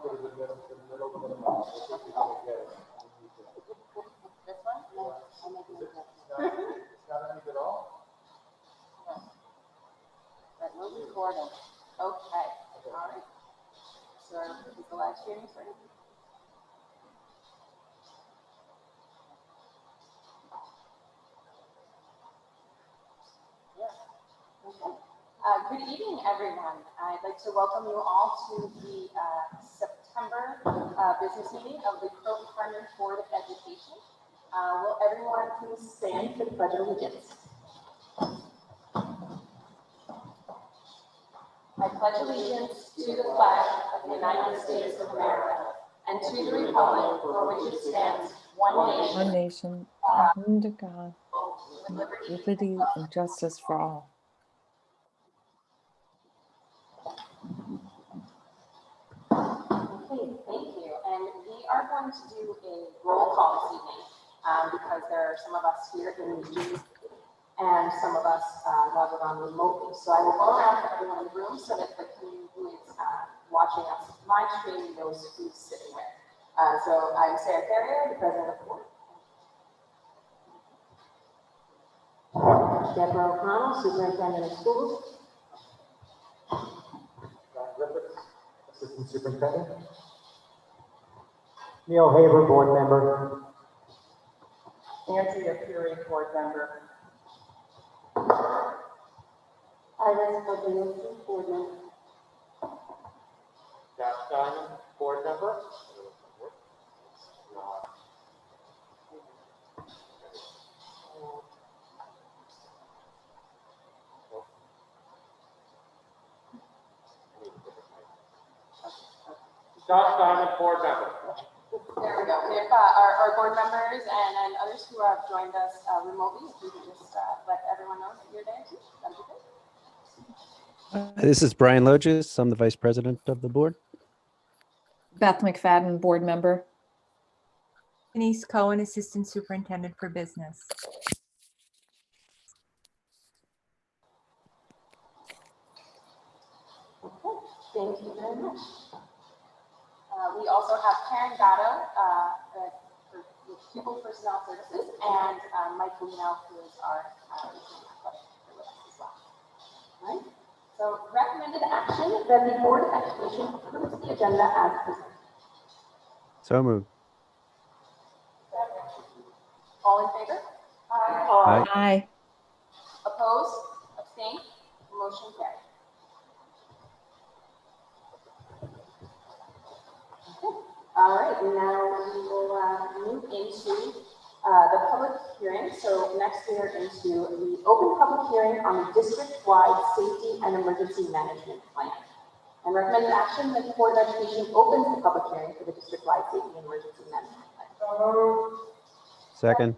This one? No, I'm making it up. It's not any at all? No. Right, we're recording. Okay, all right. So, is the live streaming ready? Yeah. Okay. Good evening, everyone. I'd like to welcome you all to the September business meeting of the Preparedness Board of Education. Will everyone please stand for the Pledge of Allegiance? I pledge allegiance to the flag of the United States of America and to the republic for which it stands, one nation, under God, liberty and justice for all. Okay, thank you. And we are going to do a roll call this evening because there are some of us here in the Zoom and some of us logged on remotely. So I will go around to everyone in the room so that the community who is watching us live stream knows who's sitting where. So I'm Sarah Carrier, the president of the board. Deborah O'Connell, superintendent of schools. John Griffiths, assistant superintendent. Neil Haber, board member. Nancy Fury, board member. Iris Bobanowski, board member. Jack Diamond, board member. Josh Diamond, board member. There we go. We have our board members and others who have joined us remotely. If you could just let everyone know that you're there too, that'd be good. This is Brian Loges. I'm the vice president of the board. Beth McFadden, board member. Denise Cohen, assistant superintendent for business. Okay, thank you very much. We also have Karen Gatto with Pupil Personnel Services and Mike Lino, who is our with us as well. All right. So recommended action that the Board of Education approves the agenda as presented. So moved. All in favor? Aye. Aye. Opposed? Abstained? Motion carried. Okay. All right, now we will move into the public hearing. So next we are into the open public hearing on the district-wide safety and emergency management plan. And recommended action that the Board of Education opens the public hearing for the district-wide safety and emergency management plan. Second.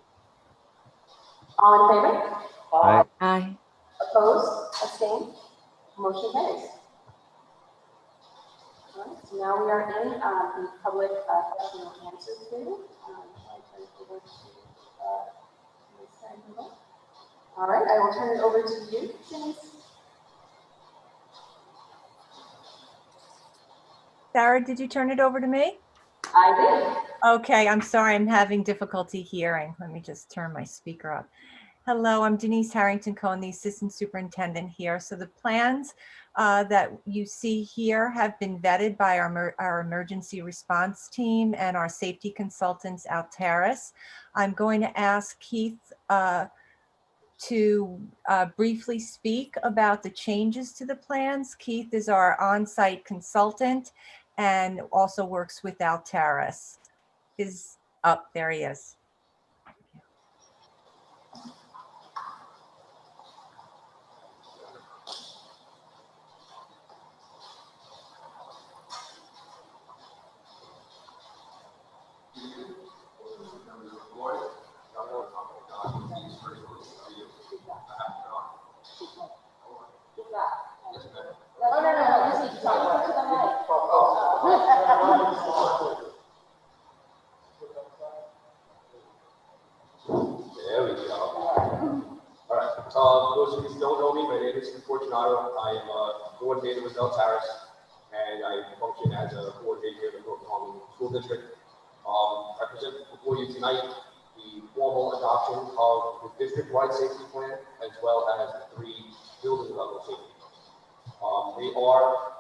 All in favor? Aye. Aye. Opposed? Abstained? Motion carries. All right, so now we are in the public question and answer period. All right, I will turn it over to you, Denise. Sarah, did you turn it over to me? I Okay, I'm sorry, I'm having difficulty hearing. Let me just turn my speaker up. Hello, I'm Denise Harrington Cohen, the assistant superintendent here. So the plans that you see here have been vetted by our emergency response team and our safety consultants, Alteris. I'm going to ask Keith to briefly speak about the changes to the plans. Keith is our on-site consultant and also works with Alteris. There he is. No, you see, talk to the mic. There we go. All right. Those of you who don't know me, my name is Fortunato. I am a coordinator with Alteris, and I function as a coordinator of the School District. I present before you tonight the formal adoption of the district-wide safety plan as well as the 3 building level safety plans. They are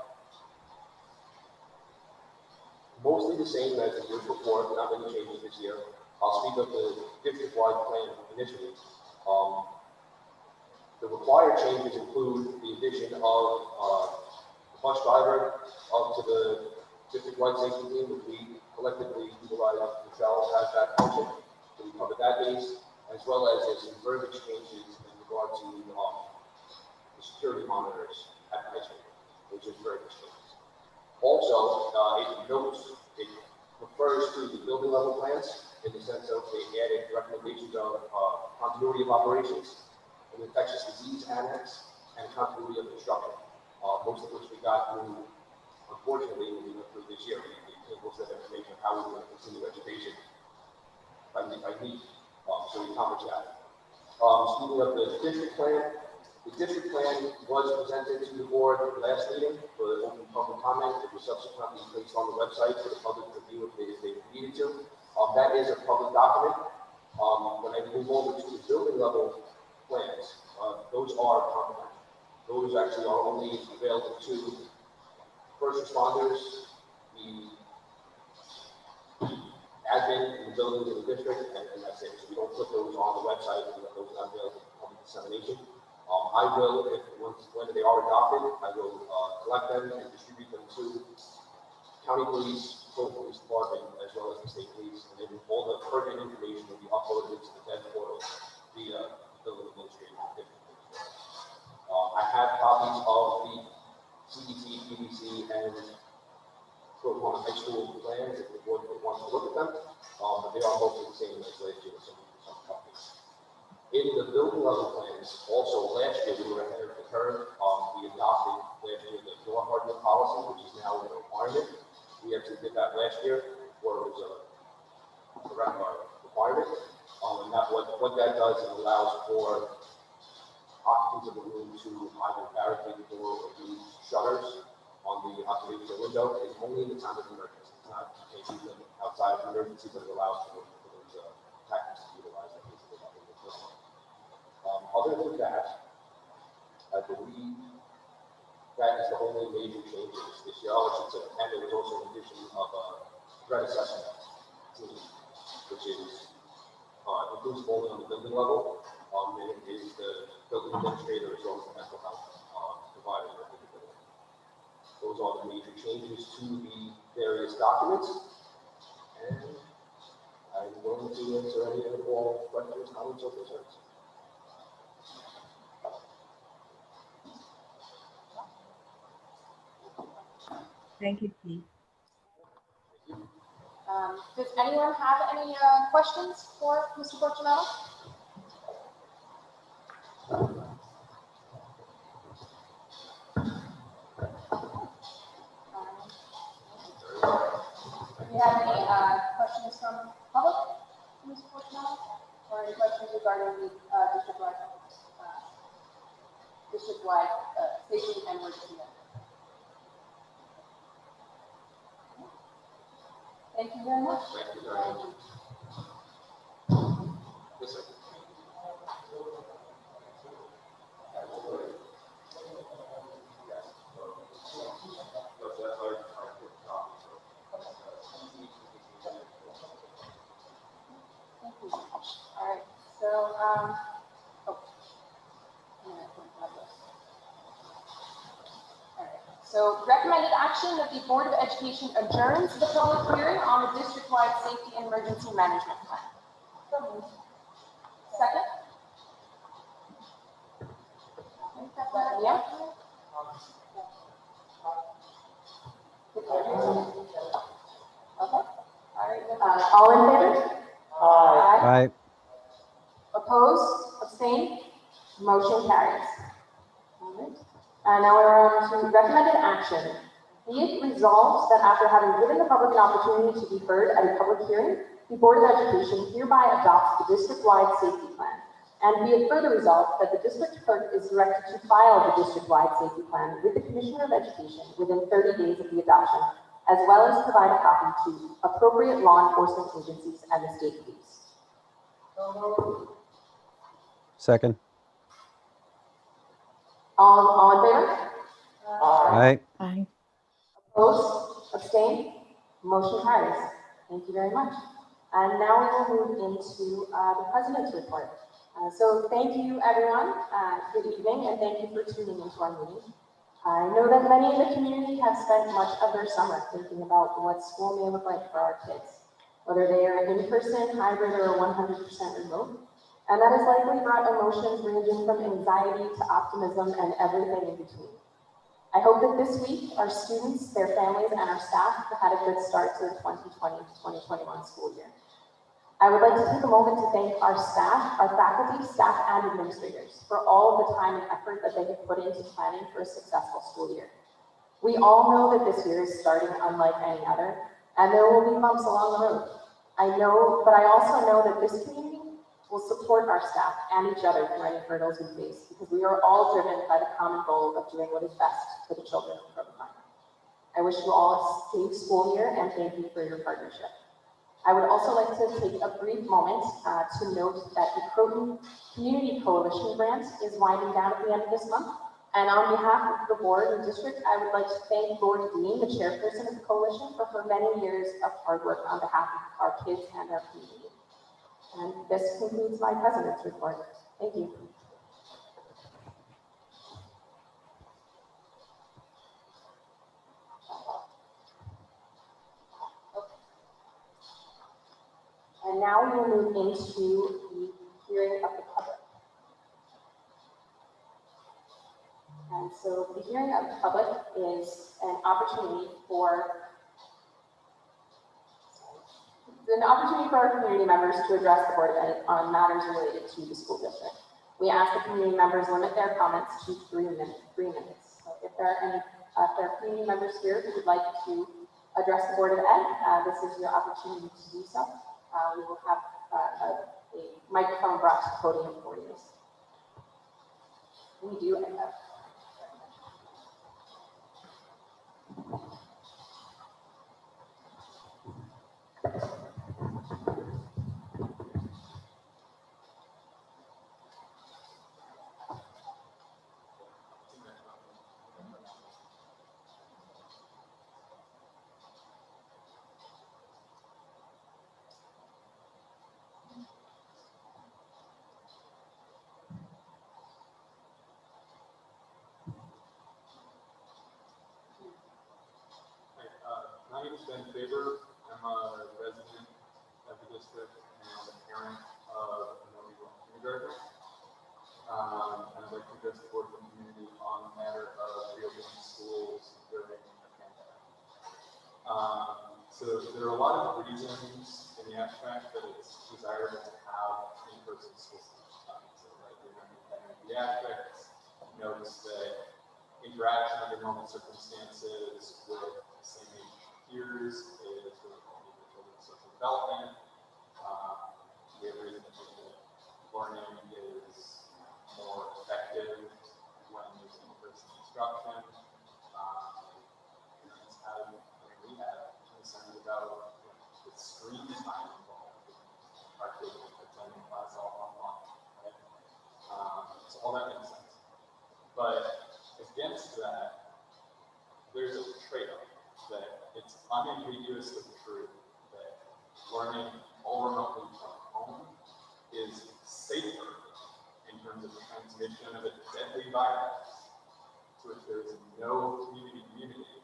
mostly the same as the years before, not many changes this year. I'll speak of the district-wide plan initially. The required changes include the addition of the bus driver up to the district-wide safety team, which we collectively utilize Michelle as that function. So we covered that base, as well as some verbiage changes in regard to the security monitors at the high school, which is verbiage changes. Also, it refers to the building level plans in the sense of they added recommendations of continuity of operations, an infectious disease annex, and continuity of instruction, most of which we got through, unfortunately, when we went through this year. We came most of that information of how we were going to continue education by week. So we accomplished that. Speaking of the district plan was presented to the board last meeting for the open public comment. It was subsequently placed on the website for the public review if they needed to. That is a public document. When I move over to the building level plans, those are confidential. Those actually are only available to first responders, the admin in the buildings in the district, and that's it. So we don't put those on the website, and those are not available for public dissemination. I will, when they are adopted, I will collect them and distribute them to county police, local police department, as well as the state police, and then all the pertinent information will be uploaded into the dev portal via the building administrator. I have copies of the CDT, PDC, and Proton high school plans if the board wants to look at them, but they are mostly the same as last year with some copies. In the building level plans, also last year we were ahead of the curve. We adopted last year the door hardening policy, which is now a requirement. We actually did that last year, where it was a requirement. And that what that does, it allows for occupants of the room to either barricade the door or use shutters on the observational window. It's only in the time of emergency. It's not, you can't use them outside of emergency, but it allows for those tactics to utilize that. Other than that, I believe that is the only major changes this year. And there was also an addition of a threat assessment team, which is inclusive only on the building level. And it is the building administrator as well as the mental health provider. Those are the major changes to the various documents. And I'm going to answer any of all questions, comments, or concerns. Thank you, Pete. Does anyone have any questions for Mr. Fortunato? Do you have any questions from public, Mr. Fortunato? Or any questions regarding the district-wide safety and emergency? Thank you very much. Thank you very much. Yes, sir. Thank you. All right. So, So recommended action that the Board of Education adjourns the public hearing on the district-wide safety and emergency management plan. Second? Yeah? Okay. All right. All in favor? Aye. Opposed? Abstained? Motion carries. All right. Now we're on to recommended action. Be it resolved that after having given the public an opportunity to be heard at a public hearing, the Board of Education hereby adopts the district-wide safety plan. And be it further resolved that the district clerk is directed to file the district-wide safety plan with the Commissioner of Education within 30 days of the adoption, as well as provide a copy to appropriate law enforcement agencies and the state police. Second. All in favor? Aye. Aye. Opposed? Abstained? Motion carries. Thank you very much. And now we will move into the President's Report. So thank you, everyone. Good evening, and thank you for tuning into our meeting. I know that many in the community have spent much of their summer thinking about what school may look like for our kids, whether they are in-person, hybrid, or 100% remote. And that has likely brought emotions ranging from anxiety to optimism and everything in between. I hope that this week, our students, their families, and our staff have had a good start to the 2020-2021 school year. I would like to take a moment to thank our staff, our faculty, staff, and administrators for all of the time and effort that they have put into planning for a successful school year. We all know that this year is starting unlike any other, and there will be bumps along the road. I know, but I also know that this community will support our staff and each other through any hurdles we face, because we are all driven by the common goal of doing what is best for the children of Providence. I wish you all a safe school year, and thank you for your partnership. I would also like to take a brief moment to note that the Croton Community Coalition grant is winding down at the end of this month. And on behalf of the board and district, I would like to thank Lori Dean, the chairperson of the coalition, for her many years of hard work on behalf of our kids and our community. And this concludes my President's Report. Thank you. And now we will move into the hearing of the public. And so the hearing of the public is an opportunity for our community members to address the Board of Ed on matters related to the school district. We ask the community members limit their comments to 3 minutes. So if there are community members here who would like to address the Board of Ed, this is your opportunity to do so. We will have a microphone brought to the podium for you. We do end up. My name is Ben Faber. I'm a resident of the district and a parent of an illegal kindergarten. And I'd like to address the board of the community on the matter of reopening schools during the pandemic. So there are a lot of reasons in the abstract that it's desirable to have in-person school systems. So right, the abstract notes that interaction under normal circumstances with the same age peers is really important for children's social development. We have reason to think that learning is more effective when there's in-person instruction. Parents have, we have concerns about the screen time involved in our kids attending class all online, right? So all that makes sense. But against that, there's a trade-off that it's unambiguously true that learning all remotely from home is safer in terms of the transmission of a deadly virus to which there is no community immunity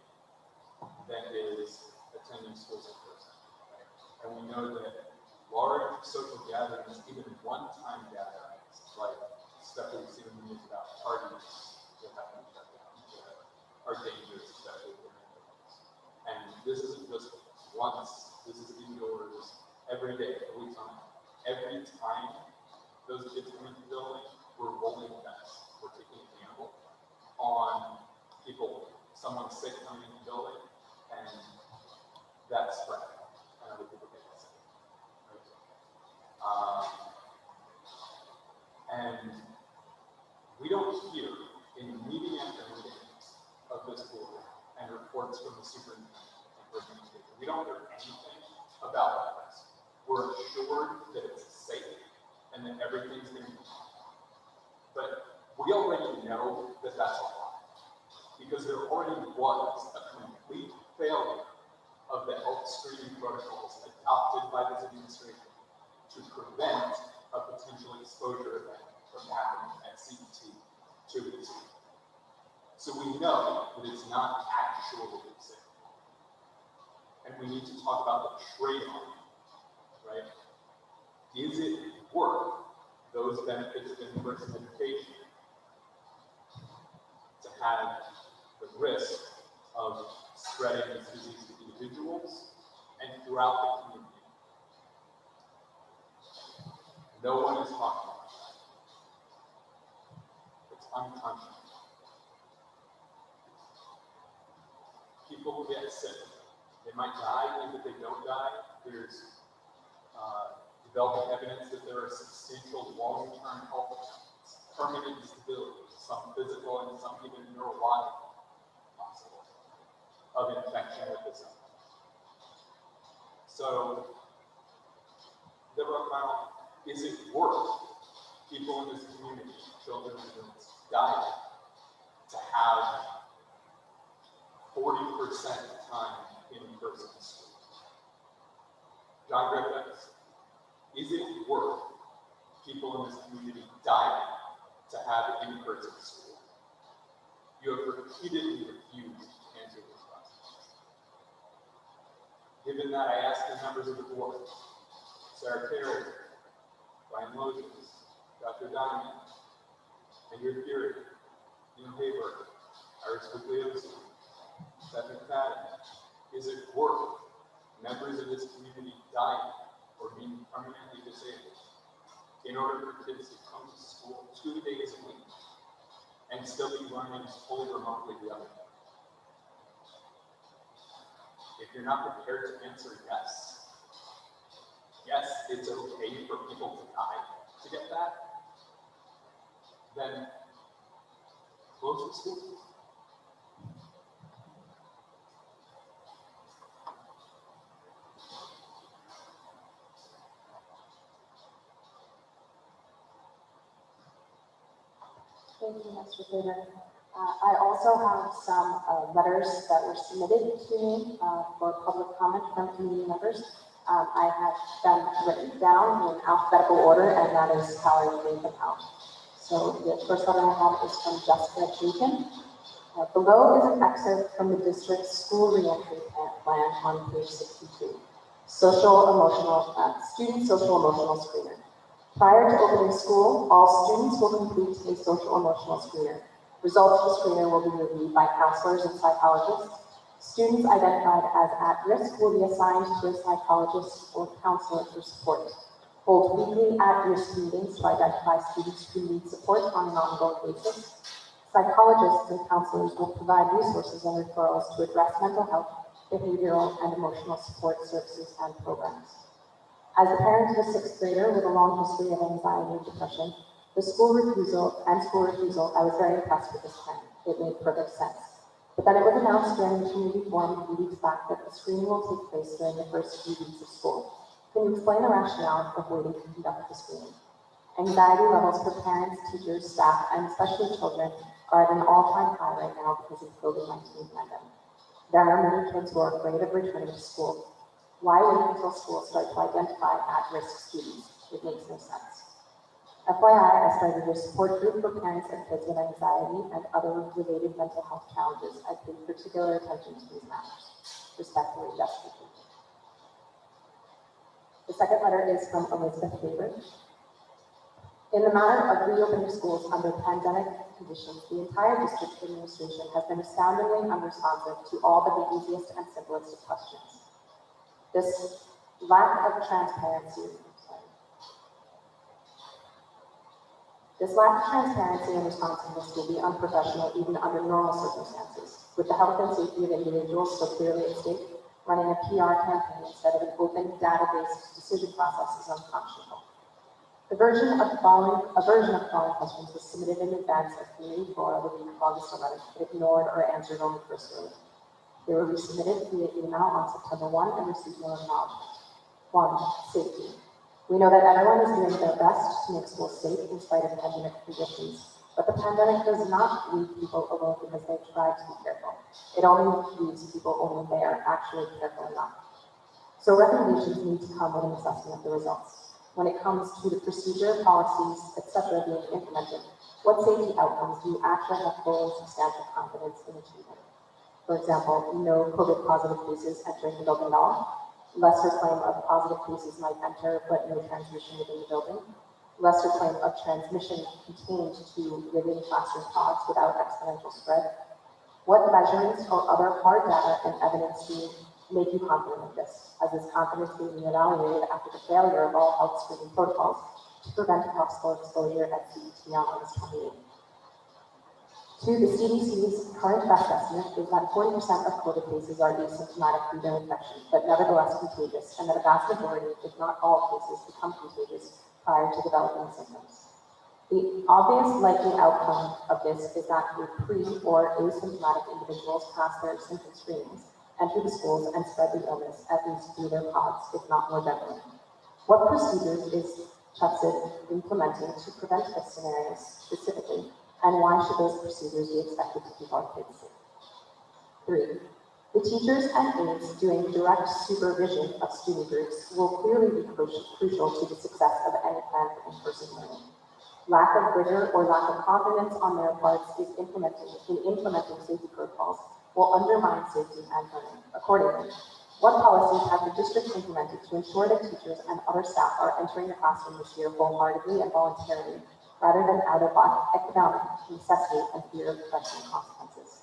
than is attending schools in person. Right? And we know that large social gatherings, even one-time gatherings, like stuff that we've seen in the news about parties that have been shut down, that are dangerous, especially for families. And this isn't just once, this is indoors every day, a week on. Every time those kids come into the building, we're rolling the dice. We're taking a gamble on people, someone sick coming into the building, and that spread, and other people getting sick. Right? And we don't hear in meeting after meeting of this board and reports from the superintendent and communication. We don't hear anything about that risk. We're assured that it's safe and that everything's going to be fine. But we already know that that's a lie, because there already was a complete failure of the health screening protocols adopted by this administration to prevent a potential exposure event from happening at CET 2 weeks ago. So we know that it's not actually safe. And we need to talk about the trade-off, right? Is it worth those benefits of in-person education to have the risk of spreading this disease to individuals and throughout the community? No one is talking about that. It's unconscionable. People get sick. They might die, even if they don't die. There's developing evidence that there are substantial long-term health effects, permanent disability, some physical and some even neurological possible, of infection with this illness. So, is it worth people in this community, children and adults, dying to have 40% time in person school? John Griffiths, is it worth people in this community dying to have in-person school? You have repeatedly refused to answer this question. Given that, I ask the members of the board, Sarah Carey, Brian Loges, Dr. Diamond, and your theory, Neil Haber, Iris Guglielson, Stephanie McFadden, is it worth members of this community dying or being permanently disabled in order for kids to come to school 2 days a week and still be learning fully remotely the other day? If you're not prepared to answer yes, it's okay for people to die to get that, then close the school. Thank you, Mr. Faber. I also have some letters that were submitted to me for public comment from community members. I have them written down in alphabetical order, and that is how I read them out. So the first letter I have is from Jessica Jenkins. Below is an excerpt from the district's school reentry plan on page 62. Student social emotional screener. Prior to opening school, all students will complete a social emotional screener. Results of the screener will be reviewed by counselors and psychologists. Students identified as at risk will be assigned to a psychologist or counselor for support. Hold weekly at-risk meetings to identify students who need support on an ongoing basis. Psychologists and counselors will provide resources and referrals to address mental health, behavioral, and emotional support services and programs. As a parent of a 6th grader with a long history of anxiety and depression, the school refusal, I was very impressed with this plan. It made perfect sense. But then it was announced during the community forum a few weeks back that the screening will take place during the first few weeks of school. Can you explain the rationale of waiting to conduct the screening? Anxiety levels for parents, teachers, staff, and especially children are at an all-time high right now because of the COVID-19 pandemic. There are many kids who are afraid of returning to school. Why wait until school starts to identify at-risk students? It makes no sense. FYI, I started a support group for parents of kids with anxiety and other related mental health challenges. I pay particular attention to these matters. Respectfully, Jessica. The second letter is from Elizabeth Faber. In the matter of reopening schools under pandemic conditions, the entire district administration has been astoundingly unresponsive to all but the easiest and simplest of questions. This lack of transparency and responsiveness will be unprofessional even under normal circumstances. With the health and safety of individuals so clearly at stake, running a PR campaign instead of an open, data-based decision process is unconscionable. A version of the following questions was submitted in advance of community forum the week of August 11th, but ignored or answered only first early. They were resubmitted via email on September 1 and received no acknowledgement. 1. Safety. We know that everyone is doing their best to make schools safe in spite of pandemic conditions, but the pandemic does not leave people alone because they try to be careful. It only leaves people only if they are actually careful enough. So recommendations need to come with an assessment of the results. When it comes to the procedure, policies, etc. being implemented, what safety outcomes do you actually have full and substantial confidence in achieving? For example, no COVID positive cases entering the building at all. Lesser claim of positive cases might enter, but no transmission within the building. Lesser claim of transmission contained to within classroom pods without exponential spread. What measurements or other hard data and evidence do you make you confident of this? As is confidence being evaluated after the failure of all health screening protocols to prevent possible exposure at CET on August 28th? 2. The CDC's current best estimate is that 40% of COVID cases are asymptomatic through their infection, but nevertheless contagious, and that a vast majority, if not all cases, become contagious prior to developing symptoms. The obvious likely outcome of this is that the pre- or asymptomatic individuals pass their symptom screenings, enter the schools, and spread the illness, at least through their pods, if not more deadly. What procedures is CHEPSID implementing to prevent this scenario specifically? And why should those procedures be expected to keep our kids safe? 3. The teachers and aides doing direct supervision of student groups will clearly be crucial to the success of any plan for in-person learning. Lack of rigor or lack of confidence on their parts in implementing safety protocols will undermine safety and learning. Accordingly, what policies have the district implemented to ensure that teachers and other staff are entering the classroom this year wholeheartedly and voluntarily, rather than out of economic necessity and fear of professional consequences?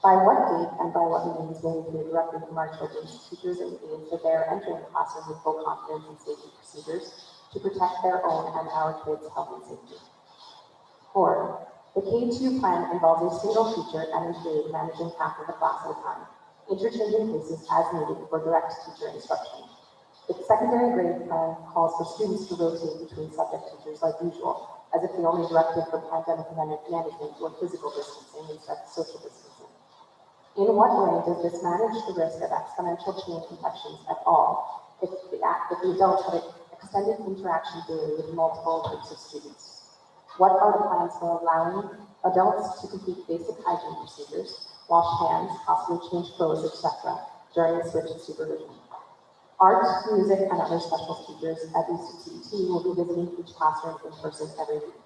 By what date and by what means will we hear directly from our children's teachers and aides that they are entering the classroom with full confidence in safety procedures to protect their own and our kids' health and safety? 4. The K-2 plan involves a single teacher and an aide managing half of the class at a time, interchanging places as needed for direct teacher instruction. The secondary grade plan calls for students to rotate between subject teachers like usual, as if the only directive for pandemic management were physical distancing instead of social distancing. In what way does this manage the risk of exponential chain infections at all if the adults have extended interaction daily with multiple groups of students? What are the plans for allowing adults to complete basic hygiene procedures, wash hands, possibly change clothes, etc., during the switch of supervision? Art, music, and other special teachers at UCT will be visiting each classroom in person every week.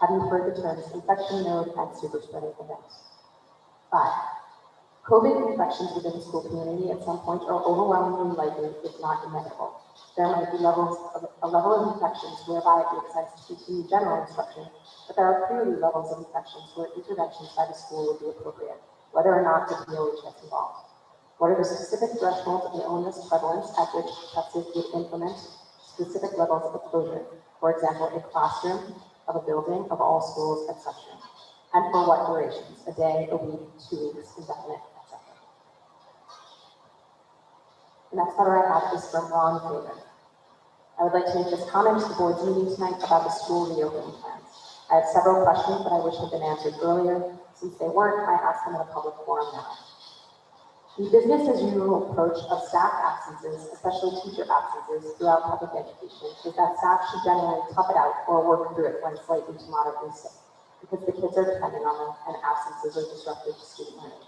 Have you heard the terms infection node and super spreading events? 5. COVID infections within the school community at some point are overwhelmingly likely, if not inevitable. There might be a level of infections whereby it makes sense to continue general instruction, but there are clearly levels of infections where interventions by the school would be appropriate, whether or not the DOH gets involved. What are the specific thresholds of illness prevalence at which CHEPSID would implement specific levels of exposure? For example, a classroom of a building of all schools, etc. And for what durations? A day, a week, 2 weeks, indefinite, etc. The next letter I have is from Ron Fagan. I would like to make this comment to the board's meeting tonight about the school reopening plans. I have several questions that I wish had been answered earlier. Since they weren't, I ask them in a public forum now. The business as usual approach of staff absences, especially teacher absences throughout public education, is that staff should generally tough it out or work through it when slightly to moderately sick, because the kids are dependent on them and absences are disruptive to student learning.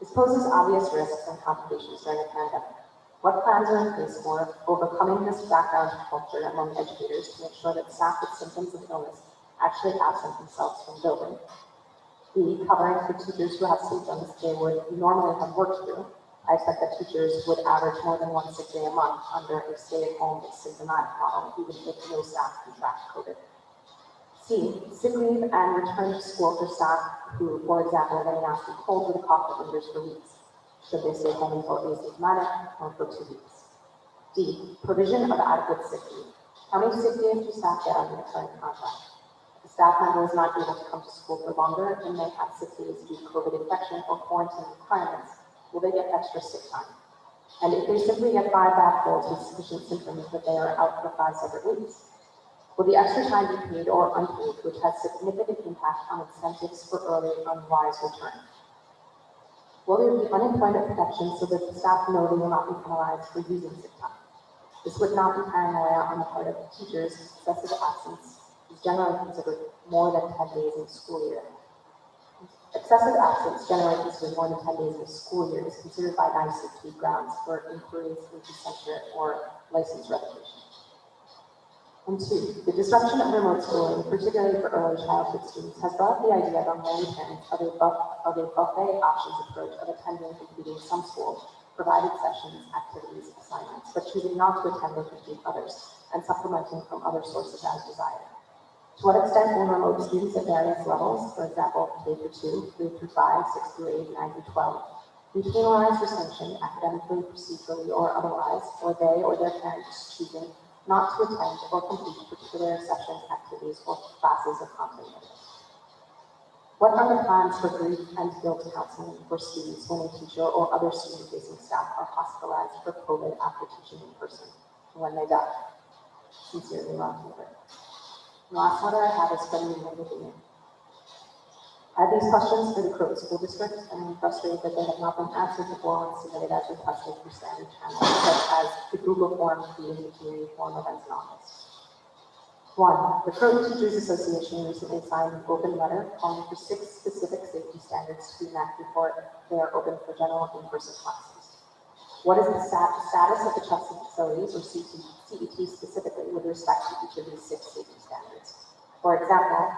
This poses obvious risks and complications during a pandemic. What plans are in place for overcoming this background culture among educators to make sure that staff with symptoms of illness actually absent themselves from building? B, covering for teachers who have symptoms they would normally have worked through. I expect that teachers would average more than 1 sick day a month under a stay-at-home symptomatic model, even if no staff contract COVID. C, sick leave and return to school for staff who, for example, are getting nasty cold with a cough that lingers for weeks. Should they stay home until asymptomatic or for 2 weeks? D, provision of adequate sick leave. How many sick days do staff get under the current contract? The staff member is not able to come to school for longer and may have sick days due to COVID infection or quarantine requirements. Will they get extra sick time? And if they simply get 5 back colds with sufficient symptoms that they are out for 5 separate weeks, will the extra time be paid or unpaid, which has significant impact on incentives for early unwise return? Will there be unemployment protections so that the staff know they will not be penalized for using sick time? This would not be paranoia on the part of teachers. Excessive absence is generally considered more than 10 days in a school year. Excessive absence, generally considered more than 10 days in a school year, is considered by NICE to be grounds for inquiries into censure or license revocation. And two, the disruption of remote schooling, particularly for early childhood students, has brought up the idea among many parents of a buffet options approach of attending and completing some school provided sessions, activities, assignments, but choosing not to attend or complete others, and supplementing from other sources as desired. To what extent will remote students at various levels, for example, K through 2, 3 through 5, 6 through 8, 9 through 12, be penalized or sanctioned academically, procedurally, or otherwise, or they or their parents choosing not to attend or complete particular sessions, activities, or classes of content? What are the plans for grief and guilt counseling for students when a teacher or other student-facing staff are hospitalized for COVID after teaching in person when they die? Sincerely, Ron Taylor. The last letter I have is from the Union. I have these questions for the Croton School District, and I'm frustrated that they have not been answered before and submitted as requested through standard channels, such as the Google form created the community forum events in August. 1. The Croton Teachers Association recently signed an open letter calling for 6 specific safety standards to be met before they are open for general in-person classes. What is the status of the testing facilities, or CET specifically, with respect to each of these 6 safety standards? For example,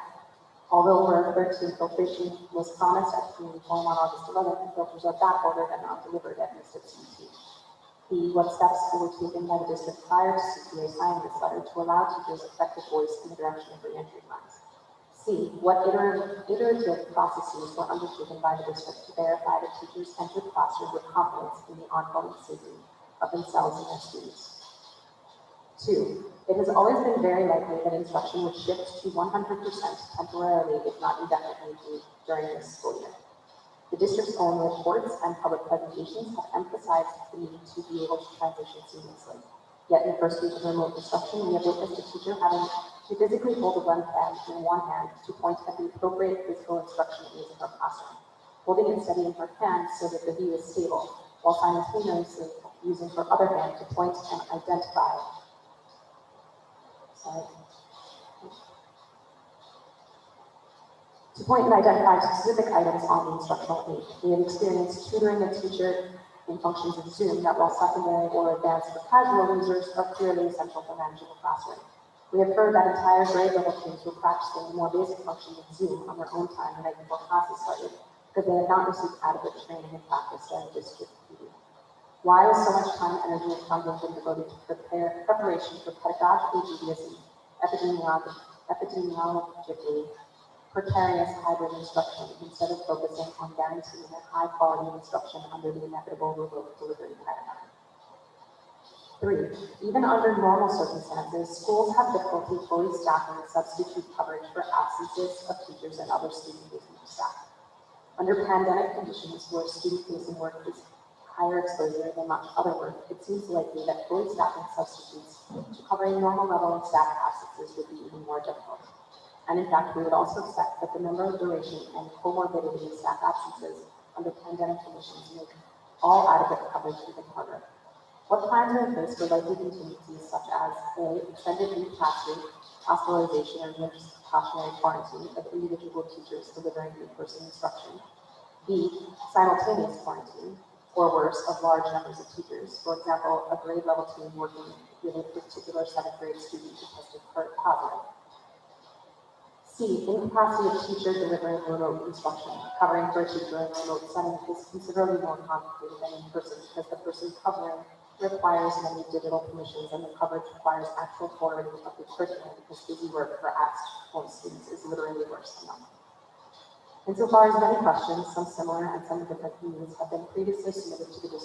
although word 13 filtration was promised at the community forum on August 11th, the filters are back ordered and not delivered at least at CET. B, what steps were taken by the district prior to CPA signing this letter to allow teachers effective voice in the direction of re-entry plans? C, what iterative processes were undertaken by the district to verify that teachers enter the classroom with confidence in the ongoing safety of themselves and their students? 2, it has always been very likely that instruction would shift to 100% temporarily, if not indefinitely, during this school year. The district's own reports and public presentations have emphasized the need to be able to transition seamlessly. Yet in the first week of remote instruction, we have witnessed a teacher having to physically hold a gun pen in one hand to point at the appropriate physical instruction aids in her classroom, holding it steady in her hand so that the view is stable, while simultaneously using her other hand to point and identify specific items on the instructional aid. We have experienced tutoring a teacher in functions of Zoom that, while secondary or advanced for casual users, are clearly essential for managing the classroom. We have heard that entire grade level teams were practicing the more basic functions of Zoom on their own time the night before classes started because they had not received adequate training and practice during district PD. Why is so much time, energy, and funding been devoted to preparation for pedagogical GDSE, epidemiologically precarious hybrid instruction instead of focusing on guaranteeing a high quality instruction under the inevitable remote delivery paradigm? 3, even under normal circumstances, schools have difficulty fully staffing substitute coverage for absences of teachers and other student-facing staff. Under pandemic conditions where student-facing work is higher exposure than much other work, it seems likely that fully staffing substitutes to covering normal level of staff absences would be even more difficult. And in fact, we would also expect that the number, duration, and comorbidity of staff absences under pandemic conditions make all adequate coverage even harder. What plans are in place for likely contingencies such as A, extended leave task week, hospitalization, or precautionary quarantine of individual teachers delivering in-person instruction? B, simultaneous quarantine, or worse, of large numbers of teachers. For example, a grade level team working with a particular 7th grade student who tested positive. C, incapacity of teacher delivering remote instruction. Covering for a teacher in a remote setting is considerably more complicated than in person because the person covering requires many digital permissions and the coverage requires actual forwarding of the curriculum because busy work for at-home students is literally worse than nothing. Insofar as many questions, some similar and some different views, have been previously submitted to the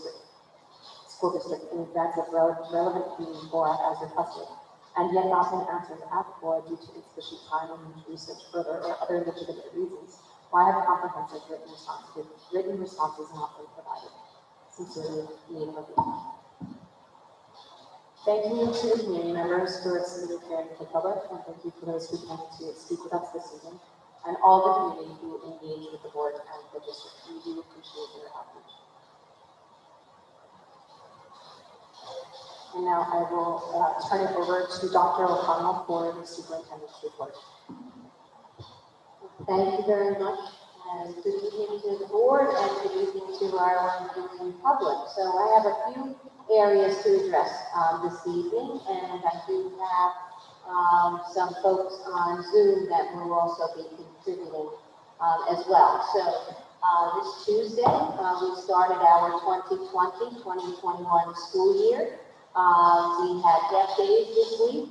school district in advance of relevant community fora as requested, and yet not been answered at the fora due to insufficient time and need to research further or other legitimate reasons, why have comprehensive written responses not been provided? Sincerely, Nina Levine. Thank you to the community members who have submitted here to the public, and thank you for those who came to speak with us this evening, and all the community who engaged with the board and the district. We do appreciate your help. And now I will turn it over to Dr. O'Connell for the superintendent's report. Thank you very much, and good evening to the board and good evening to our viewing public. So I have a few areas to address this evening, and I do have some folks on Zoom that will also be contributing as well. So this Tuesday, we started our 2020-2021 school year. We had half days this week,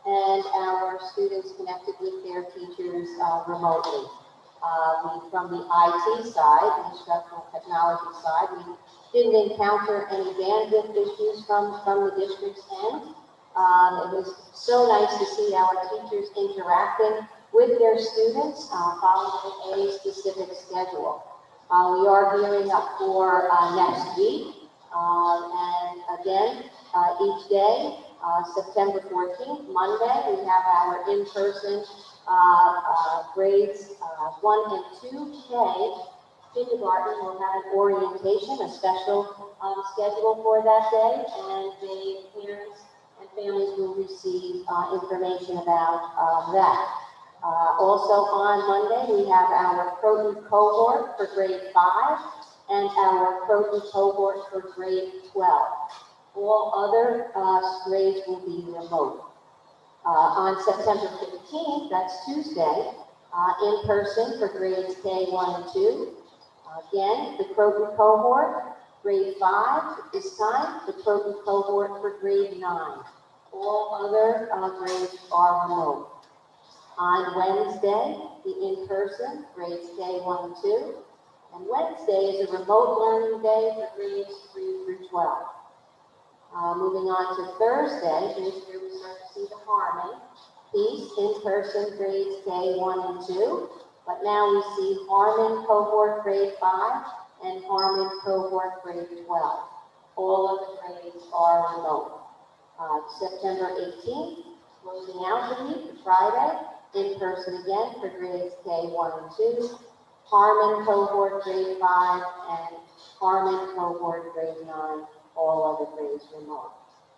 and our students connected with their teachers remotely. From the IT side, the instructional technology side, we didn't encounter any bandwidth issues from the district's end. It was so nice to see our teachers interacting with their students, following a specific schedule. We are gearing up for next week, and again, each day, September 14th, Monday, we have our in-person grades 1 and 2K kindergarten will have an orientation, a special schedule for that day, and the parents and families will receive information about that. Also on Monday, we have our Croton cohort for grade 5 and our Croton cohort for grade 12. All other grades will be remote. On September 15th, that's Tuesday, in person for grades K1 and 2. Again, the Croton cohort, grade 5 at this time, the Croton cohort for grade 9. All other grades are remote. On Wednesday, the in-person, grades K1 and 2. And Wednesday is a remote learning day for grades 3 through 12. Moving on to Thursday, here's where we start to see the Harmon piece, in-person grades K1 and 2. But now we see Harmon cohort grade 5 and Harmon cohort grade 12. All of the grades are remote. September 18th, closing out the week, Friday, in person again for grades K1 and 2. Harmon cohort grade 5 and Harmon cohort grade 9. All other grades remote.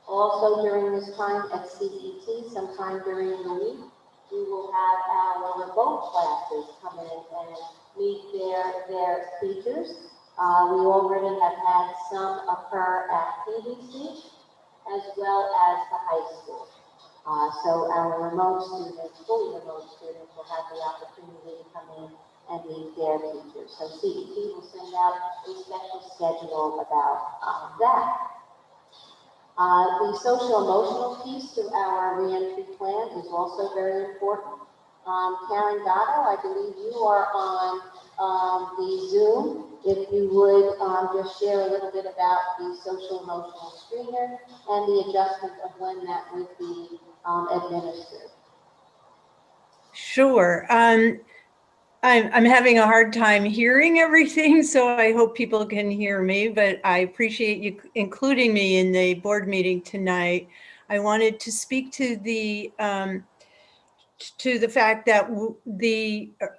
Also during this time at CET, sometime during the week, we will have our remote classes come in and meet their teachers. We already have had some occur at PVC as well as the high school. So our remote students, fully remote students, will have the opportunity to come in and meet their teachers. So CET will send out a special schedule about that. The social emotional piece to our reentry plan is also very important. Karen Gatto, I believe you are on the Zoom. If you would just share a little bit about the social emotional screener and the adjustment of when that would be administered. Sure. I'm having a hard time hearing everything, so I hope people can hear me, but I appreciate you including me in the board meeting tonight. I wanted to speak to the fact that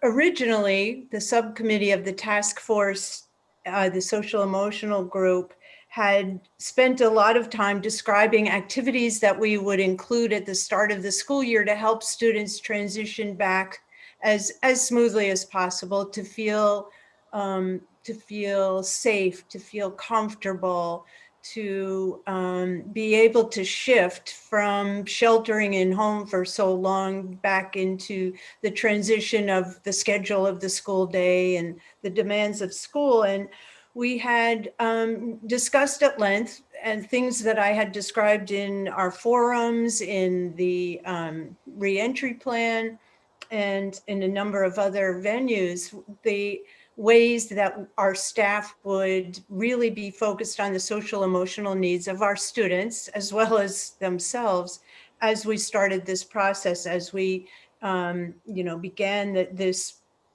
originally the subcommittee of the task force, the social emotional group, had spent a lot of time describing activities that we would include at the start of the school year to help students transition back as smoothly as possible, to feel safe, to feel comfortable, to be able to shift from sheltering in home for so long back into the transition of the schedule of the school day and the demands of school. And we had discussed at length and things that I had described in our forums, in the reentry plan, and in a number of other venues, the ways that our staff would really be focused on the social emotional needs of our students as well as themselves as we started this process, as we began this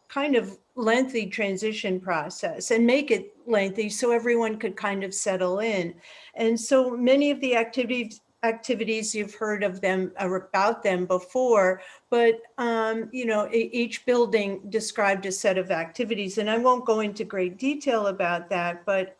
kind of lengthy transition process, and make it lengthy so everyone could kind of settle in. And so many of the activities you've heard of them, about them before, but each building described a set of activities, and I won't go into great detail about that, but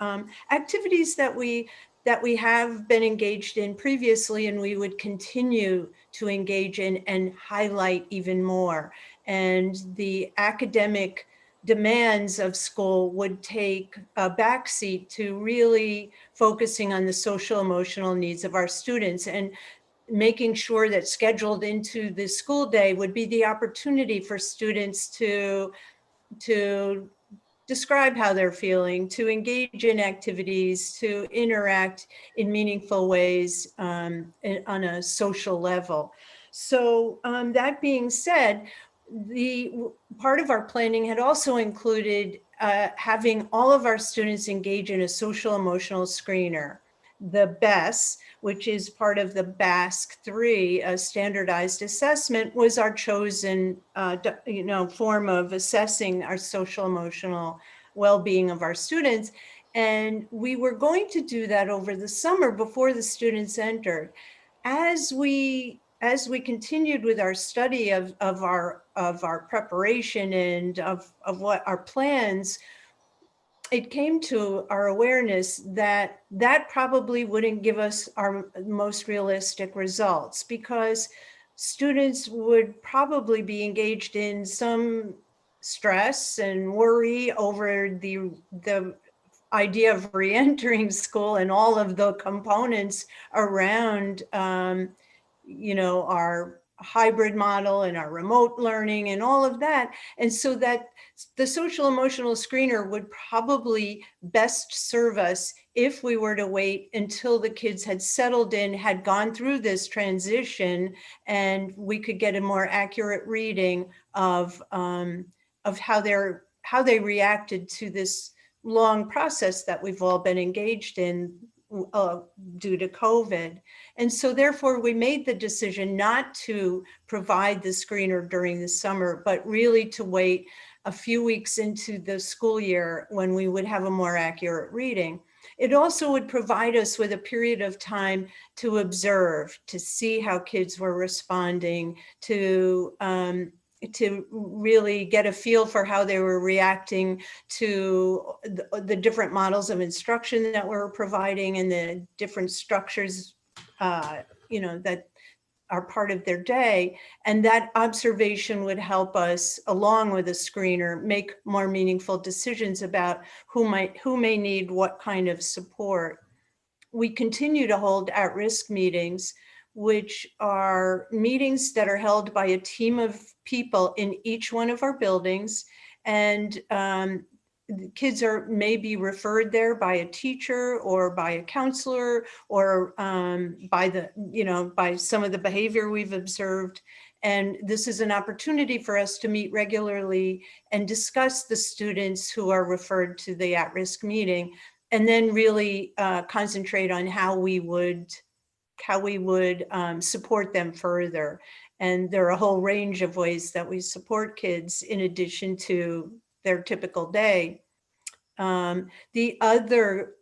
activities that we that we have been engaged in previously and we would continue to engage in and highlight even more. And the academic demands of school would take a backseat to really focusing on the social emotional needs of our students, and making sure that scheduled into the school day would be the opportunity for students to describe how they're feeling, to engage in activities, to interact in meaningful ways on a social level. So that being said, the part of our planning had also included having all of our students engage in a social emotional screener. The BESS, which is part of the BASC-3, a standardized assessment, was our chosen form of assessing our social emotional well-being of our students. And we were going to do that over the summer before the students entered. As we continued with our study of our preparation and of what our plans, it came to our awareness that that probably wouldn't give us our most realistic results, because students would probably be engaged in some stress and worry over the idea of reentering school and all of the components around our hybrid model and our remote learning and all of that. And so that the social emotional screener would probably best serve us if we were to wait until the kids had settled in, had gone through this transition, and we could get a more accurate reading of how they reacted to this long process that we've all been engaged in due to COVID. And so therefore we made the decision not to provide the screener during the summer, but really to wait a few weeks into the school year when we would have a more accurate reading. It also would provide us with a period of time to observe, to see how kids were responding, to really get a feel for how they were reacting to the different models of instruction that we're providing and the different structures, that are part of their day. And that observation would help us, along with a screener, make more meaningful decisions about who may need what kind of support. We continue to hold at-risk meetings, which are meetings that are held by a team of people in each one of our buildings. And kids may be referred there by a teacher or by a counselor or by some of the behavior we've observed. And this is an opportunity for us to meet regularly and discuss the students who are referred to the at-risk meeting, and then really concentrate on how we would support them further. And there are a whole range of ways that we support kids in addition to their typical day. The other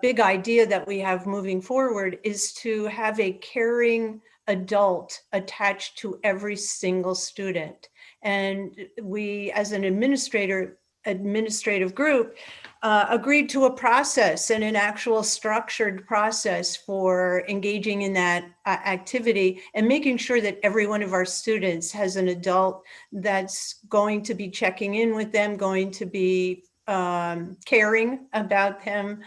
big idea that we have moving forward is to have a caring adult attached to every single student. And we, as an administrative group, agreed to a process and an actual structured process for engaging in that activity and making sure that every one of our students has an adult that's going to be checking in with them, going to be caring about them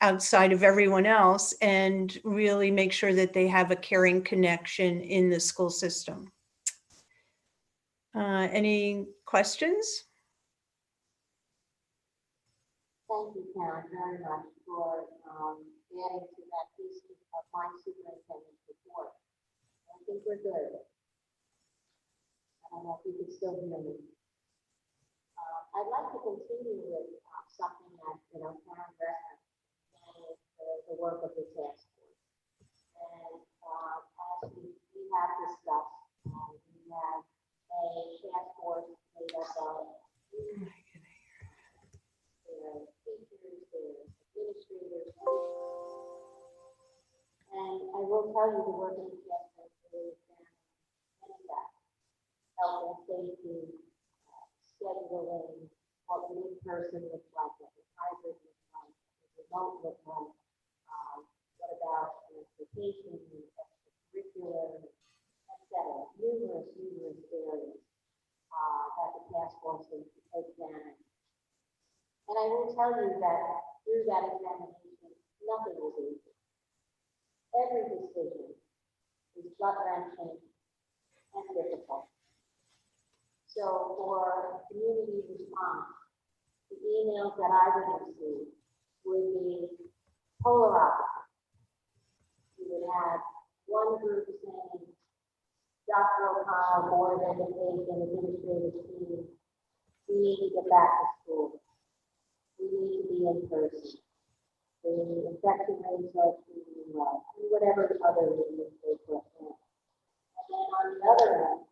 outside of everyone else, and really make sure that they have a caring connection in the school system. Any questions? Thank you, Karen, very much for adding to that piece of my superintendent's report. I think we're good. I don't know if you can still hear me. I'd like to continue with something that, Karen referenced, and the work of the task force. And as we have discussed, we have a task force made up of their teachers, their administrators. And I will tell you, the work of the task force really has been that health and safety, scheduling, what the in-person looks like, what the hybrid looks like, what the don't look like? What about transportation, extracurricular, et cetera? Numerous areas that the task force has examined. And I will tell you that through that examination, nothing was easy. Every decision is gut-wrenching and difficult. So for community response, the emails that I would receive would be polar opposite. You would have one group saying, Dr. O'Connell, Board of Education, Administrative Team, we need to get back to school. We need to be in person. The infection rates are extremely low, and whatever other reasons they put in. And then on the other end,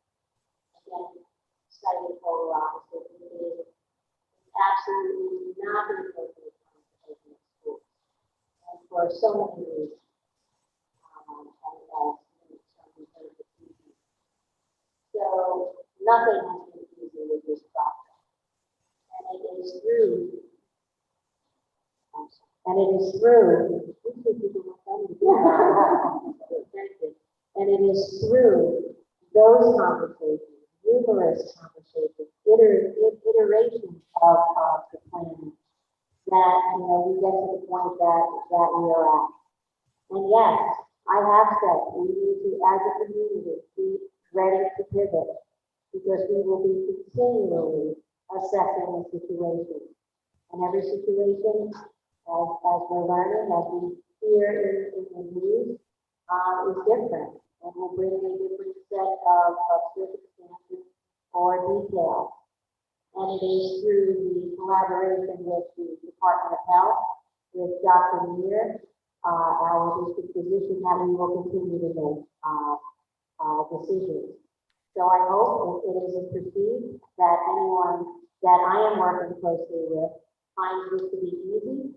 again, citing polar opposite, it is absolutely not the appropriate time to open school. And for so many reasons. So nothing has been easy with this process. And it is through those conversations, numerous conversations, iterations of the plan that, we get to the point that we are at. And yes, I have said we need to, as a community, be ready to pivot because we will be continually assessing the situation. And every situation, as we're learning, as we hear in the news, is different and will bring a different set of circumstances or details. And it is through the collaboration with the Department of Health, with Dr. Meir, our district physician, that we will continue to make decisions. So I hope it is a proceed that anyone that I am working closely with finds this to be easy,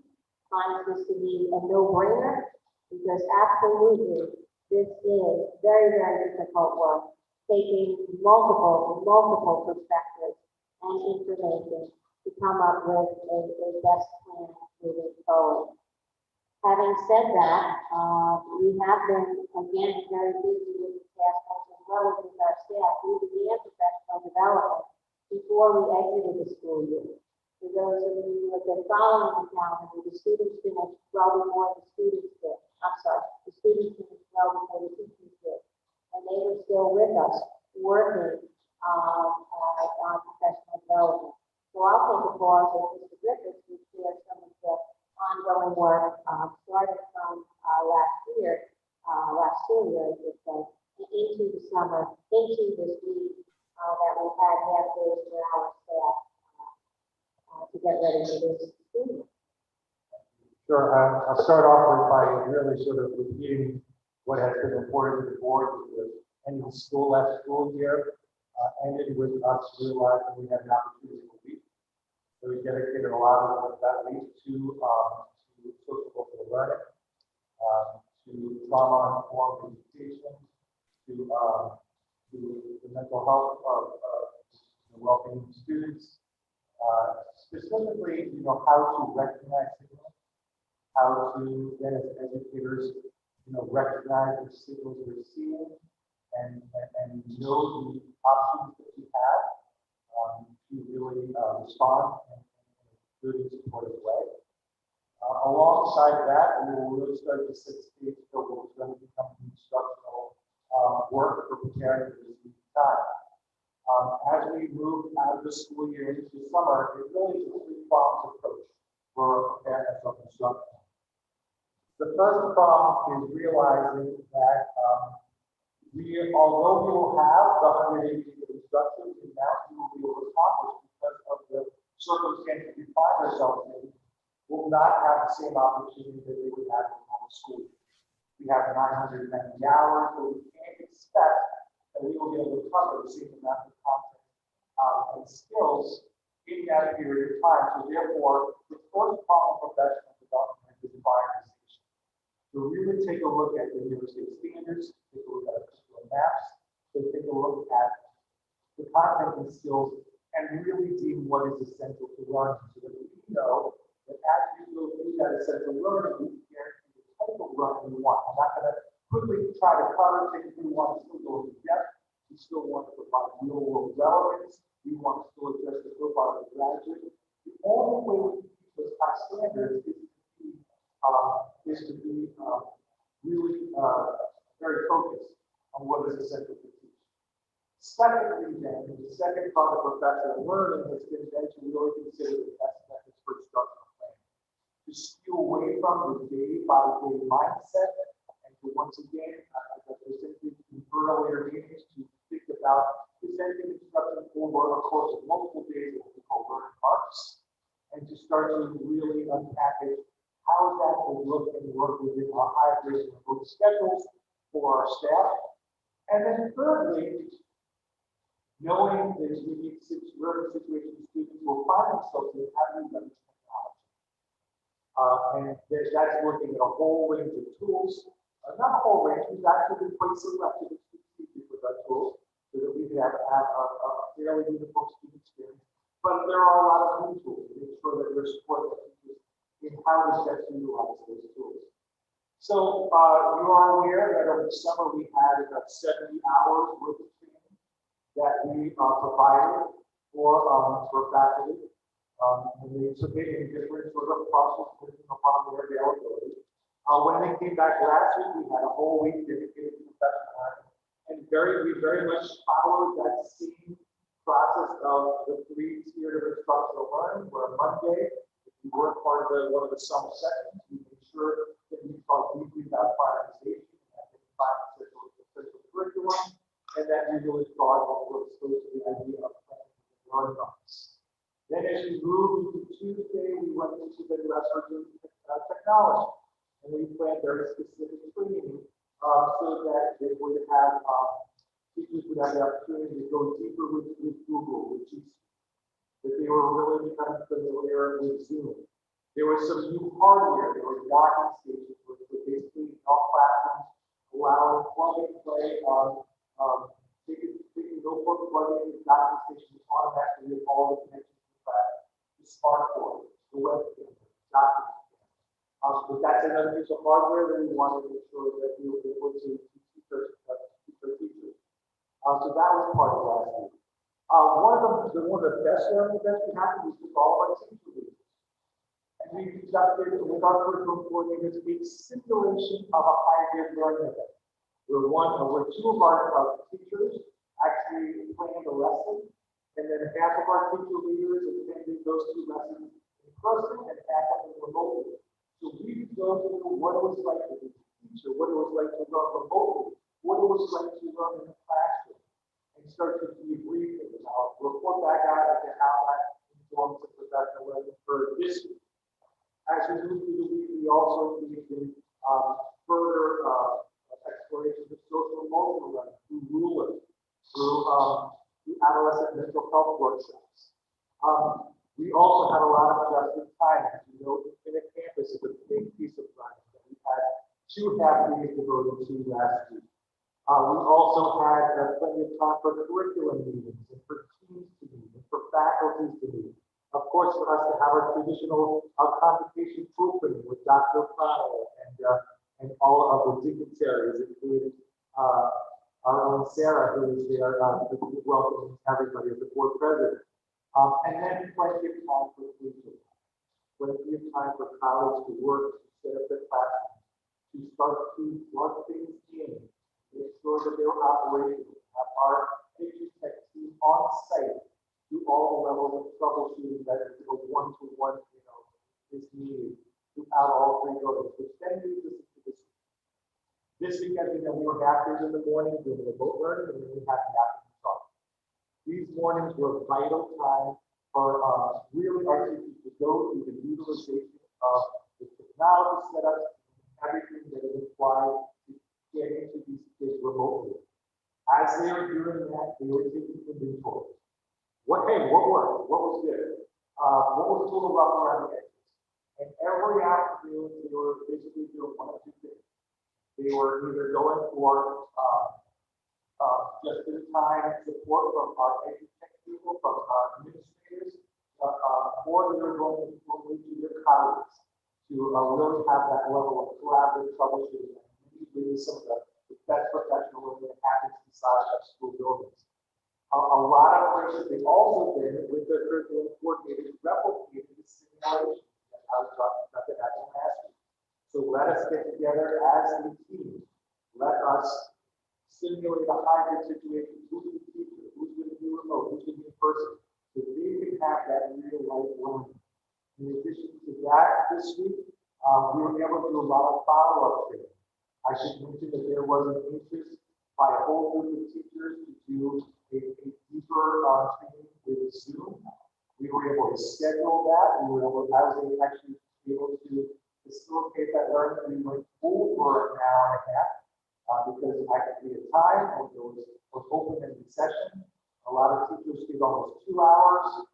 finds this to be a no-brainer, because absolutely this is very, very difficult work, taking multiple perspectives and information to come up with a best plan moving forward. Having said that, we have been, again, very busy with the task force as well as with our staff. We began professional development before we exited the school year. For those of you who have been following the calendar, the students finished well before the students did. The students finished well before the teachers did. And they were still with us, working on professional development. So I'll take a pause with Mr. Griffiths to share some of the ongoing work, starting from last school year, I should say, into the summer, into this week that we've had half days for our staff to get ready for this school year. Sure. I'll start off by really sort of repeating what has been reported to the board. The ending school last school year ended with us realizing we had an opportunity for a week. So we dedicated a lot of that week to social cultural learning, to trauma-informed education, to the mental health of well-being students, specifically, how to recognize signals, how to, then as educators, recognize the signals we're seeing and know the options that we have to really respond in a good and supportive way. Alongside that, we will really start to set stage for what's going to become instructional work for preparing for this new time. As we move out of the school year into the summer, it really is a three-pronged approach for preparedness of instruction. The first prong is realizing that although we will have the 180 days of instruction, and that we will be able to accomplish because of the circumstances we find ourselves in, will not have the same opportunity that they would have in normal school. We have 990 hours, so we can't expect that we will be able to cover the same amount of content and skills in that period of time. So therefore, the first prong of professional development is prioritization. So really take a look at the New York State standards, take a look at particular maps, so take a look at the content and skills, and really deem what is essential to learn so that we know that as you go through that essential learning, you can guarantee the type of learning you want. I'm not going to quickly try to cover things we want to still go into depth. We still want to provide real world relevance. We want to still address the profile of the graduate. The only way we can keep those high standards is to be really very focused on what is essential to teach. Secondly, then, the second part of professional learning has been then to really consider the best methods for instructional planning. To steer away from the day-by-day mindset and to once again, as I presented in earlier meetings, to think about presenting instruction over a course of multiple days, what we call learning arcs, and to start to really unpackage how that will look and work within our hybrid and remote schedules for our staff. And then thirdly, knowing the unique learning situations students will find themselves in, how do we leverage technology? And that's working at a whole range of tools. Not a whole range, we've actually been quite selective and strategic with our tools so that we can have a fairly uniform student experience. But there are a lot of new tools to make sure that we're supporting the teachers in how to best utilize those tools. So you are aware that over the summer we had about 70 hours worth of training that we provided for faculty. And they submitted in different sort of process depending upon their availability. When they came back last week, we had a whole week dedicated to professional learning. And we very much followed that same process of the 3-tiered of instructional learning, where Monday, if you weren't part of one of the summer sessions, we made sure that we talked deeply about prioritization and identifying essential curriculum, and that we really thought what was supposed to be the idea of planning and learning arts. Then as we moved into Tuesday, we went into the lesson of technology, and we planned very specific training so that they would have teachers would have the opportunity to go deeper with Google, with G Suite, that they were really becoming familiar with Zoom. There was some new hardware. There were docking stations, which were basically in all classrooms, allowing plug and play taking notebook, plug in the docking station automatically with all the connections to the class, the smartboard, the webcam, docking. But that's another piece of hardware that we wanted to make sure that we were able to teach our teachers. So that was part of last week. One of the best learning events we had was with all of our teacher leaders. And we conducted with our curriculum coordinators a simulation of a hybrid learning event. Where two of our teachers actually planned a lesson, and then half of our teacher leaders attended those two lessons in person and half of them remotely. So we go through what it was like to be a teacher, what it was like to learn remotely, what it was like to learn in the classroom, and start to debrief it. And I'll report back out as to how that informs the professional learning for this week. As we move through the week, we also engage in further exploration of social emotional learning through rulers, through adolescent mental health workshops. We also had a lot of just-in-time, as you know, in a campus is a big piece of learning that we had 2.5 days devoted to last week. We also had plenty of time for curriculum meetings and for teams to meet and for faculties to meet. Of course, for us to have our traditional convocation opening with Dr. O'Connell and all of the dignitaries, including our own Sarah, who is there welcoming everybody as the board president. And then plenty of time for leisure, plenty of time for college to work, to set up their classrooms, to start to plug things in, make sure that they're operational, have our teachers tech team on site, do all the levels of troubleshooting that a one-to-one, is needed throughout all 3 buildings, which then leads us into this week. This week, as you know, we were half days in the morning doing remote learning, and then we had the afternoon talk. These mornings were a vital time for really our teachers to go through the utilization of the technology setups, everything that is required to get into these kids remotely. As they were doing that, they were taking inventory. What worked? What was good? What was a little rough around the edges? And every afternoon, they were basically doing one of 2 things. They were either going for just-in-time support from our education people, from our administrators, or you're going to your colleagues to really have that level of collaborative troubleshooting. And maybe some of the best professional work that happens inside of school buildings. A lot of places they've also been with their curriculum coordinators replicated the simulation that I was talking about that happened last week. So let us get together as a team. Let us simulate a hybrid situation. Who's the teacher? Who's going to be remote? Who's going to be in person? So they can have that real life learning. In addition to that, this week, we were able to do a lot of follow-up training. I should mention that there was an interest by a whole group of teachers to do a deeper training with Zoom. We were able to schedule that. I was actually able to facilitate that learning. We went over an hour and a half because I could be at time and it was open and in session. A lot of teachers did almost 2 hours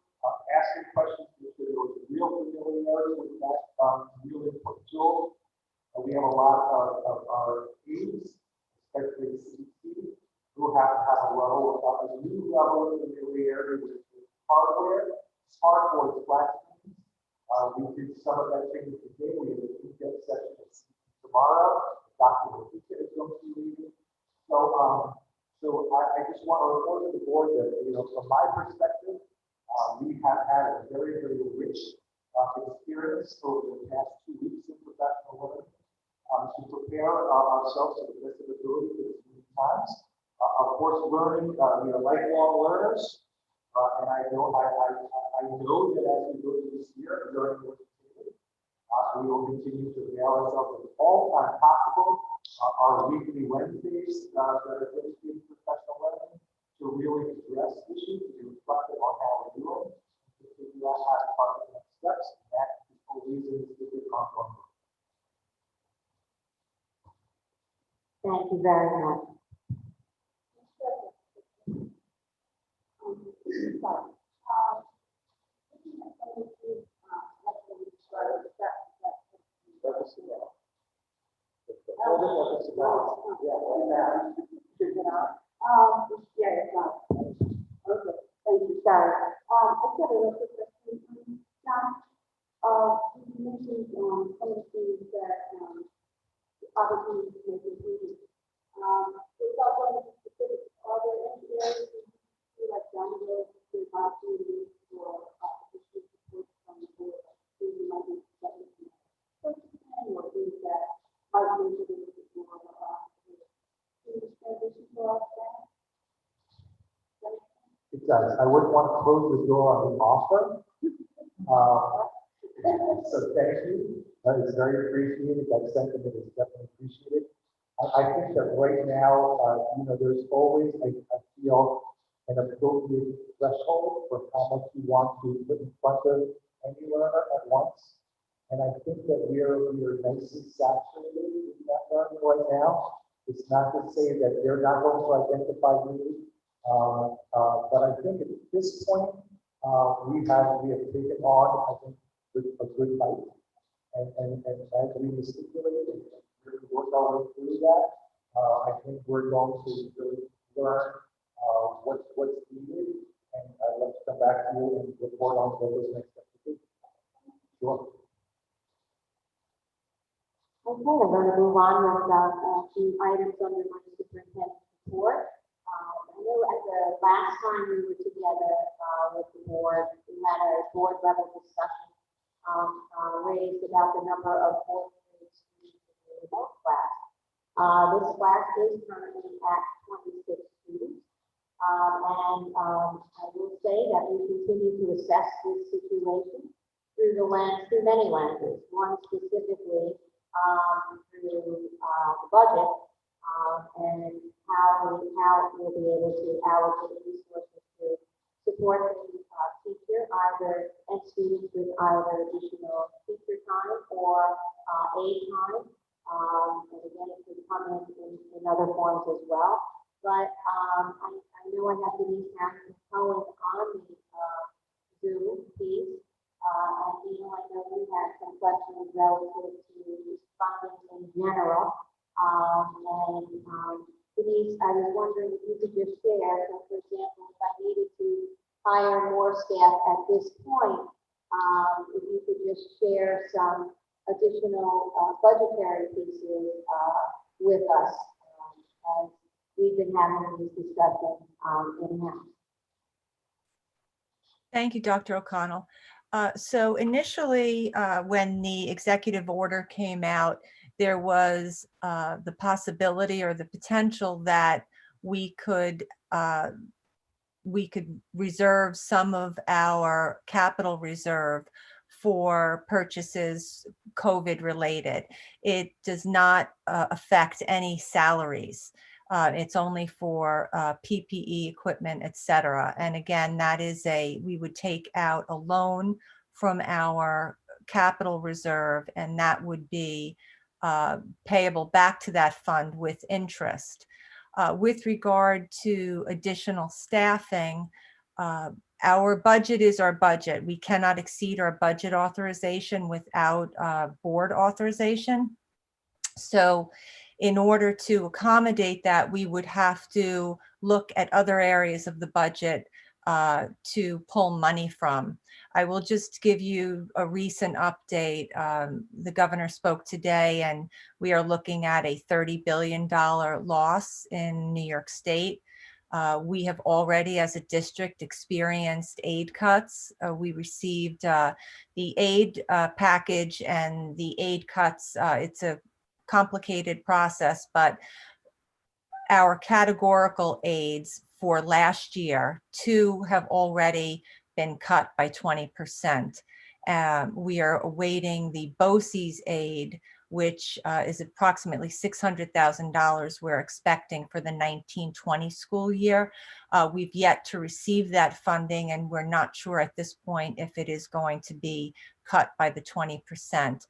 asking questions because there was real familiarity with that real input tool. We have a lot of our aides, especially CDC, who have to have a new level of familiarity with hardware, smartboards, flat screens. We did some of that training today. We have a in-depth session tomorrow. Dr. Makita is going to be leading. So I just want to report to the board that, from my perspective, we have had a very, very rich experience over the past 2 weeks in professional learning to prepare ourselves to the best of ability for these new times. Of course, learning, we are lifelong learners, and I know that as we go through this year, learning will continue. We will continue to avail ourselves of all time possible our weekly Wednesdays that are dedicated to professional learning to really address issues, to be reflective on how we're doing, to figure out how to find the next steps, and that is the reason to get ongoing. Thank you very much. Okay, thank you, sorry. I got a quick question. John, you mentioned some of the things that the opportunities to make improvements. Without going into specifics, are there any areas that you feel like down the road there's opportunities for additional support from the board? Things you might be expecting or things that might be introduced for transition for us? It does. I wouldn't want to close the door on the offer. So thank you. It's very appreciated. That sentiment is definitely appreciated. I think that right now, there's always, I feel, an appropriate threshold for how much you want to put in front of any learner at once. And I think that we are nicely saturated in that learning right now. It's not to say that they're not going to identify needs, but I think at this point, we have taken on, I think, a good height. And as we stipulated and really work our way through that, I think we're going to really learn what's needed. And I'd like to come back to you and report on what those next steps will be. Sure. Okay, I'm going to move on with the items under my superintendent's report. I know at the last time we were together with the board, we had a board level discussion raised about the number of fourth grade students in the remote class. This class is currently at 26 students. And I will say that we continue to assess this situation through many lenses. One specifically through the budget and how we'll be able to allocate resources to support the teacher, and students with either additional teacher time or aid time. And again, it could come in other forms as well. But I know I have Denise Harrington-Cohen on the Zoom piece. And I know we had some questions relative to funding in general. Denise, I was wondering if you could just share, so for example, if I needed to hire more staff at this point, if you could just share some additional budgetary pieces with us as we've been having these discussions in-house. Thank you, Dr. O'Connell. So initially, when the executive order came out, there was the possibility or the potential that we could reserve some of our capital reserve for purchases COVID related. It does not affect any salaries. It's only for PPE equipment, et cetera. And again, that is we would take out a loan from our capital reserve, and that would be payable back to that fund with interest. With regard to additional staffing, our budget is our budget. We cannot exceed our budget authorization without board authorization. So in order to accommodate that, we would have to look at other areas of the budget to pull money from. I will just give you a recent update. The governor spoke today, and we are looking at a $30 billion loss in New York State. We have already, as a district, experienced aid cuts. We received the aid package and the aid cuts. It's a complicated process, but our categorical aids for last year, 2 have already been cut by 20%. We are awaiting the BOCES aid, which is approximately $600,000 we're expecting for the 19-20 school year. We've yet to receive that funding, and we're not sure at this point if it is going to be cut by the 20%.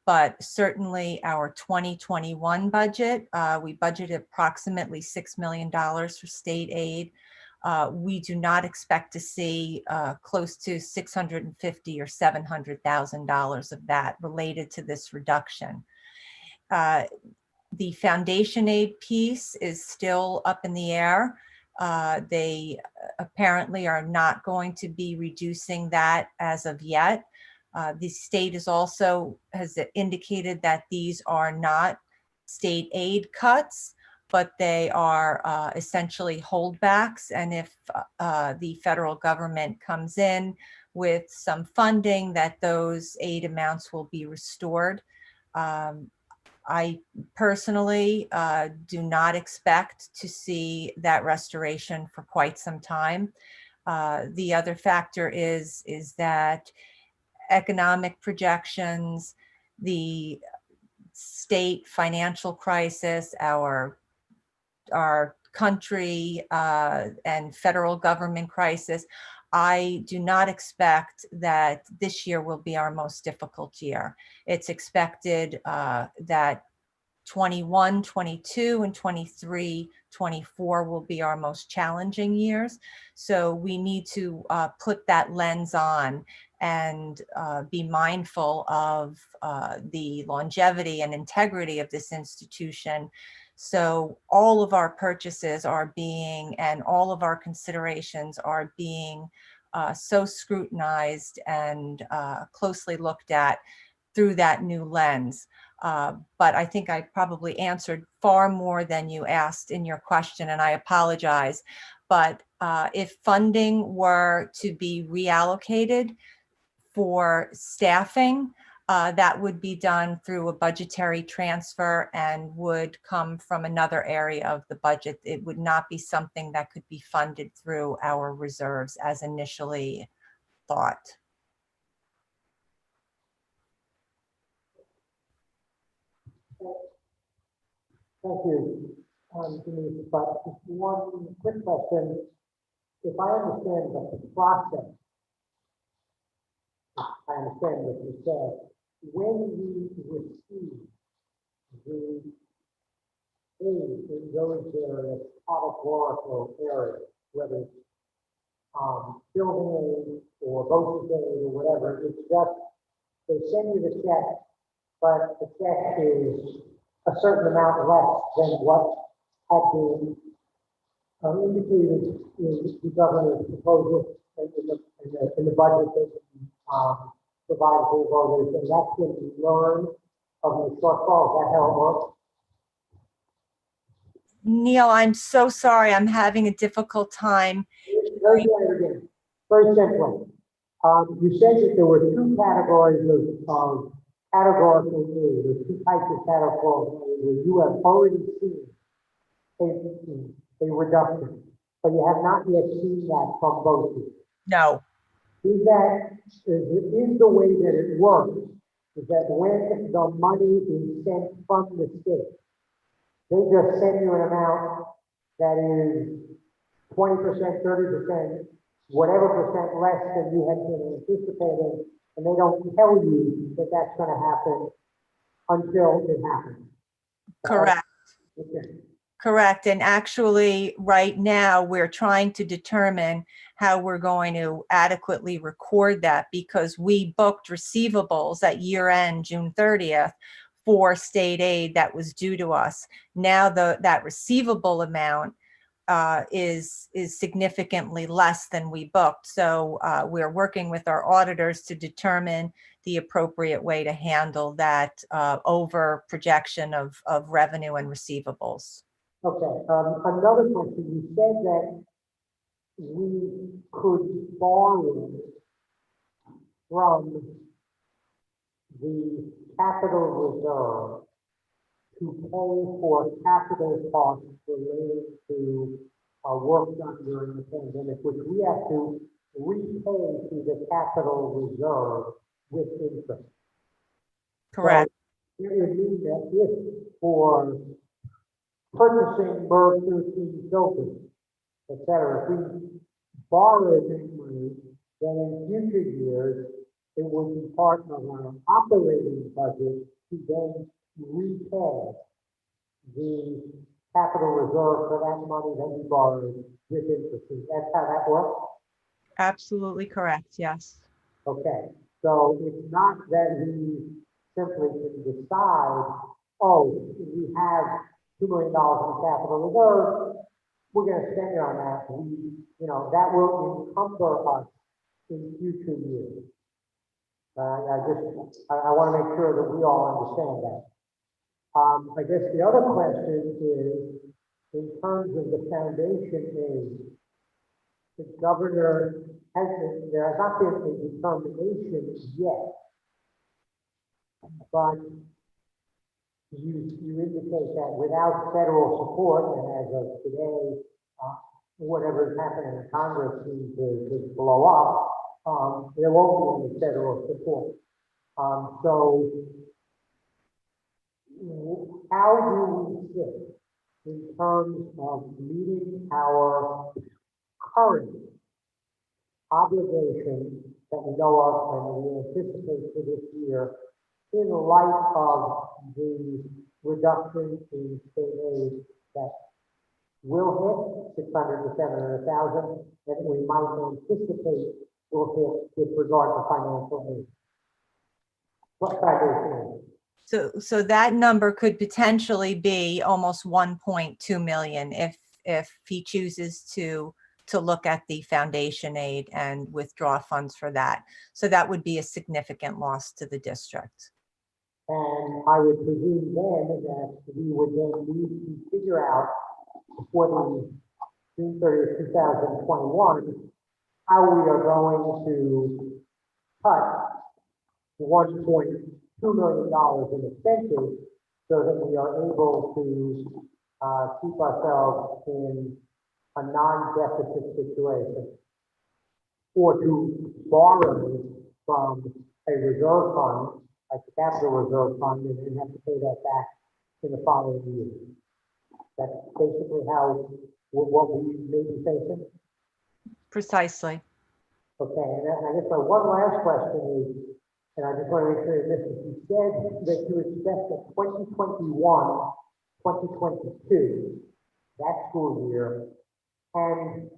But certainly our 2021 budget, we budgeted approximately $6 million for state aid. We do not expect to see close to $650,000 or $700,000 of that related to this reduction. The foundation aid piece is still up in the air. They apparently are not going to be reducing that as of yet. The state has indicated that these are not state aid cuts, but they are essentially holdbacks. And if the federal government comes in with some funding, that those aid amounts will be restored. I personally do not expect to see that restoration for quite some time. The other factor is that economic projections, the state financial crisis, our country and federal government crisis, I do not expect that this year will be our most difficult year. It's expected that 21, 22, and 23, 24 will be our most challenging years. So we need to put that lens on and be mindful of the longevity and integrity of this institution. So all of our purchases are being, and all of our considerations are being so scrutinized and closely looked at through that new lens. But I think I probably answered far more than you asked in your question, and I apologize. But if funding were to be reallocated for staffing, that would be done through a budgetary transfer and would come from another area of the budget. It would not be something that could be funded through our reserves as initially thought. Thank you, Denise, but just one quick question. If I understand that the process, I understand what you said, when we receive the aid in those areas, categorical areas, whether it's building aid or BOCES aid or whatever, it's just, they send you the check, but the check is a certain amount less than what had been indicated in the governor's proposal. in the budget that provided for the voters, and that's when we learn of the shortfall. Is that how it works? Neil, I'm so sorry. I'm having a difficult time. Very good. Very simply, you said that there were two categories of categorical need. There's two types of categorical need where you have already seen a reduction, but you have not yet seen that from both of you. No. Is the way that it works is that when the money is sent from the state, they just send you an amount that is 20%, 30%, whatever percent less than you had been anticipating, and they don't tell you that that's going to happen until it happens. Correct. Okay. Correct. And actually, right now, we're trying to determine how we're going to adequately record that, because we booked receivables at year end, June 30th, for state aid that was due to us. Now that receivable amount is significantly less than we booked. So we're working with our auditors to determine the appropriate way to handle that over projection of revenue and receivables. Okay, another question. You said that we could borrow from the capital reserve to pay for capital costs related to work done during the pandemic, which we have to repay to the capital reserve with interest. Correct. So it would mean that if for purchasing MERV 13 filters, et cetera, if we borrow this money, then in future years, it would be part of our operating budget to then repay the capital reserve for that money that we borrowed with interest. That's how that works? Absolutely correct. Yes. Okay, so it's not that we simply can decide, oh, we have $2 million in capital reserve, we're going to spend it on that. That will encumber us in future years. I want to make sure that we all understand that. I guess the other question is, in terms of the foundation aid, the governor there has not been a determination yet, but you indicate that without federal support, and as of today, whatever is happening in Congress seems to blow up, there won't be any federal support. So how do we sit in terms of meeting our current obligations that we know of and we anticipate for this year, in light of the reduction in state aid that will hit 600 to 700,000, and we might anticipate will hit with regard to financial aid? What foundation aid? So that number could potentially be almost 1.2 million if he chooses to look at the foundation aid and withdraw funds for that. So that would be a significant loss to the district. And I would presume then that we would then need to figure out for the June 30th, 2021, how we are going to cut $1.2 million in expenses so that we are able to keep ourselves in a non-deficit situation, or to borrow from a reserve fund, like the capital reserve fund, and then have to pay that back in the following year. That's basically what we may be facing. Precisely. Okay, and I guess my one last question is, and I just want to make sure that you said that you expect that 2021, 2022, that school year, and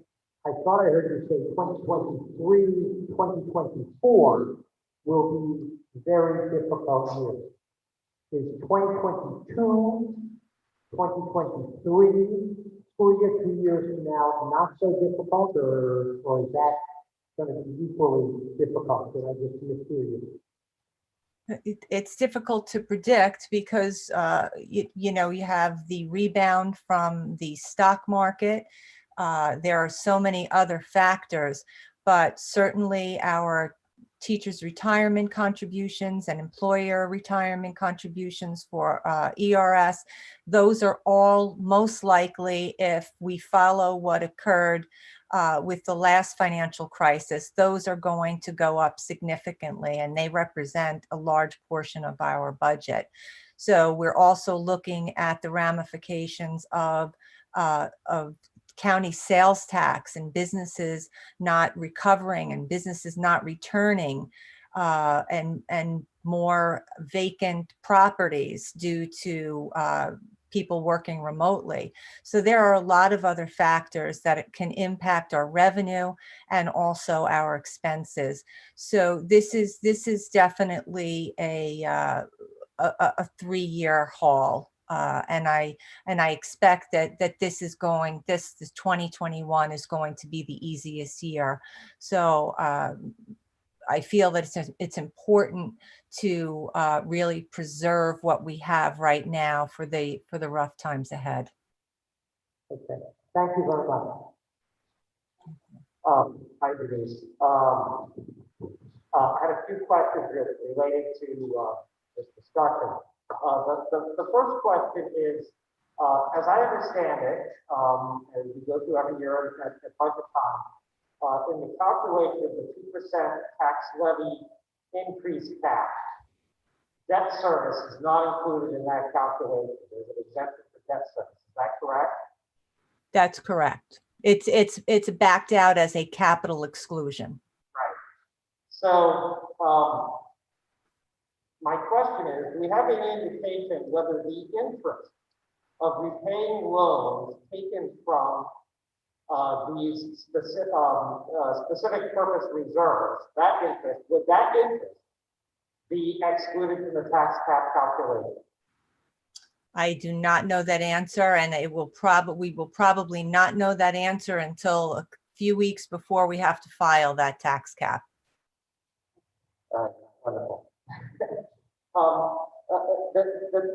I thought I heard you say 2023, 2024 will be very difficult years. Is 2022, 2023 school year, 2 years from now, not so difficult, or is that going to be equally difficult? Did I just mishear you? It's difficult to predict because, you know, you have the rebound from the stock market. There are so many other factors, but certainly our teachers' retirement contributions and employer retirement contributions for ERS, those are all most likely, if we follow what occurred with the last financial crisis, those are going to go up significantly, and they represent a large portion of our budget. So we're also looking at the ramifications of county sales tax and businesses not recovering and businesses not returning, and more vacant properties due to people working remotely. So there are a lot of other factors that it can impact our revenue and also our expenses. So this is definitely a 3-year haul. And I expect that this 2021 is going to be the easiest year. So I feel that it's important to really preserve what we have right now for the rough times ahead. Okay, thank you very much. Hi, Denise. I had a few questions related to this discussion. The first question is, as I understand it, as we go through every year at budget time, in the calculation of the 2% tax levy increase cap, debt service is not included in that calculation. There's an exemption for debt service. Is that correct? That's correct. It's backed out as a capital exclusion. Right. So my question is, do we have any indication whether the interest of repaying loans taken from these specific purpose reserves, that interest, would that interest be excluded from the tax cap calculation? I do not know that answer, and we will probably not know that answer until a few weeks before we have to file that tax cap. Wonderful.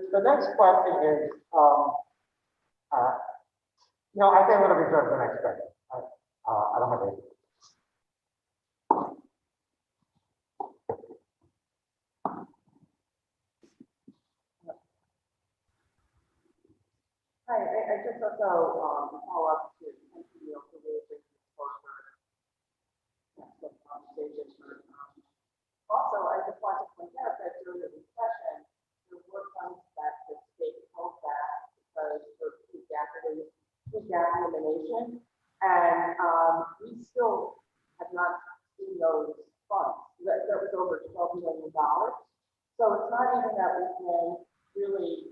The next question is, no, I think I'm going to reserve the next question. I don't have any. Hi, I just also follow up to continue to really bring this forward. Also, I just want to point out that during the discussion, there were funds that the state held back because of the gap elimination, and we still have not seen those funds. That was over $12 million. So it's not even that we can really.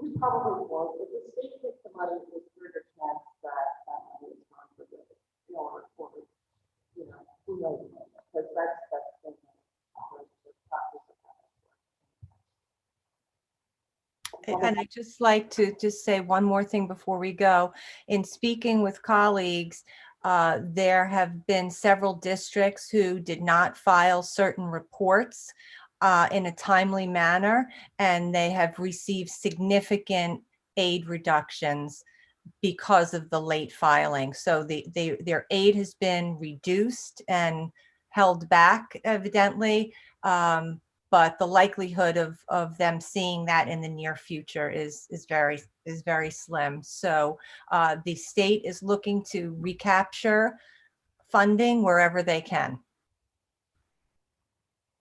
We probably won't. If the state takes the money, there's a greater chance that money is gone for good. You know, or you know, who knows? Because that's the process of that. And I'd just like to just say one more thing before we go. In speaking with colleagues, there have been several districts who did not file certain reports in a timely manner, and they have received significant aid reductions because of the late filing. So their aid has been reduced and held back, evidently, but the likelihood of them seeing that in the near future is very slim. So the state is looking to recapture funding wherever they can.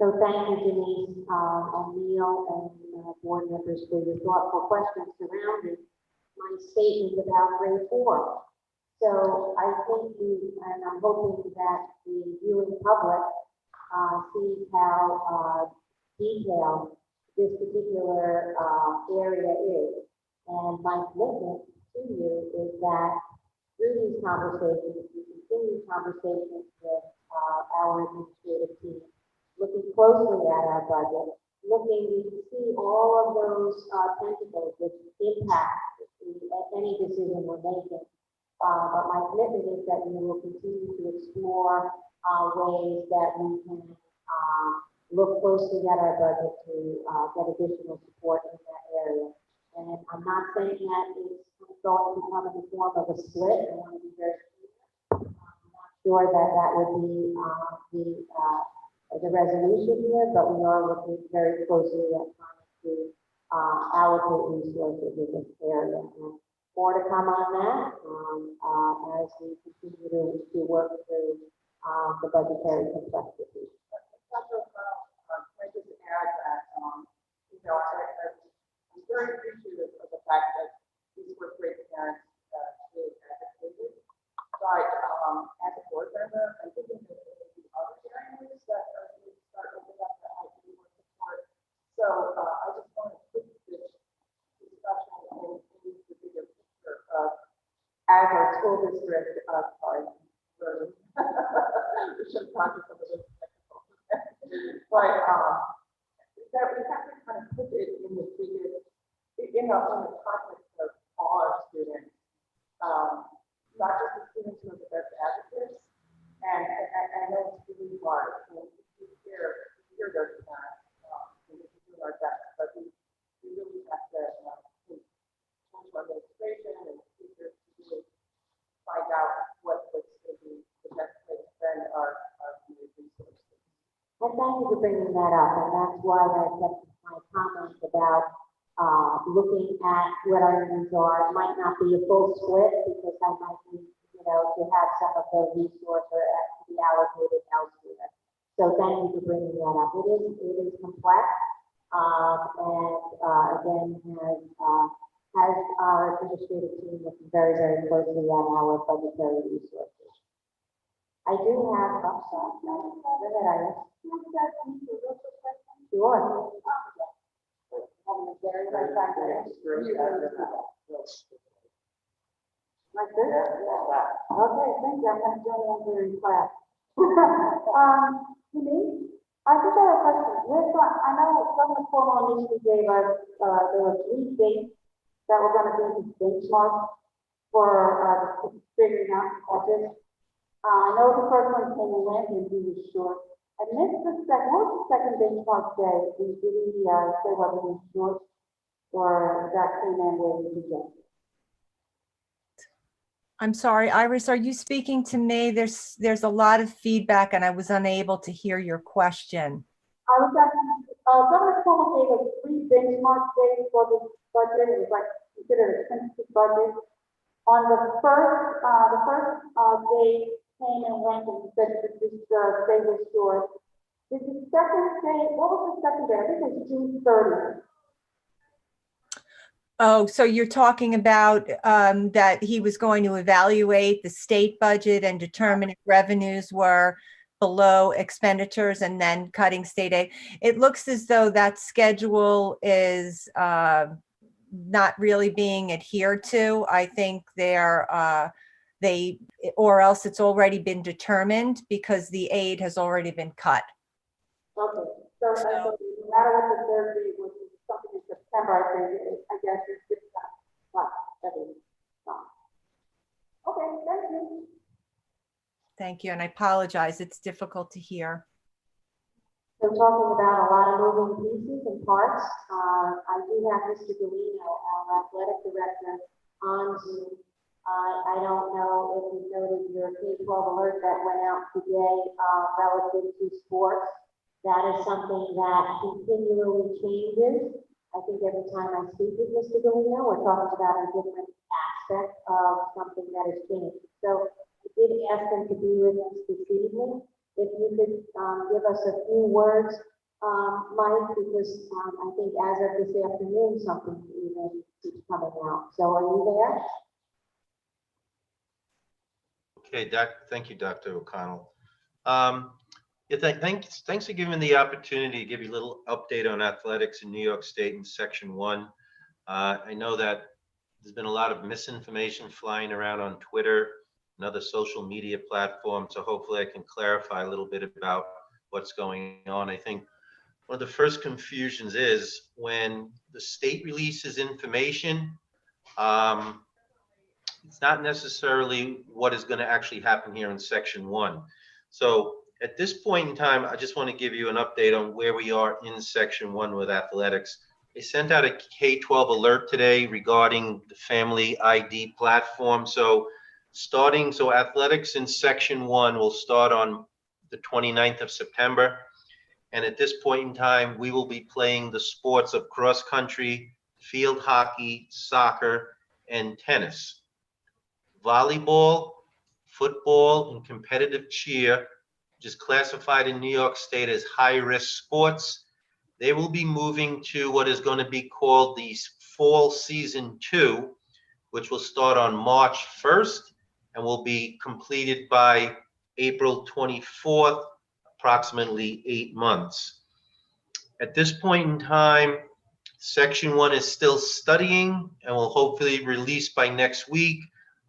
So thank you, Denise, and Neil, and board members for your thoughtful questions surrounding my statement about grade 4. So I think and I'm hoping that the viewing public sees how detailed this particular area is. And my commitment to you is that through these conversations, we continue conversations with our administrative team, looking closely at our budget, you can see all of those tentacles which impact any decision we're making. But my commitment is that we will continue to explore ways that we can look closely at our budget to get additional support in that area. And I'm not saying that it's going to come in the form of a split. I want to be very clear. I'm not sure that that would be the resolution here, but we are looking very closely at trying to allocate resources in this area. And more to come on that as we continue to work through the budgetary complexity. I just add that, you know, I'm very appreciative of the fact that these were great parents really advocated. But as a board member, I'm thinking that there may be other areas that are going to start opening up that I can more support. So I just want to put this discussion in the bigger picture of as our school district, sorry, we should talk to some of those technical. But that we have to kind of put it in the biggest, in the context of all our students, not just the students who are the best advocates. And I know it's really hard to hear those parents, and we can do our best, but we really have to change our administration and teachers to really find out what's going to be the best way to spend our resources. And thank you for bringing that up, and that's why I kept my comments about looking at what our needs are. It might not be a full split because I might need, you know, to have some of the resources to be allocated elsewhere. So thank you for bringing that up. It is complex, and again has our administrative team looking very, very closely on our budgetary resources. I do have, I'm sorry, go ahead, Iris. Sure. Very nice like this? Okay, thank you. I'm going to join you in class. Denise, I just have a question. I know Governor Cuomo initially gave us, there were 3 dates that were going to be the benchmark for figuring out the budget. I know the first one came and went and he was short. I missed the second, what was the second benchmark day? Did he say whether he was short or that came in where he suggested? I'm sorry, Iris, are you speaking to me? There's a lot of feedback and I was unable to hear your question. I was asking, Governor Cuomo gave us 3 benchmark days for the budget. It was like considered a sensitive budget. On the first day came and went and said that this stay was short. Did the second day, what was the second day? I think it was June 30th. Oh, so you're talking about that he was going to evaluate the state budget and determine if revenues were below expenditures and then cutting state aid. It looks as though that schedule is not really being adhered to. I think or else it's already been determined because the aid has already been cut. Okay, so no matter what the third date was, something in September, I guess it's just not everything. Okay, thank you. Thank you, and I apologize. It's difficult to hear. So talking about a lot of moving pieces and parts, I do have Mr. Galino, our athletic director, on Zoom. I don't know if you noted your K-12 alert that went out today relative to sports. That is something that continually changes. I think every time I speak with Mr. Galino, we're talking about a different aspect of something that has changed. So I did ask him to be with us this evening. If you could give us a few words, Mike, because I think as of this afternoon, something even keeps coming out. So are you there? Okay, thank you, Dr. O'Connell. Yeah, thanks for giving me the opportunity to give you a little update on athletics in New York State in Section 1. I know that there's been a lot of misinformation flying around on Twitter and other social media platforms, so hopefully I can clarify a little bit about what's going on. I think one of the first confusions is when the state releases information, it's not necessarily what is going to actually happen here in section 1. So at this point in time, I just want to give you an update on where we are in section 1 with athletics. They sent out a K-12 alert today regarding the Family ID platform. So athletics in section 1 will start on the 29th of September. And at this point in time, we will be playing the sports of cross country, field hockey, soccer, and tennis. Volleyball, football, and competitive cheer, which is classified in New York State as high-risk sports, they will be moving to what is going to be called the Fall Season 2, which will start on March 1st and will be completed by April 24th, approximately 8 months. At this point in time, Section 1 is still studying and will hopefully release by next week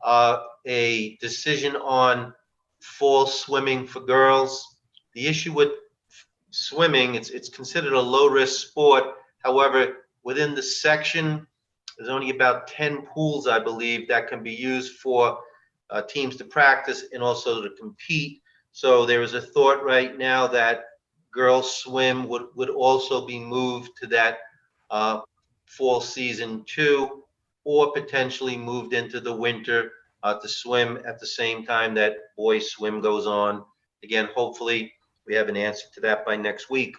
a decision on fall swimming for girls. The issue with swimming, it's considered a low-risk sport. However, within the section, there's only about 10 pools, I believe, that can be used for teams to practice and also to compete. So there is a thought right now that girls swim would also be moved to that Fall Season 2, or potentially moved into the winter to swim at the same time that boys swim goes on. Again, hopefully we have an answer to that by next week.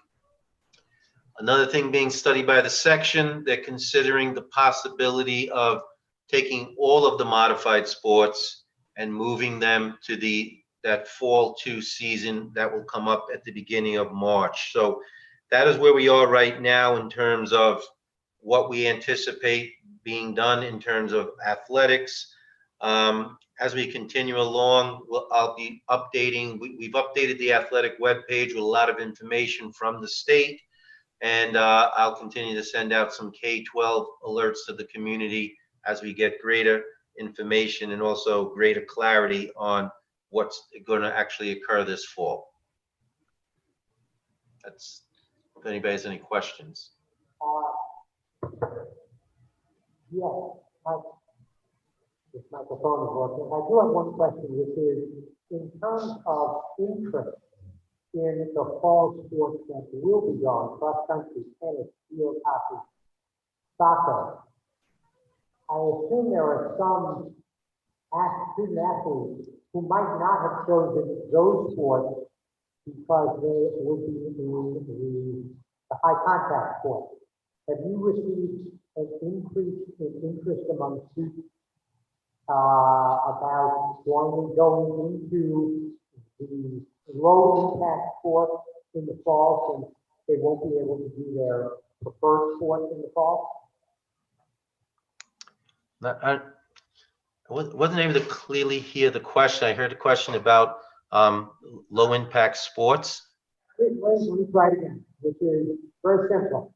Another thing being studied by the section, they're considering the possibility of taking all of the modified sports and moving them to that Fall 2 season that will come up at the beginning of March. So that is where we are right now in terms of what we anticipate being done in terms of athletics. As we continue along, I'll be updating. We've updated the athletic webpage with a lot of information from the state, and I'll continue to send out some K-12 alerts to the community as we get greater information and also greater clarity on what's going to actually occur this fall. That's, if anybody has any questions. Yeah, this microphone is working. I do have one question, which is in terms of interest in the fall sports that will be on, cross country, tennis, field hockey, soccer. I assume there are some student athletes who might not have chosen those sports because they would be in the high contact sport. Have you received an increase in interest among students about going into the low impact sport in the fall, since they won't be able to do their preferred sport in the fall? I wasn't able to clearly hear the question. I heard the question about low impact sports. Let me try it again, which is very simple.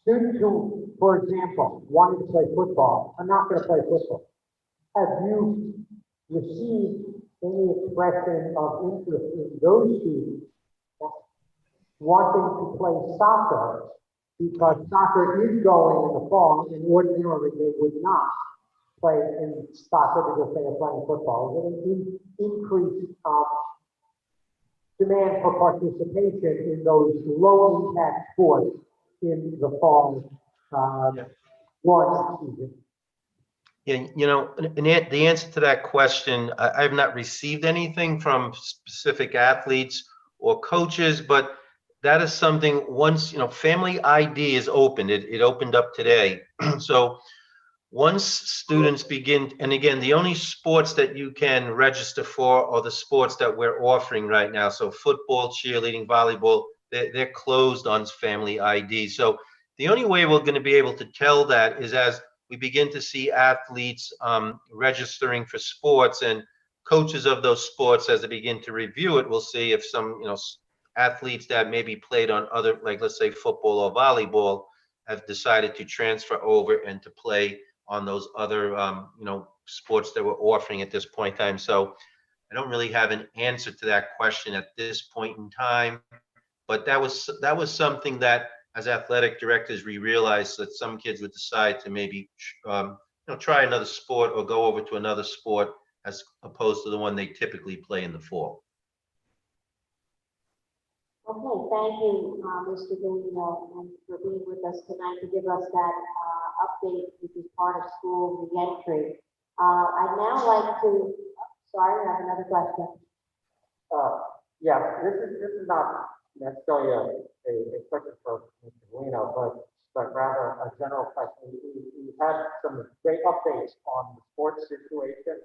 Students who, for example, wanted to play football are not going to play football. Have you received any expression of interest in those students wanting to play soccer, because soccer is going in the fall and ordinarily they would not play in soccer because they are playing football? Is there an increase of demand for participation in those low impact sports in the fall one season? Yeah, you know, the answer to that question, I have not received anything from specific athletes or coaches, but that is something once, you know, Family ID is opened. It opened up today. So once students begin, and again, the only sports that you can register for are the sports that we're offering right now. So football, cheerleading, volleyball, they're closed on Family ID. So the only way we're going to be able to tell that is as we begin to see athletes registering for sports, and coaches of those sports, as they begin to review it, will see if some, you know, athletes that maybe played on other, like let's say football or volleyball, have decided to transfer over and to play on those other, you know, sports that we're offering at this point in time. So I don't really have an answer to that question at this point in time, but that was something that as athletic directors, we realized that some kids would decide to maybe try another sport or go over to another sport as opposed to the one they typically play in the fall. Okay, thank you, Mr. Bellino, and for being with us tonight to give us that update, which is part of school reentry. I'd now like to, sorry, I have another question. Yes, this is not necessarily a question for Mr. Bellino, but rather a general question. We had some great updates on the sports situation.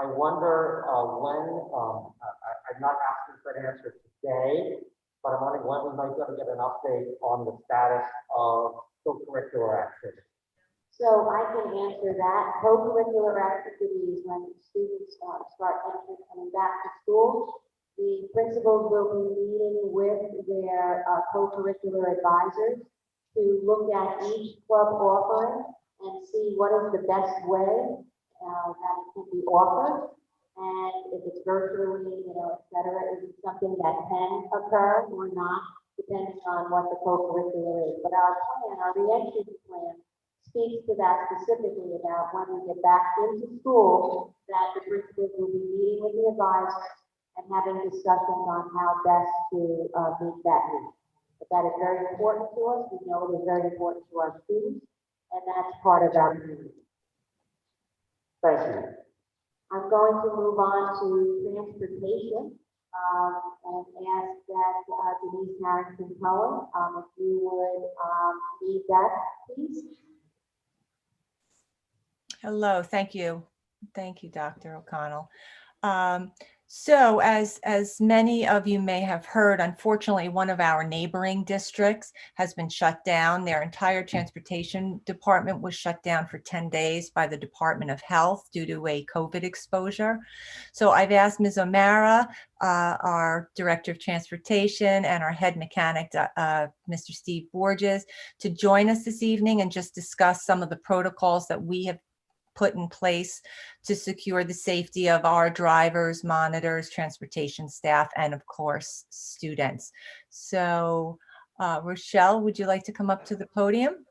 I wonder I'm not asking for an answer today, but I'm wondering when we might be able to get an update on the status of co-curricular activities. So I can answer that. Co-curricular activities, when students start coming back to school, the principals will be meeting with their co-curricular advisors to look at each club offering and see what is the best way that it can be offered. And if it's virtually, et cetera, is it something that can occur or not, depending on what the co-curricular is. But our plan, our reentry plan, speaks to that specifically about when we get back into school, that the principals will be meeting with the advisors and having discussions on how best to meet that need. But that is very important to us. We know it is very important to our students, and that's part of our community. Thank you. I'm going to move on to transportation and ask that Denise Harrington Cohen, if you would lead that, please. Hello, thank you. Thank you, Dr. O'Connell. So as many of you may have heard, unfortunately, one of our neighboring districts has been shut down. Their entire transportation department was shut down for 10 days by the Department of Health due to a COVID exposure. So I've asked Ms. O'Mara, our Director of Transportation, and our head mechanic, Mr. Steve Borges, to join us this evening and just discuss some of the protocols that we have put in place to secure the safety of our drivers, monitors, transportation staff, and of course, students. So, Rochelle, would you like to come up to the podium?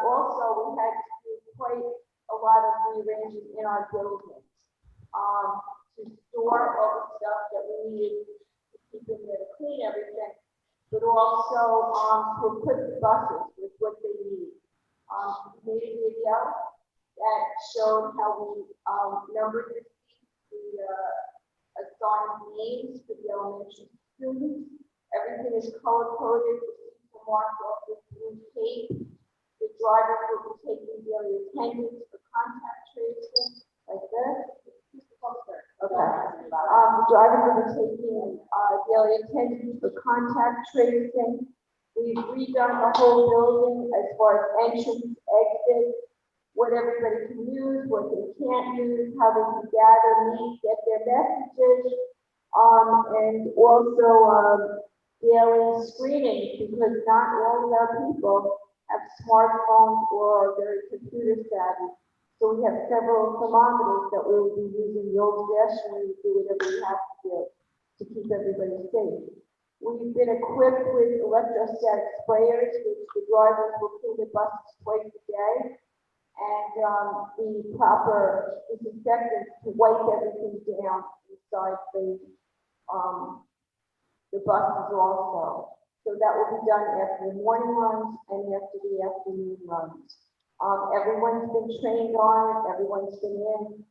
Also we had to do quite a lot of rearranging in our buildings to store all the stuff that we needed to keep in there to clean everything, but also to equip the buses with what they need. We made a video that showed how we numbered the seats, we assigned names to the elementary students. Everything is color coded, the seats are marked off with blue tape. The drivers will be taking daily attendance for contact tracing, like this. Okay. The drivers will be taking daily attendance for contact tracing. We've redone the whole building as far as entrance, exit, what everybody can use, what they can't use, how they can gather, meet, get their messages, and also daily screening, because not all of our people have smartphones or are very computer savvy. So we have several thermometers that we will be using the old fashioned way to do whatever we have to do to keep everybody safe. We've been equipped with electrostatic sprayers, which the drivers will clean the buses twice a day, and the proper disinfectants to wipe everything down inside the buses also. So that will be done after the morning runs and after the afternoon runs. Everyone's been trained on it. Everyone's been in.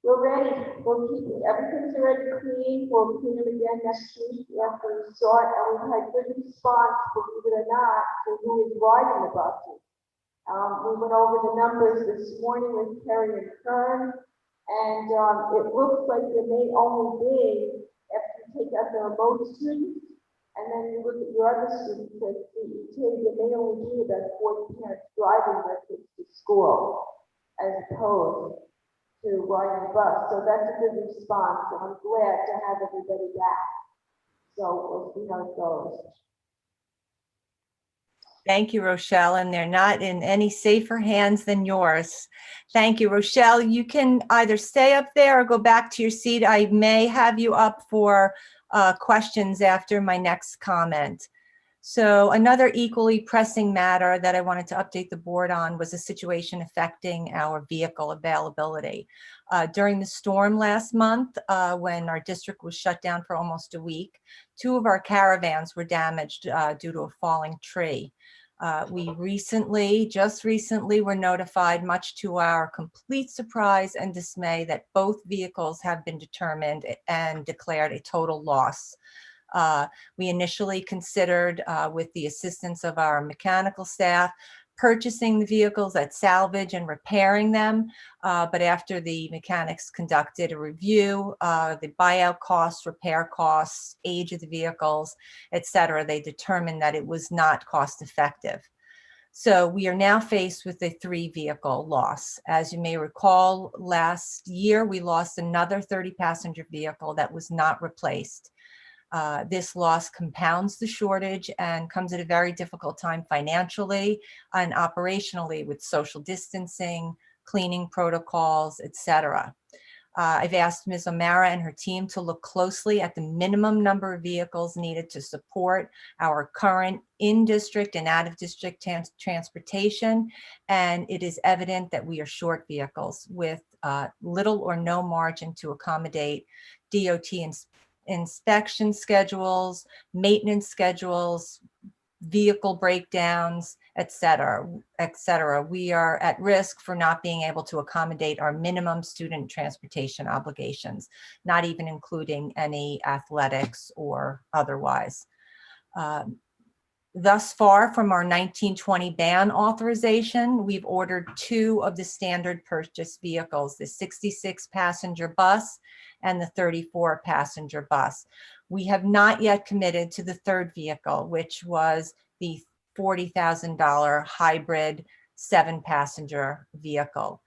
We're ready. We'll keep it. Everything's already clean. We'll clean them again next week after we start. And we've had good response, believe it or not, to who is riding the buses. We went over the numbers this morning with Terry and Kern, and it looks like there may only be, after you take out the remote students And then you look at your other students at CET, that may only be about 40 parents driving their kids to school as opposed to riding the bus. So that's a good response, and I'm glad to have everybody back. So we'll see how it goes. Thank you, Rochelle, and they're not in any safer hands than yours. Thank you, Rochelle. You can either stay up there or go back to your seat. I may have you up for questions after my next comment. So another equally pressing matter that I wanted to update the board on was a situation affecting our vehicle availability. During the storm last month, when our district was shut down for almost a week, 2 of our caravans were damaged due to a falling tree. We just recently were notified, much to our complete surprise and dismay, that both vehicles have been determined and declared a total loss. We initially considered, with the assistance of our mechanical staff, purchasing the vehicles at salvage and repairing them. But after the mechanics conducted a review, the buyout costs, repair costs, age of the vehicles, etc., they determined that it was not cost effective. So we are now faced with a 3-vehicle loss. As you may recall, last year we lost another 30-passenger vehicle that was not replaced. This loss compounds the shortage and comes at a very difficult time financially and operationally with social distancing, cleaning protocols, etc. I've asked Ms. O'Mara and her team to look closely at the minimum number of vehicles needed to support our current in-district and out-of-district transportation, and it is evident that we are short vehicles with little or no margin to accommodate DOT inspection schedules, maintenance schedules, vehicle breakdowns, et cetera. We are at risk for not being able to accommodate our minimum student transportation obligations, not even including any athletics or otherwise. Thus far, from our 1920 ban authorization, we've ordered 2 of the standard purchase vehicles, the 66-passenger bus and the 34-passenger bus. We have not yet committed to the 3rd vehicle, which was the $40,000 hybrid 7-passenger vehicle.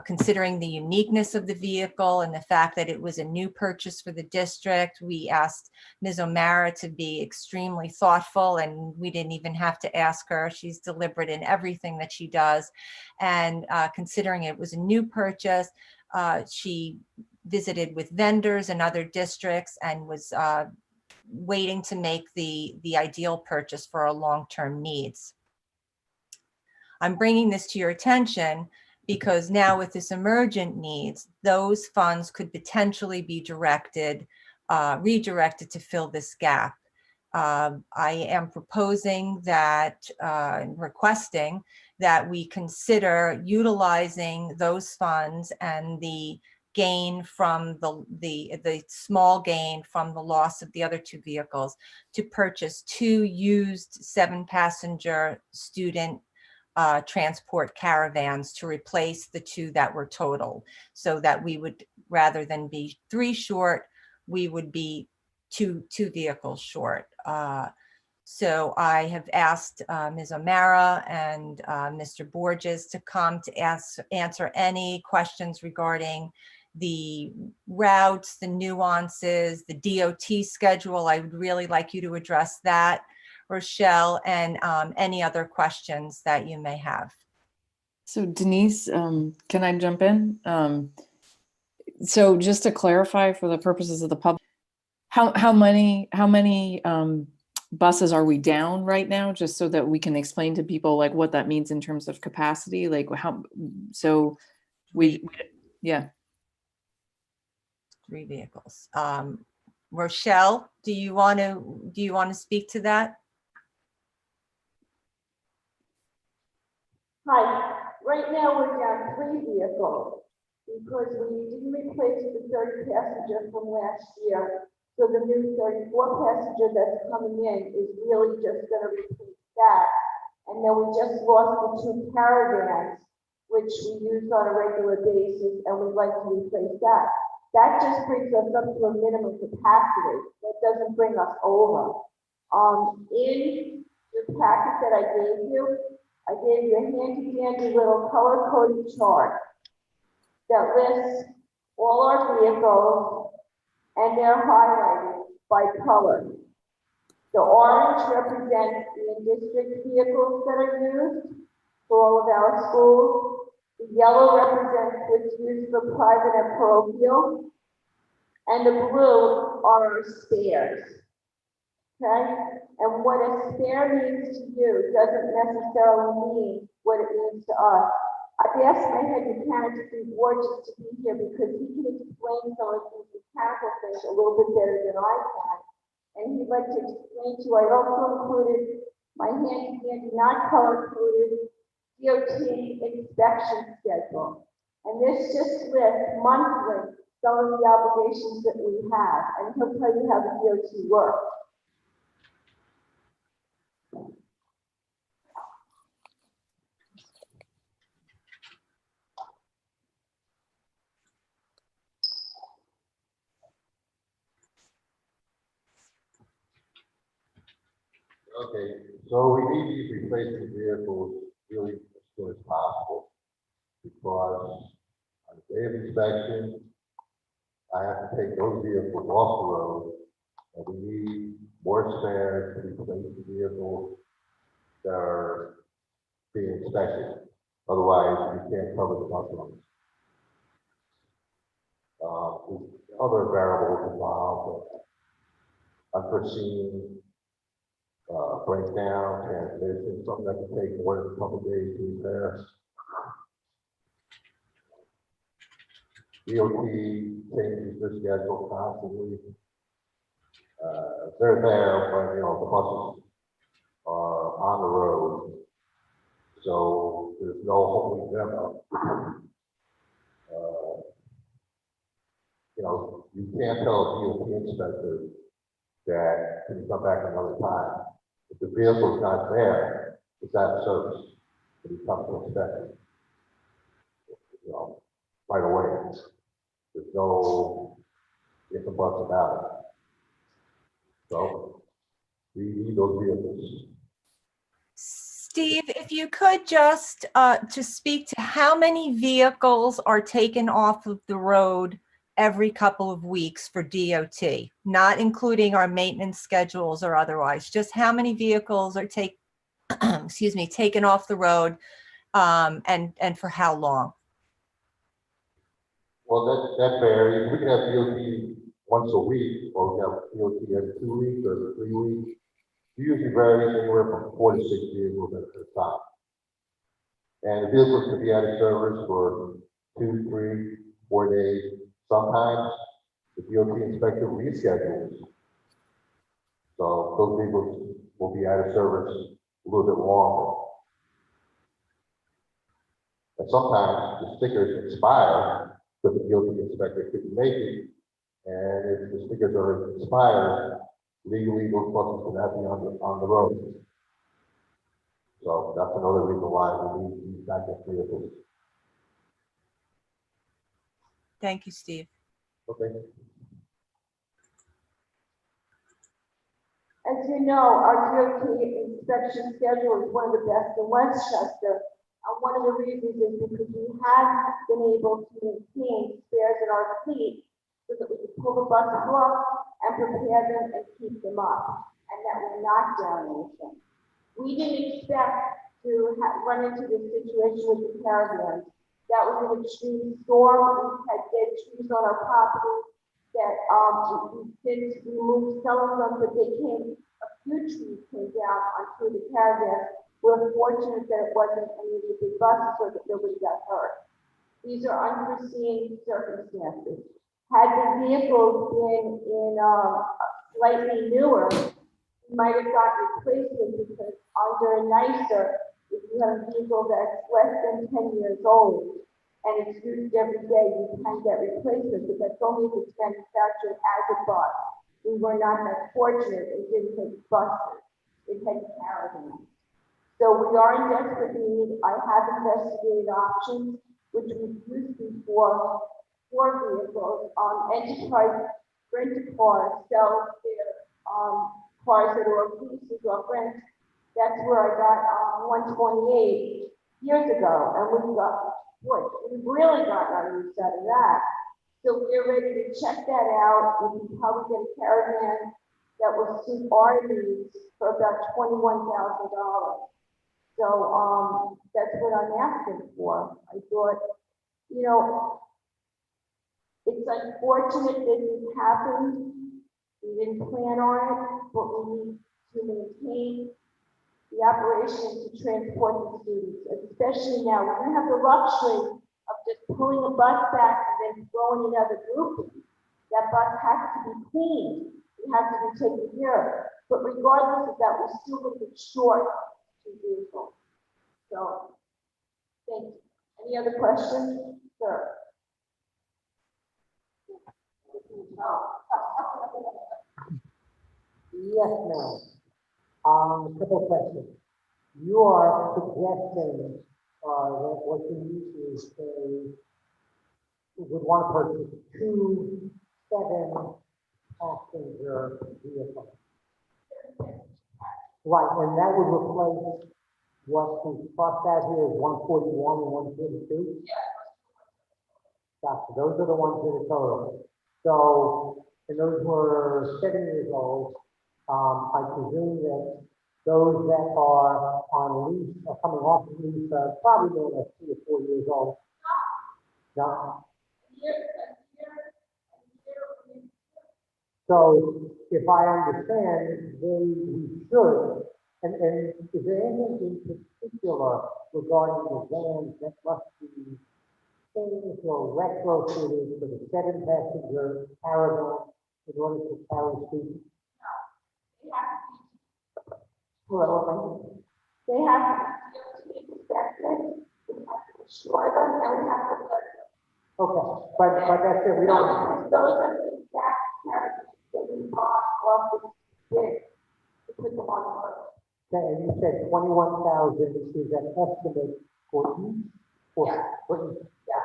Considering the uniqueness of the vehicle and the fact that it was a new purchase for the district, we asked Ms. O'Mara to be extremely thoughtful, and we didn't even have to ask her. She's deliberate in everything that she does. And considering it was a new purchase, she visited with vendors and other districts and was waiting to make the ideal purchase for our long-term needs. I'm bringing this to your attention because now with this emergent needs, those funds could potentially be redirected to fill this gap. I am proposing that, requesting that we consider utilizing those funds and the gain from the small gain from the loss of the other 2 vehicles to purchase 2 used 7-passenger student transport caravans to replace the 2 that were totaled, so that we would, rather than be 3 short, we would be two vehicles short. So I have asked Ms. O'Mara and Mr. Borges to come to answer any questions regarding the routes, the nuances, the DOT schedule. I would really like you to address that, Rochelle, and any other questions that you may have. So Denise, can I jump in? So just to clarify for the purposes of the public, how many buses are we down right now, just so that we can explain to people like what that means in terms of capacity, like so yeah. 3 vehicles. Rochelle, do you want to speak to that? Hi, right now we're down 3 vehicles because we didn't replace the 30-passenger from last year. So the new 34-passenger that's coming in is really just going to replace that. And then we just lost the 2 caravans, which we use on a regular basis, and we'd like to replace that. That just brings us up to a minimum capacity. That doesn't bring us over. In the packet that I gave you a handy dandy little color coded chart that lists all our vehicles and they're highlighted by color. The orange represents the in-district vehicles that are used for all of our schools. The yellow represents what's used for private and parochial. And the blue are our spares. Okay? And what a spare means to you doesn't necessarily mean what it means to us. I've asked my head mechanic, Steve Borges, to be here because he can explain some of these mechanical things a little bit better than I can. And he'd like to explain to you, I also included my handy dandy, not color-coded DOT inspection schedule. And this just lists monthly some of the obligations that we have, and he'll tell you how the DOT works. Okay, so we need these replacement vehicles really as soon as possible, because on the day of inspection, I have to take those vehicles off the road, and we need more spares to replace the vehicles that are being inspected. Otherwise, we can't cover the bus runs. There's other variables involved, unforeseen breakdown, transmission, something that can take more than a couple days to repair. DOT changes their schedule constantly. They're there, but the buses are on the road, so there's no holding them up. You can't tell a DOT inspector that can you come back another time. If the vehicle's not there, it's out of service. If you come to inspect it, right away. There's no ifs and buts about it. So we need those vehicles. Steve, if you could just to speak to how many vehicles are taken off of the road every couple of weeks for DOT, not including our maintenance schedules or otherwise, just how many vehicles are taken off the road and for how long? Well, that varies. We can have DOT once a week, or we have DOT every 2 weeks or every 3 weeks. It usually varies anywhere from 4 to 6 vehicles at a time. And the vehicles can be out of service for 2, 3, 4 days. Sometimes the DOT inspector reschedules. So those vehicles will be out of service a little bit longer. And sometimes the stickers expire, so the DOT inspector couldn't make it. And if the stickers are expired, legally those buses cannot be on the road. So that's another reason why we need these backup vehicles. Thank you, Steve. Okay. As you know, our DOT inspection schedule is one of the best in Westchester. And one of the reasons is because we have been able to maintain spares in our fleet so that we can pull the buses off and prepare them and keep them up, and that we're not down anything. We didn't expect to run into this situation with the caravans. That was an extreme storm. We had dead trees on our property that we since removed some of them, but a few trees came down onto the caravan. We're fortunate that it wasn't any of the big buses or that nobody got hurt. These are unforeseen circumstances. Had the vehicles been in slightly newer, we might have got replacement because under a nicer, if you have a vehicle that's less than 10 years old and it's used every day, you can get replacement, but that's only if it's manufactured as a bus. We were not that fortunate. It didn't take buses. It had caravans. So we are in desperate need. I have investigated options, which we've used before, for vehicles. Enterprise Rent-A-Car sells their before I said, or leases or rent, that's where I got, 128 years ago, and we got, we really got our use out of that. So we're ready to check that out. We can probably get a caravan that will suit our needs for about $21,000. So, that's what I'm asking for. I thought, you know, it's unfortunate that this happened. We didn't plan on it, but we need to maintain the operation to transport the students, especially now. We don't have the luxury of just pulling a bus back and then throwing another group in. That bus has to be cleaned. It has to be taken care of. But regardless of that, we're still going to be short two vehicles. So, thank you. Any other questions? Sir? Yes, ma'am. A couple of questions. You are suggesting that what you need is you would want to purchase 2 7-passenger vehicles. Right, and that would replace what the cost out here is 141 and 132? Gotcha, those are the ones that are total. So, and those were 7 years old. I presume that those that are on lease or coming off the lease are probably more than 3 or 4 years old. No? So if I understand, we should, and is there anything in particular regarding the vans that must be changed or retrofitted for the 7-passenger caravan in order to carry students? Well, they have to be inspected, we have to insure them, and we have to put them. Okay, but that's it, we don't. Those are the exact characters that we bought off the bid to put them on the road. Okay, and you said 21,000 is an estimate for each? For each? Yeah.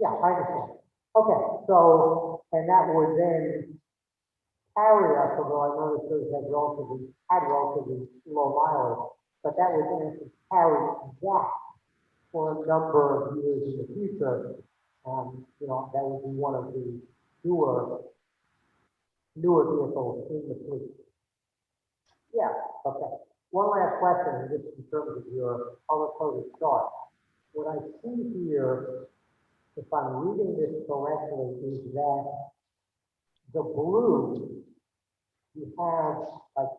Yeah, I understand. Okay, so, and that would then carry us, although I noticed those had relatively low mileage, but that would then carry that for a number of years in the future. You know, that would be one of the newer vehicles in the fleet. Yeah. Okay. One last question, just in terms of your color-coded chart. What I see here, if I'm reading this correctly, is that the blue, you have like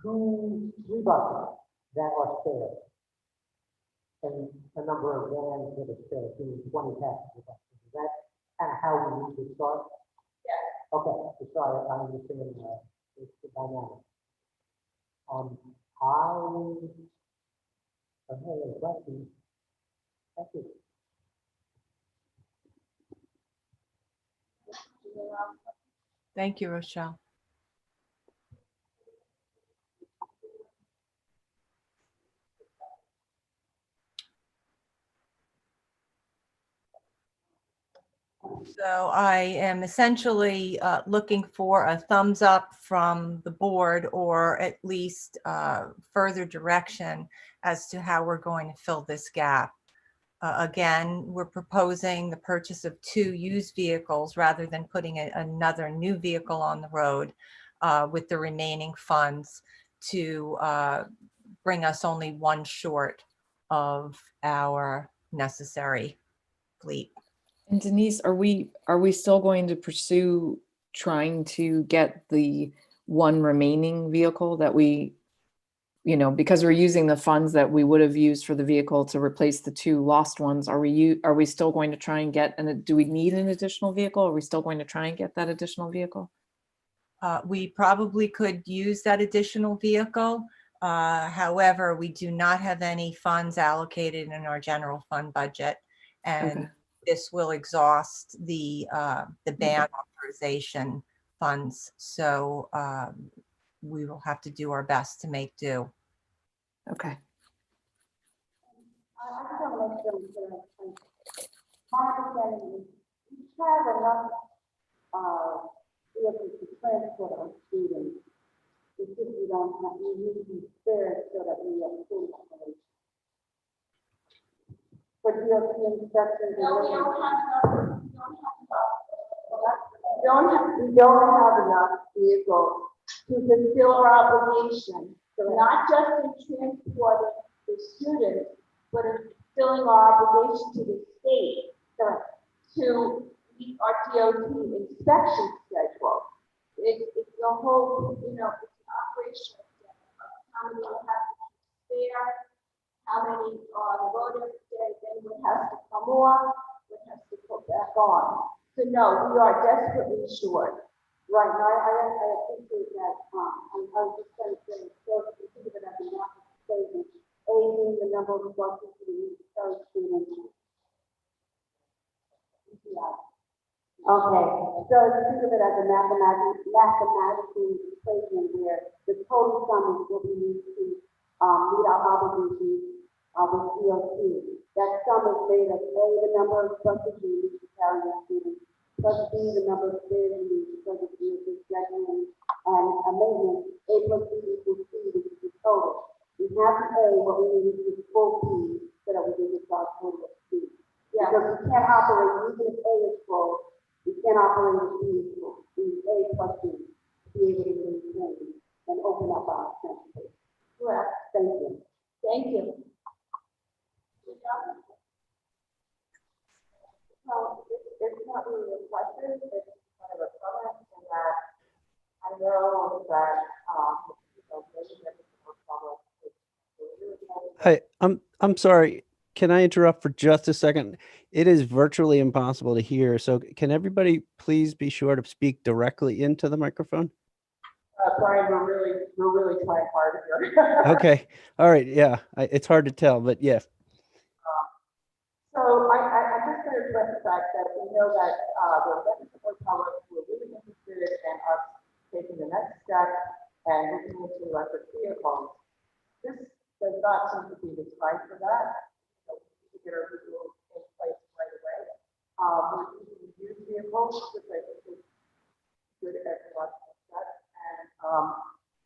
3 buses that are spared, and a number of vans that are spared, being 20 passenger buses. Is that kind of how we need to start? Yeah. Okay, so sorry, I understand the dynamic. I have a question. Thank you. Thank you, Rochelle. So I am essentially looking for a thumbs up from the board, or at least further direction as to how we're going to fill this gap. Again, we're proposing the purchase of 2 used vehicles rather than putting another new vehicle on the road with the remaining funds to bring us only 1 short of our necessary fleet. And Denise, are we still going to pursue trying to get the 1 remaining vehicle that we, you know, because we're using the funds that we would have used for the vehicle to replace the 2 lost ones? Are we still going to try and get, and do we need an additional vehicle? Are we still going to try and get that additional vehicle? We probably could use that additional vehicle. However, we do not have any funds allocated in our general fund budget, and Okay. this will exhaust the ban authorization funds. So we will have to do our best to make do. Okay. I just want to make sure we get it. My understanding is you have enough vehicles to transport our students. It's just we don't have, we need to be spared so that we have full operation. For DOT inspections. We don't have enough vehicles to fulfill our obligation, so not just in transporting the students, but in fulfilling our obligation to the state, to meet our DOT inspection schedule. It's a whole, it's an operational thing. How many will have to be there, how many are on the road every day, then what has to come off, what has to put back on. So no, we are desperately short. Right now, I appreciate that. I was just going to say, so if you think of it as a massive savings, aiding the number of buses to the third students. Yeah. Okay, so if you think of it as a mathematical equation where the total sum is what we need to meet our obligations with DOT. That sum is made of A, the number of buses we need to carry the students, plus B, the number of players we need because of vehicle scheduling and maintenance. A plus B equals C, which is the total. We have to A, what we need is full P, so that we can get our total of C. Yeah. Because we can't operate, even if A is full, we can't operate with B is full. We need A plus B to be able to maintain and open up our transportation. Correct. Thank you. Thank you. So it's not really a question, it's kind of a comment in that I know that, Hi, I'm sorry. Can I interrupt for just a second? It is virtually impossible to hear. So can everybody please be sure to speak directly into the microphone? Brian, we're really trying hard here. Okay. All right. Yeah. It's hard to tell, but yeah. So I'm just going to address the fact that we know that the legislative public were really interested in us taking the next step and looking into electric vehicles. This does not seem to be the time for that. So we need to get our vehicles in place right away. We're using used vehicles, which I think is good at lots of steps, and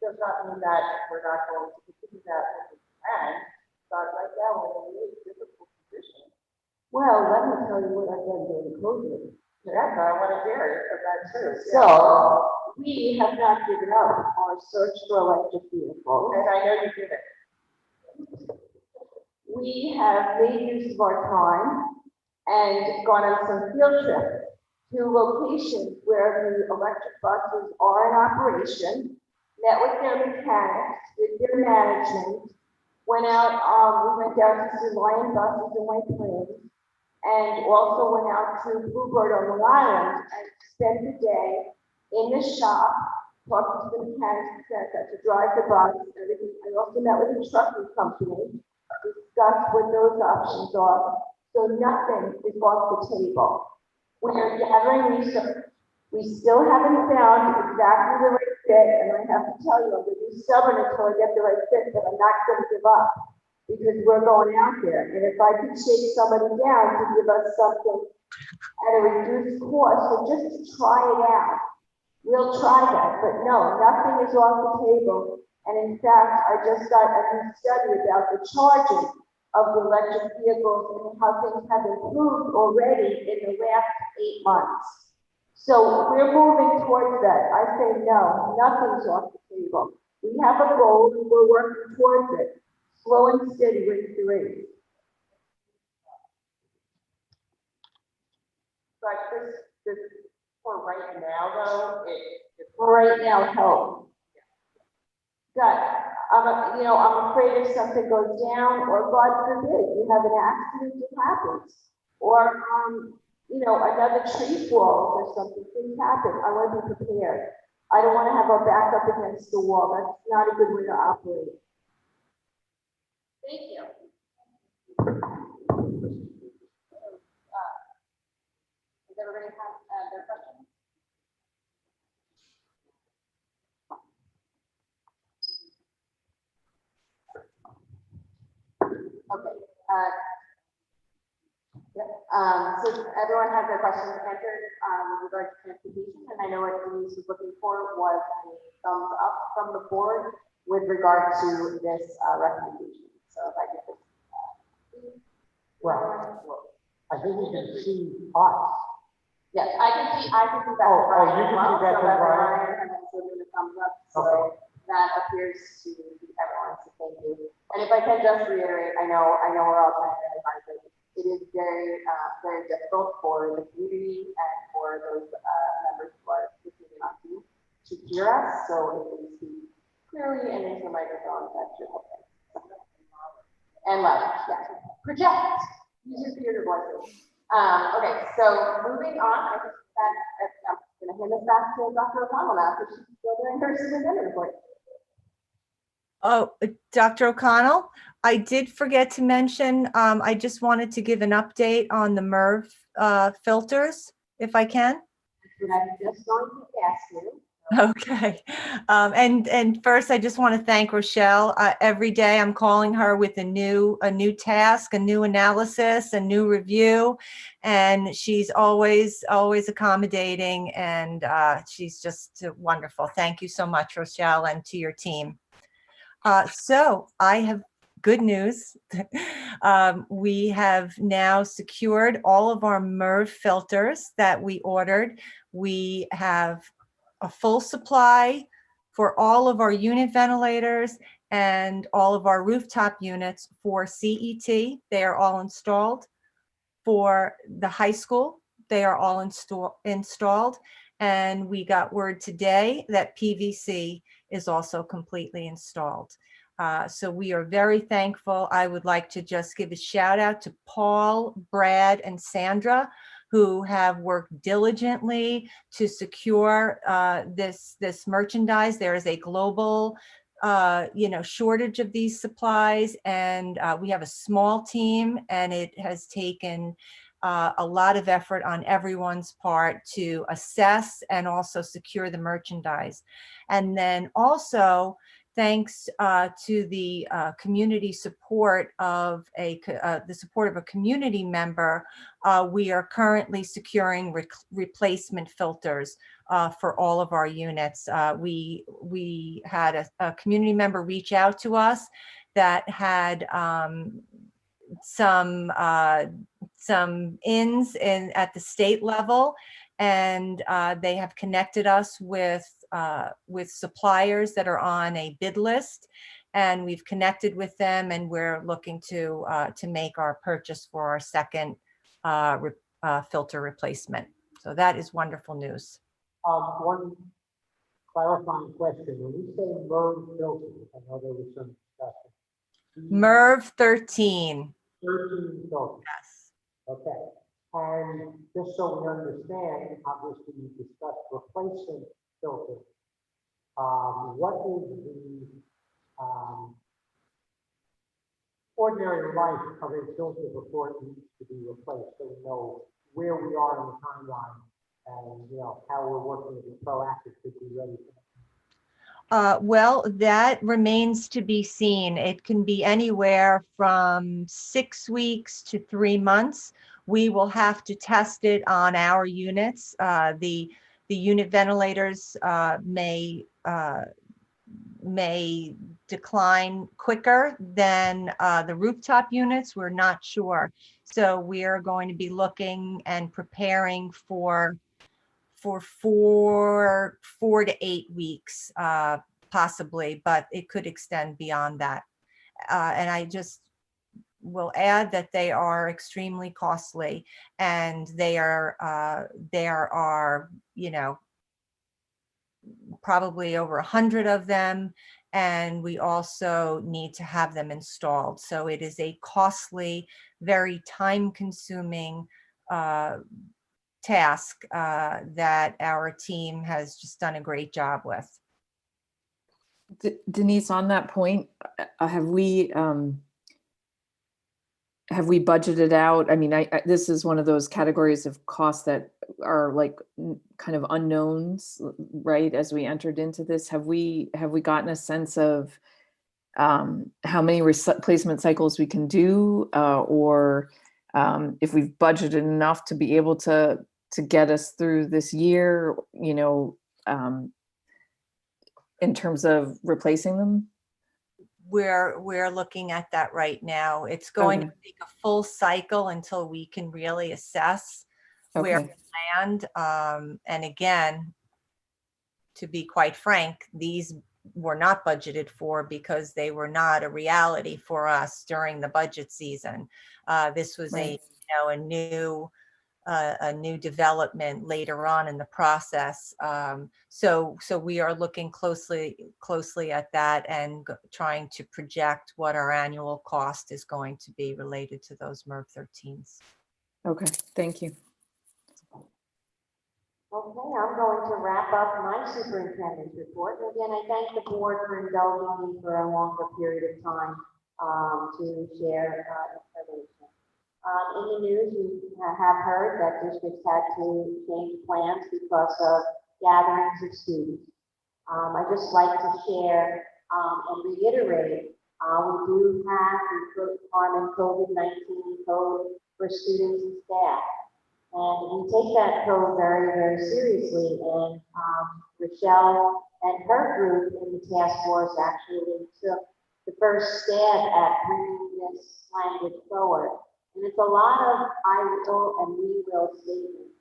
does not mean that we're not going to continue that with the plan. But right now we're in a really difficult position. Well, let me tell you what I've done during COVID. Yes, I want to hear it, but that's true. So we have not given up our search for electric vehicles. And I know you did it. We have made use of our time and gone on some field trips to locations where the electric buses are in operation, met with their mechanics, with their management, went out, we went down to see Lion buses in White Plains, and also went out to Bluebird on Long Island and spent the day in the shop, talking to the mechanics that to drive the bus and everything. I also met with the trucking company, discussed what those options are. So nothing is off the table. We are gathering research. We still haven't found exactly the right fit, and I have to tell you, I'm going to be stubborn until I get the right fit, but I'm not going to give up because we're going out there. And if I could shake somebody down to give us something at a reduced cost, so just to try it out, we'll try that. But no, nothing is off the table. And in fact, I just got a new study about the charging of the electric vehicles and how things have improved already in the last 8 months. So we're moving towards that. I say no, nothing's off the table. We have a goal and we're working towards it. Slow and steady wins the race. But this for right now though, for right now help. God, I'm afraid if something goes down, or God forbid, you have an accident that happens, or another tree falls or something. Things happen. I want to be prepared. I don't want to have our back up against the wall. That's not a good way to operate. Thank you. Does everybody have their questions? Okay. Yep. So everyone has their questions answered with regard to transportation, and I know what Denise was looking for was a thumbs up from the board with regard to this recommendation. So if I could just. Well, I think you can see us. Yes, I can see that. You can see that so from Brian. Brian and also doing a thumbs up. So Okay. that appears to be everyone. So thank you. And if I can just reiterate, I know we're all trying really hard, but it is very difficult for the community and for those members who are listening on Zoom to hear us. So if we speak clearly and into the microphone, that should help them. And loud, yeah. Project. Use your theater voices. Okay, so moving on, I'm going to hand this back to Dr. O'Connell now, because she's still doing her superintendent report. Oh, Dr. O'Connell, I did forget to mention, I just wanted to give an update on the MERV filters, if I can. That's what I was just going to ask you. Okay. And first, I just want to thank Rochelle. Every day I'm calling her with a new task, a new analysis, a new review, and she's always accommodating, and she's just wonderful. Thank you so much, Rochelle, and to your team. So I have good news. We have now secured all of our MERV filters that we ordered. We have a full supply for all of our unit ventilators and all of our rooftop units for CET. They are all installed. For the high school, they are all installed. And we got word today that PVC is also completely installed. So we are very thankful. I would like to just give a shout out to Paul, Brad, and Sandra, who have worked diligently to secure this merchandise. There is a global shortage of these supplies, and we have a small team, and it has taken a lot of effort on everyone's part to assess and also secure the merchandise. And then also, thanks to the community support of the support of a community member, we are currently securing replacement filters for all of our units. We had a community member reach out to us that had some ins at the state level, and they have connected us with suppliers that are on a bid list, and we've connected with them, and we're looking to make our purchase for our second filter replacement. So that is wonderful news. One clarifying question. When we say MERV filters, I know there was some discussion. MERV 13. 13 filters. Yes. Okay. And just so we understand, obviously you discussed replacement filters. What is the ordinary life of a filter before it needs to be replaced, so we know where we are in the timeline and how we're working to be proactive to be ready for that? Well, that remains to be seen. It can be anywhere from 6 weeks to 3 months. We will have to test it on our units. The unit ventilators may decline quicker than the rooftop units. We're not sure. So we are going to be looking and preparing for 4 to 8 weeks, possibly, but it could extend beyond that. And I just will add that they are extremely costly, and there are probably over 100 of them, and we also need to have them installed. So it is a costly, very time-consuming task that our team has just done a great job with. Denise, on that point, have we budgeted out? I mean, this is one of those categories of costs that are like kind of unknowns, right? As we entered into this, have we gotten a sense of how many replacement cycles we can do, or if we've budgeted enough to be able to get us through this year, you know, in terms of replacing them? We're looking at that right now. It's going to take a full cycle until we can really assess where we land. And again, to be quite frank, these were not budgeted for because they were not a reality for us during the budget season. This was a new development later on in the process. So we are looking closely at that and trying to project what our annual cost is going to be related to those MERV 13s. Okay, thank you. Okay, I'm going to wrap up my superintendent's report. And again, I thank the board for indulging me for a longer period of time to share information. In the news, we have heard that districts had to change plans because of gatherings of students. I'd just like to share and reiterate, we do have the Department COVID-19 code for students and staff. And we take that code very, very seriously. And Rochelle and her group in the task force actually took the first stab at bringing this language forward. And it's a lot of I will and we will statements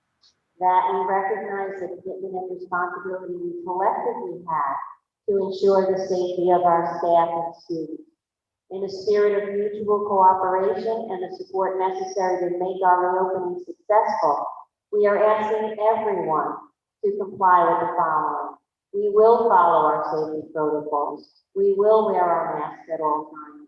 that we recognize the commitment and responsibility we collectively have to ensure the safety of our staff and students. In a spirit of mutual cooperation and the support necessary to make our reopening successful, we are asking everyone to comply with the following. We will follow our safety protocols. We will wear our masks at all times.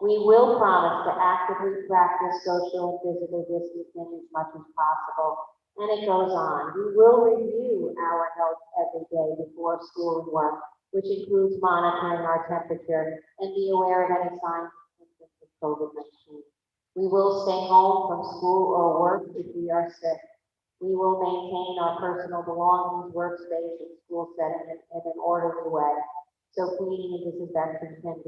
We will promise to actively practice social and physical distancing as much as possible. And it goes on. We will review our health every day before school and work, which includes monitoring our temperature and be aware of any signs and symptoms of COVID-19. We will stay home from school or work if we are sick. We will maintain our personal belongings, workspace, and school setting in an orderly way. So cleaning and disinfection can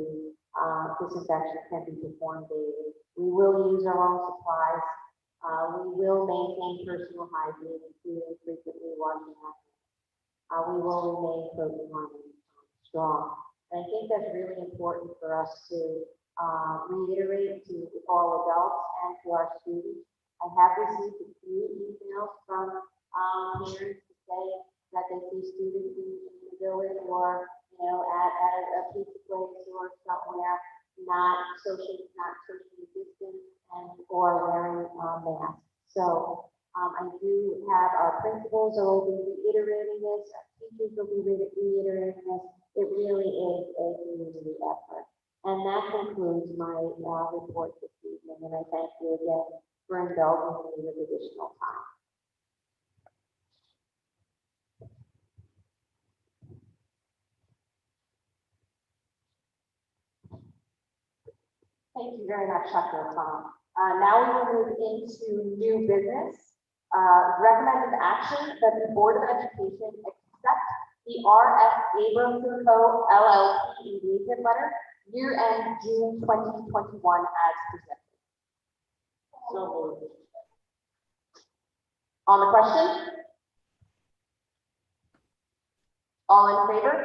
be performed daily. We will use our own supplies. We will maintain personal hygiene, including frequently washing our hands. We will remain protein strong. And I think that's really important for us to reiterate to all adults and to our students. I have received a few emails from parents to say that they see students in the village or at a pizza place or somewhere not socially distant and or wearing masks. So I do have our principals will be reiterating this, our teachers will be reiterating this. It really is a community effort. And that concludes my report this evening. And I thank you again for indulging me with additional time. Thank you very much, Dr. O'Connell. Now we will move into new business. Recommended action that the Board of Education accept the R.F. Abrams & Co. LLC engagement letter, year-end June 2021 as presented. So moved. On the question? All in favor?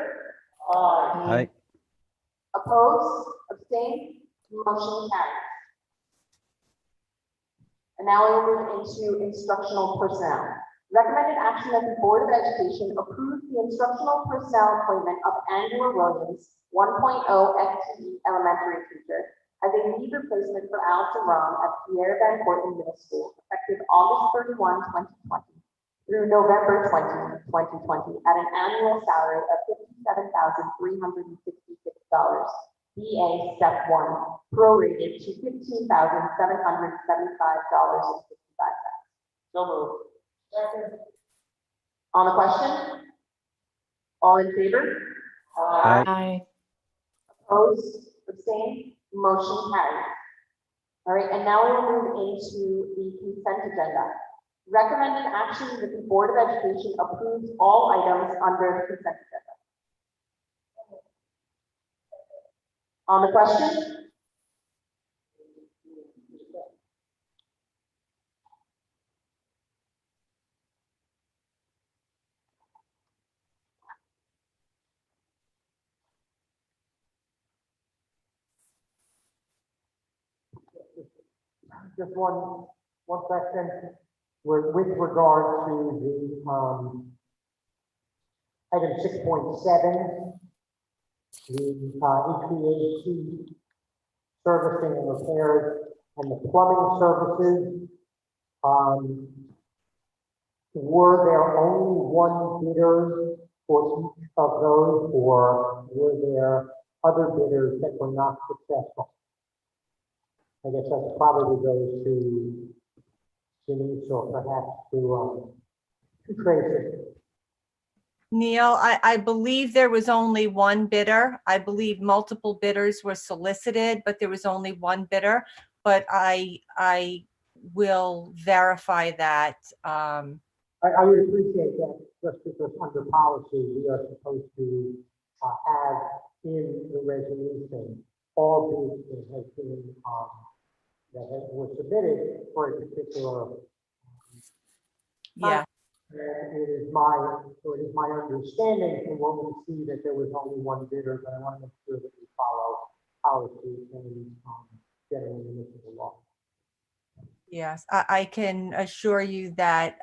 Aye. Opposed? Abstained? Motion carries. And now we will move into instructional personnel. Recommended action that the Board of Education approve the instructional personnel appointment of Angela Williams, 1.0 FTE elementary teacher, as a leave replacement for Allison Ron at Pierre Van Cortlandt Middle School, effective August 31, 2020 through November 20, 2020, at an annual salary of $57,366. BA Step 1, prorated to $15,775.65. So moved. Second. On the question? All in favor? Aye. Opposed? Abstained? Motion carries. All right, and now we will move into the consent agenda. Recommended action that the Board of Education approves all items under the consent agenda. On the question? just one question. With regard to the, item 6.7, the HVAC servicing and repairs and the plumbing services, were there only one bidder for each of those, or were there other bidders that were not successful? I guess that probably goes to Denise or perhaps to Tracy. Neil, I believe there was only one bidder. I believe multiple bidders were solicited, but there was only one bidder. But I will verify that. I would appreciate that, just because under policy, we are supposed to have in the resolution all bids that have been, were submitted for a particular. Yeah. And it is my understanding from what we see that there was only one bidder, but I want to make sure that we follow policy and general municipal law. Yes, I can assure you that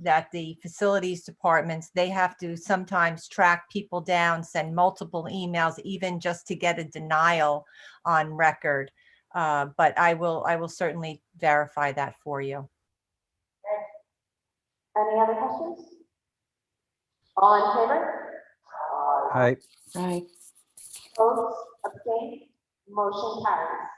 that the facilities departments, they have to sometimes track people down, send multiple emails, even just to get a denial on record. But I will certainly verify that for you. Any other questions? All in favor? Aye. Right. Opposed, abstained, motion carries.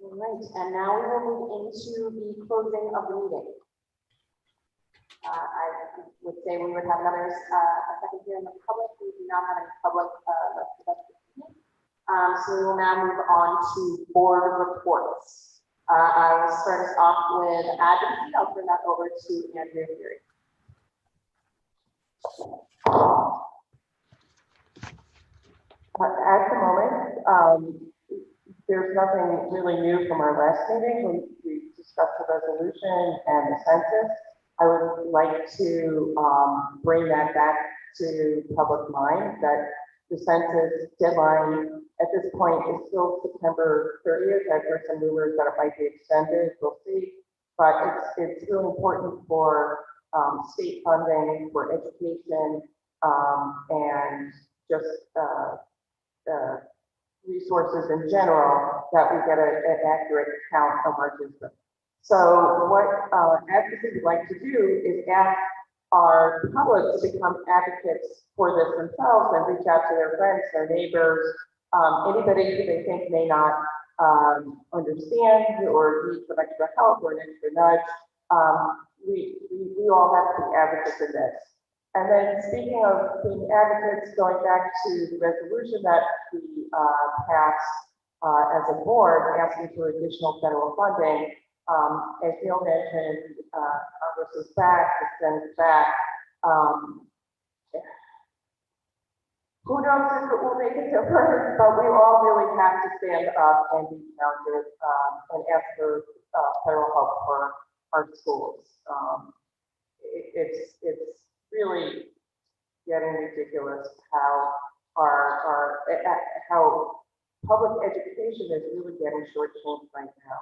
All right, and now we will move into the closing of the meeting. I would say we would have another a second here in the public. We do not have any public so we will now move on to board reports. I will start us off with advocacy. I'll turn that over to Andrea Fury. At the moment, there's nothing really new from our last meeting. We discussed the resolution and the census. I would like to bring that back to public mind, that the census deadline at this point is still September 30th. I've heard some rumors that it might be extended. We'll see. But it's really important for state funding, for education, and just resources in general, that we get an accurate count of our district. So what advocacy would like to do is ask our public to become advocates for this themselves and reach out to their friends, their neighbors, anybody who they think may not understand or need some extra help or an extra nudge. We all have to be advocates in this. And then speaking of being advocates, going back to the resolution that we passed as a board, asking for additional federal funding, as Neil mentioned, Congress is back, the Senate's back. Who knows if it will make a difference, but we all really have to stand up and be counted and ask for federal help for our schools. It's really getting ridiculous how how public education is really getting shortchanged right now.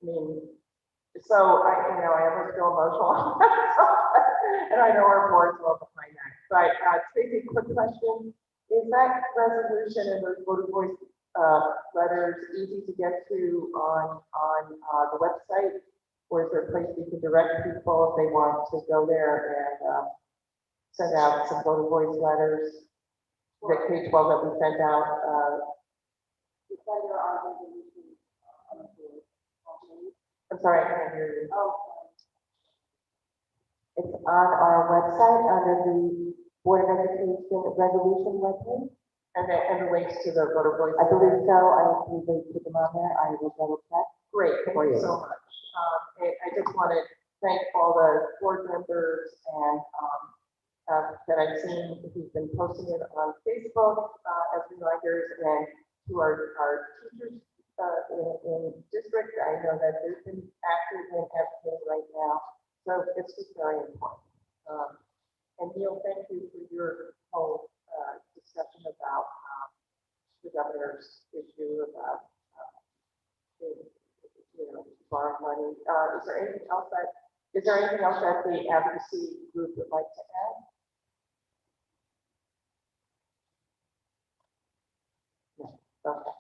I mean, so I almost feel emotional, and I know our board's well behind that. But Tracy, quick question: is that resolution and those voter voice letters easy to get to on the website, or is there a place we can direct people if they want to go there and send out some voter voice letters? The K-12 that we sent out. I'm sorry, I can't hear you. Oh. It's on our website under the Board of Education resolution webpage. And the links to the voter voice. I believe so. I believe they put them on there. I will double check. Great, thank you so much. I just want to thank all the board members and that I've seen who've been posting it on Facebook as reminders, and to our teachers in district. I know that they've been active in advocating right now, so it's just very important. And Neil, thank you for your whole discussion governor's issue about, borrowing money. Is there anything else that the advocacy group would like to add? No. Okay.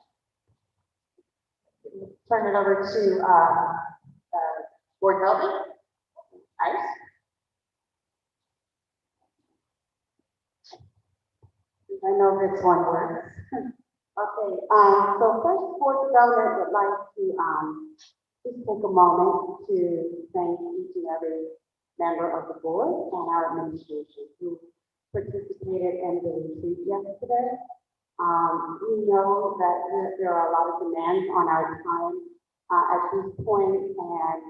Turn it over to board development. Iris? I know this one works. Okay, so first, board development would like to just take a moment to thank each and every member of the board and our administration who participated in the retreat yesterday. We know that there are a lot of demands on our time at this point, and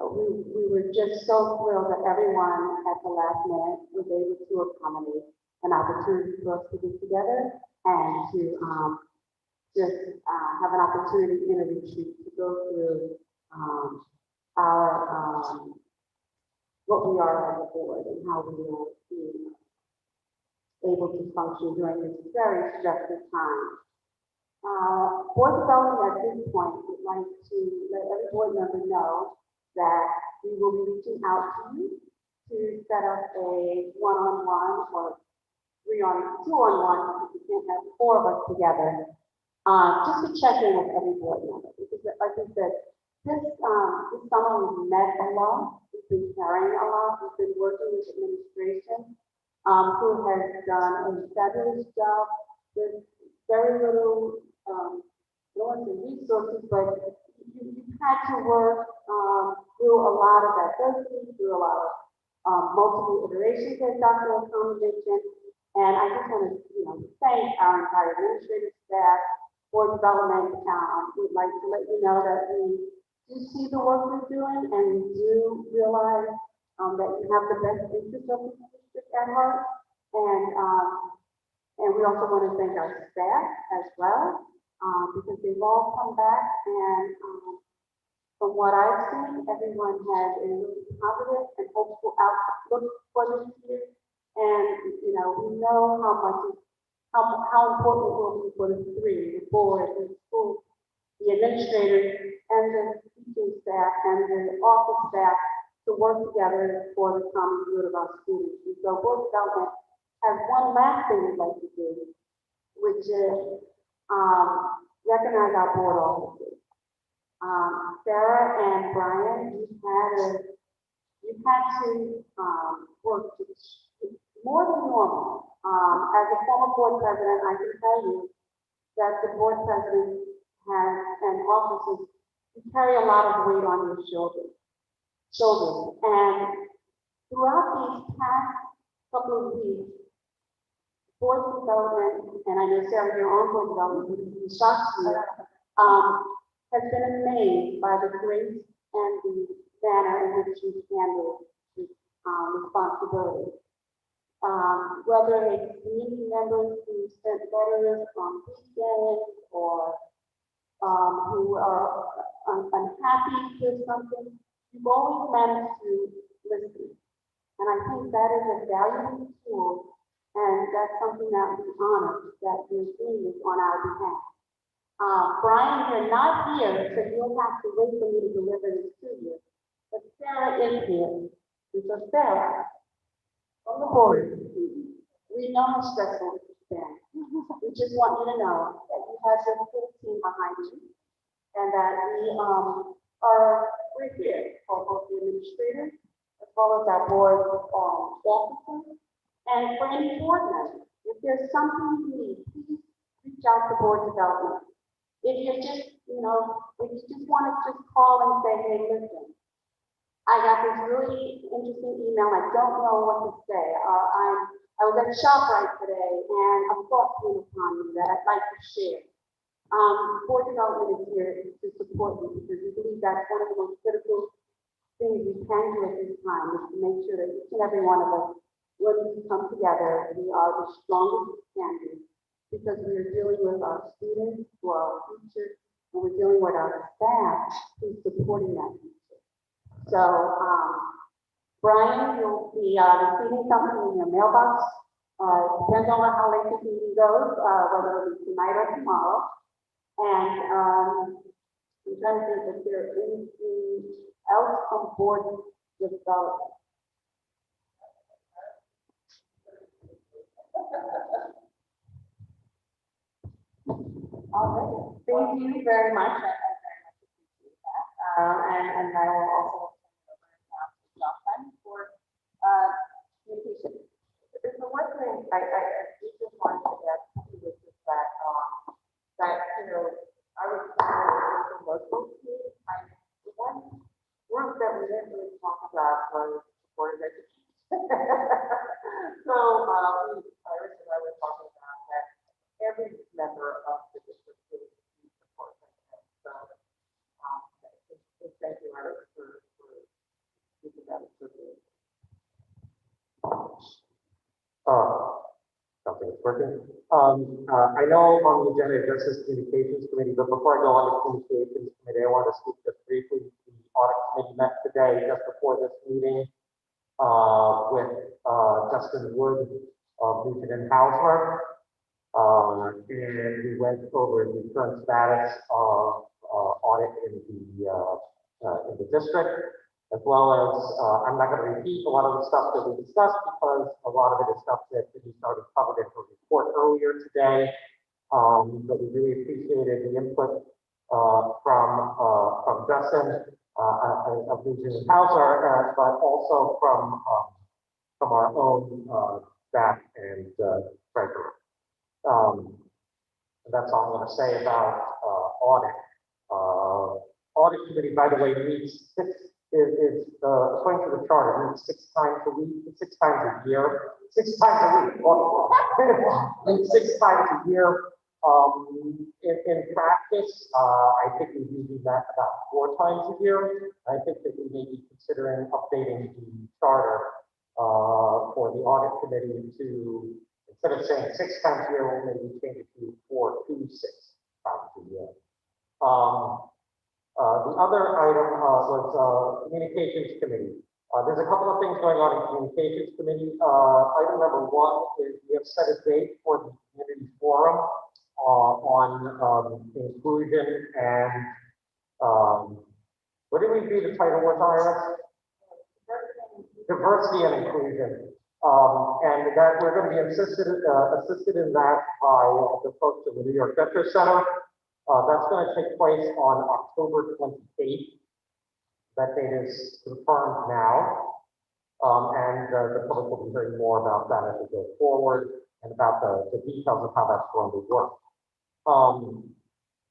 we were just so thrilled that everyone at the last minute was able to accommodate an opportunity for us to get together and to just have an opportunity in a retreat to go through our what we are as a board and how we are able to function during this very stressful time. Board development at this point would like to let every board member know that we will be reaching out to you to set up a one-on-one or two-on-one, if you can't have 4 of us together, just to check in with every board member. Because like I said, this summer we've met a lot, we've been carrying a lot, we've been working with administration, who has done a fabulous job with very little, I don't want to say resources, but you've had to work through a lot of adversity, through a lot of multiple iterations, as Dr. O'Connor mentioned. And I just want to, thank our entire administrative staff. Board development would like to let you know that we do see the work we're doing, and we do realize that you have the best interest of the district at heart. And we also want to thank our staff as well, because they've all come back, and from what I've seen, everyone has a really positive and hopeful outlook for this year. And, we know how important it will be for the 3, the board, the school, the administrators, and the teaching staff, and the office staff to work together for the common good of our students. And so board development has one last thing we'd like to do, which is recognize our board officers. Sarah and Brian, you've had to work more than normal. As a former board president, I can tell you that the board president and officers carry a lot of weight on your shoulders. And throughout these past couple of weeks, board development, and I know Sarah, your own board development would be shocked to you, has been amazed by the grace and the manner in which you handle this responsibility. Whether it's community members who sent letters on weekends or who are unhappy with something, you've always managed to listen. And I think that is a valuable tool, and that's something that we honor, that you're doing this on our behalf. Brian, you're not here, so you'll have to wait for me to deliver this to you. But Sarah is here. And so Sarah, on the board, we know how stressful this has been. We just want you to know that you have your full team behind you, and that we're here for both the administrators as well as our board officers, and for any board members. If there's something you need, please reach out to board development. If you just, if you just want to just call and say, hey, listen, I got this really interesting email. I don't know what to say. I was at ShopRite today, and a thought came upon me that I'd like to share. Board development is here to support you, because we believe that's one of the most critical things we can do at this time, is to make sure that each and every one of us, when we come together, we are the strongest we can be, because we are dealing with our students, who are our teachers, and we're dealing with our staff who's supporting that teacher. So, Brian, you'll be receiving something in your mailbox Depends on how late the meeting goes, whether it'll be tonight or tomorrow. And, I'm trying to think if there is anything else on board development. All right, thank you very much. I very much appreciate that. And I will also turn it over now to Jocelyn for communication. There's the one thing I just wanted to add to this is that, you know, I was the local team, and the one group that we didn't really talk about was supportive education. So, Iris and I were talking about that every member of the district really needs support. So, thank you, Iris, for keeping that in mind. Something is working. I know on the agenda it says Communications Committee, but before I go on to Communications Committee, I want to speak just briefly. The Audit Committee met today just before this meeting with Justin Wood of Nugent and Hausler. And we went over the current status of audit in the district, as well as I'm not going to repeat a lot of the stuff that we discussed because a lot of it is stuff that we started covered in her report earlier today. But we really appreciated the input from Justin of Nugent and Hausler, but also from our own staff and treasurer. That's all I'm going to say about audit. Audit committee, by the way, meets according to the charter, meets 6 times a week, 6 times a year, 6 times a week, meets 6 times a year. In practice, I think we do that about 4 times a year. I think that we may be considering updating the charter for the audit committee to, instead of saying 6 times a year, we'll maybe change it to 4 to 6 times a year. The other item was Communications Committee. There's a couple of things going on in Communications Committee. Item number 1 is we have set a date for the community forum on inclusion and what did we do the title was, Iris? Diversity and inclusion. And that we're going to be assisted in that by the folks at the New York Veterans Center. That's going to take place on October 28th. That date is confirmed now. And the public will be hearing more about that as we go forward and about the details of how that's going to work.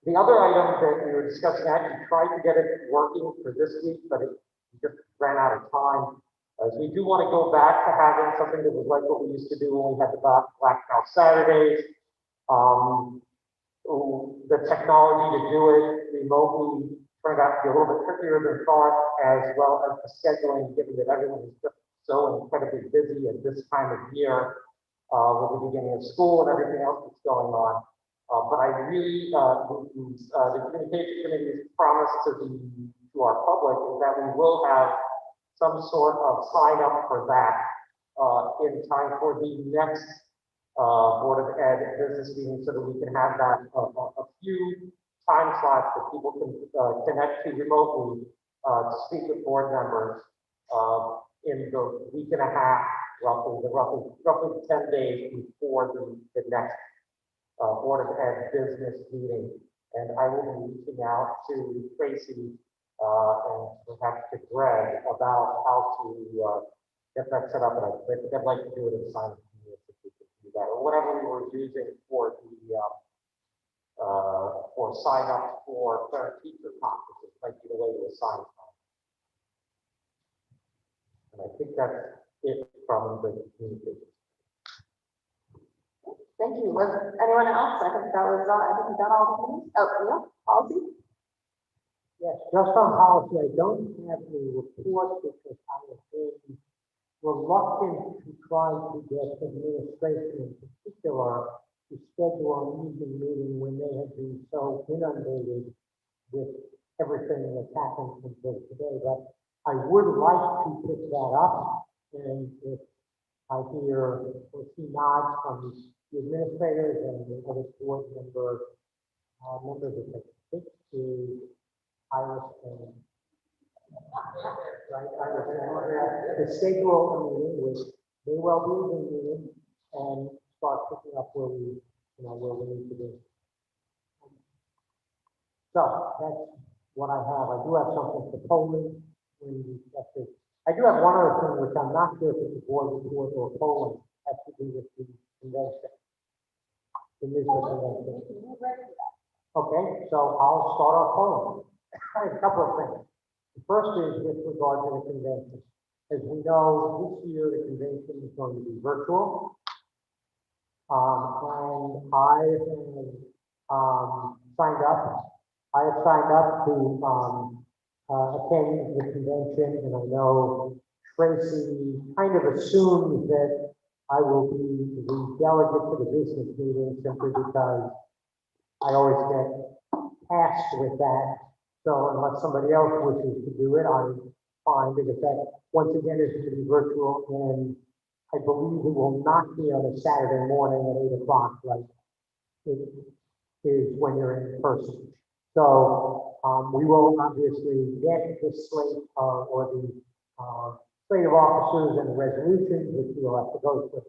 The other item that we were discussing, I actually tried to get it working for this week, but it just ran out of time. As we do want to go back to having something that was like what we used to do when we had the Black House Saturdays. The technology to do it remotely turned out to be a little bit trickier than thought, as well as the scheduling, given that everyone is just so incredibly busy at this time of year with the beginning of school and everything else that's going on. But I really, the Communication Committee's promise to our public is that we will have some sort of sign up for that in time for the next Board of Ed business meeting, so that we can have that a few time slots that people can connect to remotely to speak with board members in the week and a half, roughly 10 days before the next Board of Ed business meeting. And I will be reaching out to Tracy and perhaps to Greg about how to get that set up. And I'd like to do it in sign that, or whatever we were using for the for sign up for parent teacher conferences, might be the way to assign time. And I think that's it from the communication. Thank you. Was anyone else? I think that was I think we've done all the things. Oh, yeah, policy. Yes, just on policy, I don't have a report because I have been reluctant to try to get administration in particular to schedule an evening meeting when they have been so inundated with everything that's happened until today. But I would like to pick that up, and if I hear or see nods from the administrators and the other board members of the six is Iris and right, Iris and the schedule a meeting, which may well be a meeting, and start picking up where we, where we need to be. So that's what I have. I do have something for polling. I do have one other thing, which I'm not sure if it's a board report or polling, has to do with the convention. The Lisbon convention. Okay, so I'll start our polling. I have a couple of things. The first is with regard to the convention. As we know, this year the convention is going to be virtual. And I have signed up. I have signed up to attend the convention, and I know Tracy kind of assumes that I will be the delegate to the business meeting simply because I always get tasked with that. So unless somebody else wishes to do it, I'm fine, because that, once again, is going to be virtual, and I believe it will not be on a Saturday morning at 8 o'clock, like it is when you're in person. So we will obviously get the slate or the slate of officers and the resolutions, which we will have to go through.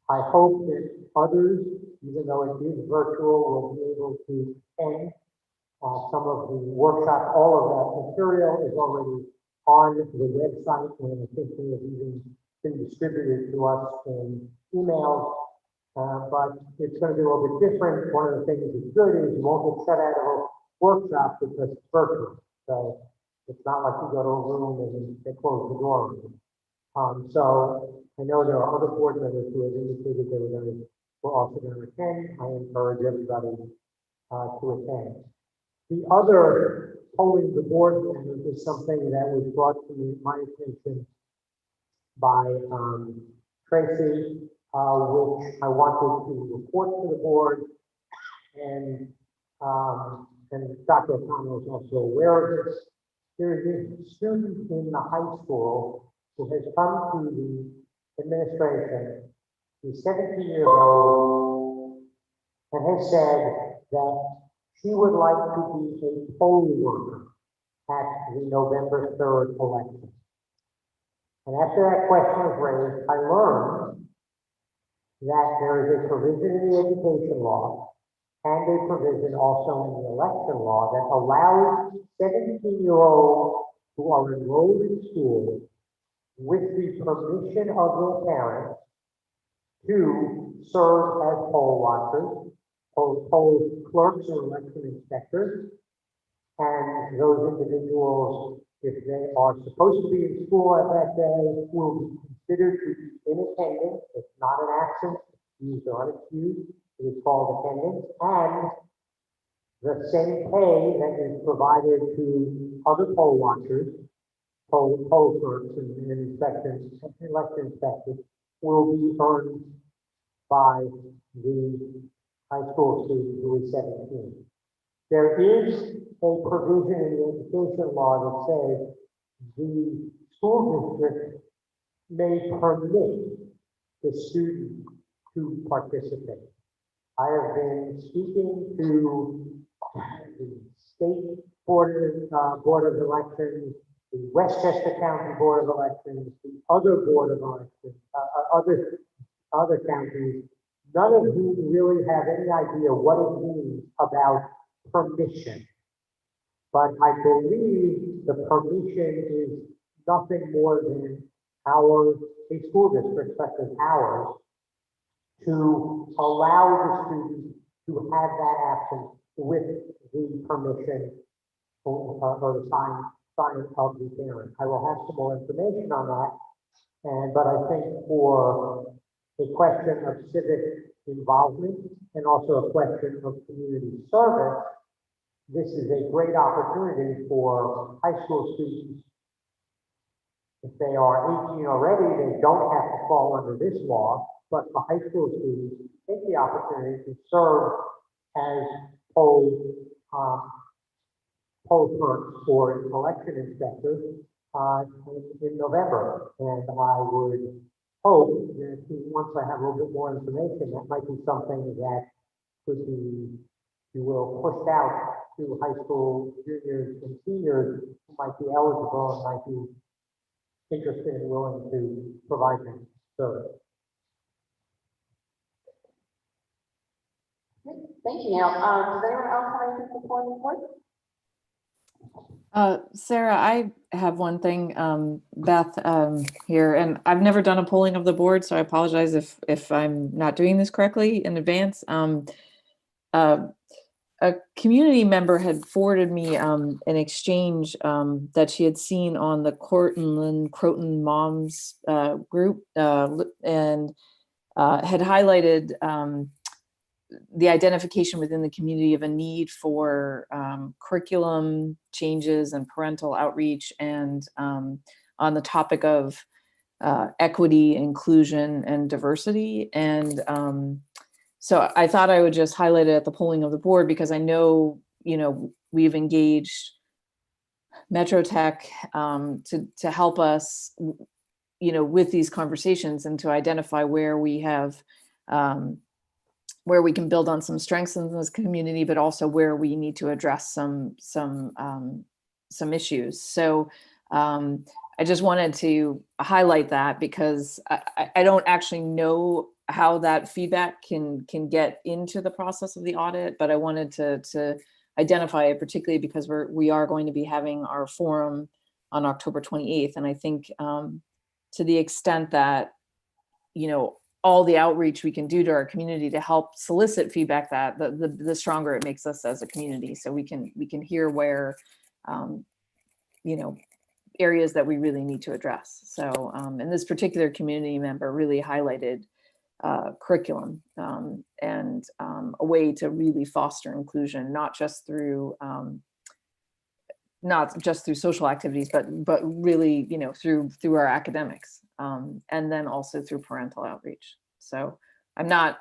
I hope that others, even though it is virtual, will be able to attend some of the workshops. All of that material is already on the website, and I think they have even been distributed to us in emails. But it's going to be a little bit different. One of the things that's good is you won't get shut out of a workshop because it's virtual. So it's not like you go to a room and they close the door. So I know there are other board members who have indicated they were also going to attend. I encourage everybody to attend. The other polling the board members is something that was brought to my attention by Tracy, which I wanted to report to the board, and Dr. O'Connell is also aware of this. There is a student in the high school who has come to the administration. He's 17 years old and has said that she would like to be a poll worker at the November 3rd election. And after that question was raised, I learned that there is a provision in the education law and a provision also in the election law that allows 17-year-olds who are enrolled in school, with the permission of their parents, to serve as poll watchers, poll clerks or election inspectors. And those individuals, if they are supposed to be in school at that day, will be considered to be in attendance. It's not an absence, used or unexcused. It is called attendance, and the same pay that is provided to other poll watchers, poll clerks and inspectors, election inspectors, will be earned by the high school student who is 17. There is a provision in the education law that says the school district may permit the student to participate. I have been speaking to the state board of elections, the Westchester County Board of Elections, the other board of elections, other counties, none of whom really have any idea what it means about permission. But I believe the permission is nothing more than a school district such as ours to allow the student to have that action with the permission or the sign of the parent. I will have some more information on that, but I think for a question of civic involvement and also a question of community service, this is a great opportunity for high school students. If they are 18 already, they don't have to fall under this law, but for high school students, take the opportunity to serve as poll clerks or election inspectors, in November. And I would hope that once I have a little bit more information, that might be something that could be, if you will, pushed out to high school juniors and seniors who might be eligible and might be interested and willing to provide them service. Great. Thank you, Neil. Does anyone else have anything before the board? Sarah, I have one thing, Beth, here, and I've never done a polling of the board, so I apologize if I'm not doing this correctly in advance. A community member had forwarded me an exchange that she had seen on the Cortland Croton Moms group, and had highlighted the identification within the community of a need for curriculum changes and parental outreach, and on the topic of equity, inclusion, and diversity. And so I thought I would just highlight it at the polling of the board, because I know, we've engaged Metro Tech to help us, with these conversations and to identify where we have where we can build on some strengths in this community, but also where we need to address some issues. So I just wanted to highlight that, because I don't actually know how that feedback can get into the process of the audit, but I wanted to identify it, particularly because we are going to be having our forum on October 28th. And I think to the extent that, all the outreach we can do to our community to help solicit feedback, that the stronger it makes us as a community, so we can hear where areas that we really need to address. So and this particular community member really highlighted curriculum and a way to really foster inclusion, not just through social activities, but really, through our academics, and then also through parental outreach. So I'm not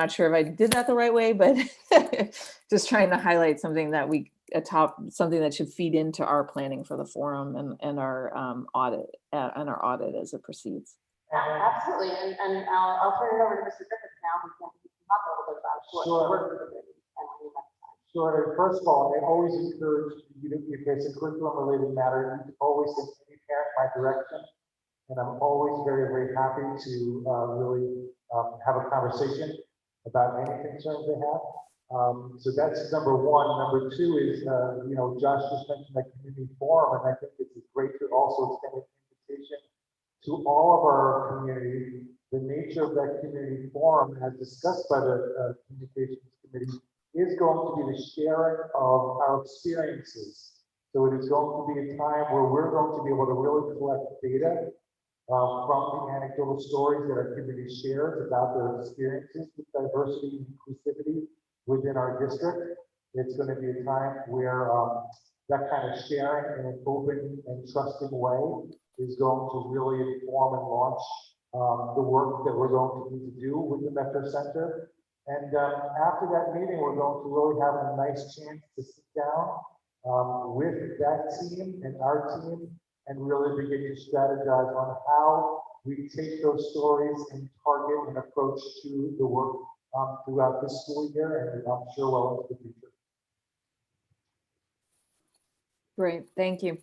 sure if I did that the right way, but just trying to highlight something that something that should feed into our planning for the forum and our audit as it proceeds. Absolutely, and I'll turn it over to Mr. Griffith now, who can talk a little bit about what work with the committee and what we have. Sure. First of all, I always encourage you to, if there's a curriculum-related matter, you can always send any parent my direction, and I'm always very, very happy to really have a conversation about any concerns they have. So that's number one. Number two is, Josh just mentioned that community forum, and I think it's great to also extend an invitation to all of our community. The nature of that community forum, as discussed by the communications committee, is going to be the sharing of our experiences. So it is going to be a time where we're going to be able to really collect data from the anecdotal stories that our community shares about their experiences with diversity and inclusivity within our district. It's going to be a time where that kind of sharing in an open and trusting way is going to really inform and launch the work that we're going to need to do with the Metro Center. And after that meeting, we're going to really have a nice chance to sit down with that team and our team and really begin to strategize on how we take those stories and target and approach to the work throughout this school year, and I'm sure well into the future. Great, thank you.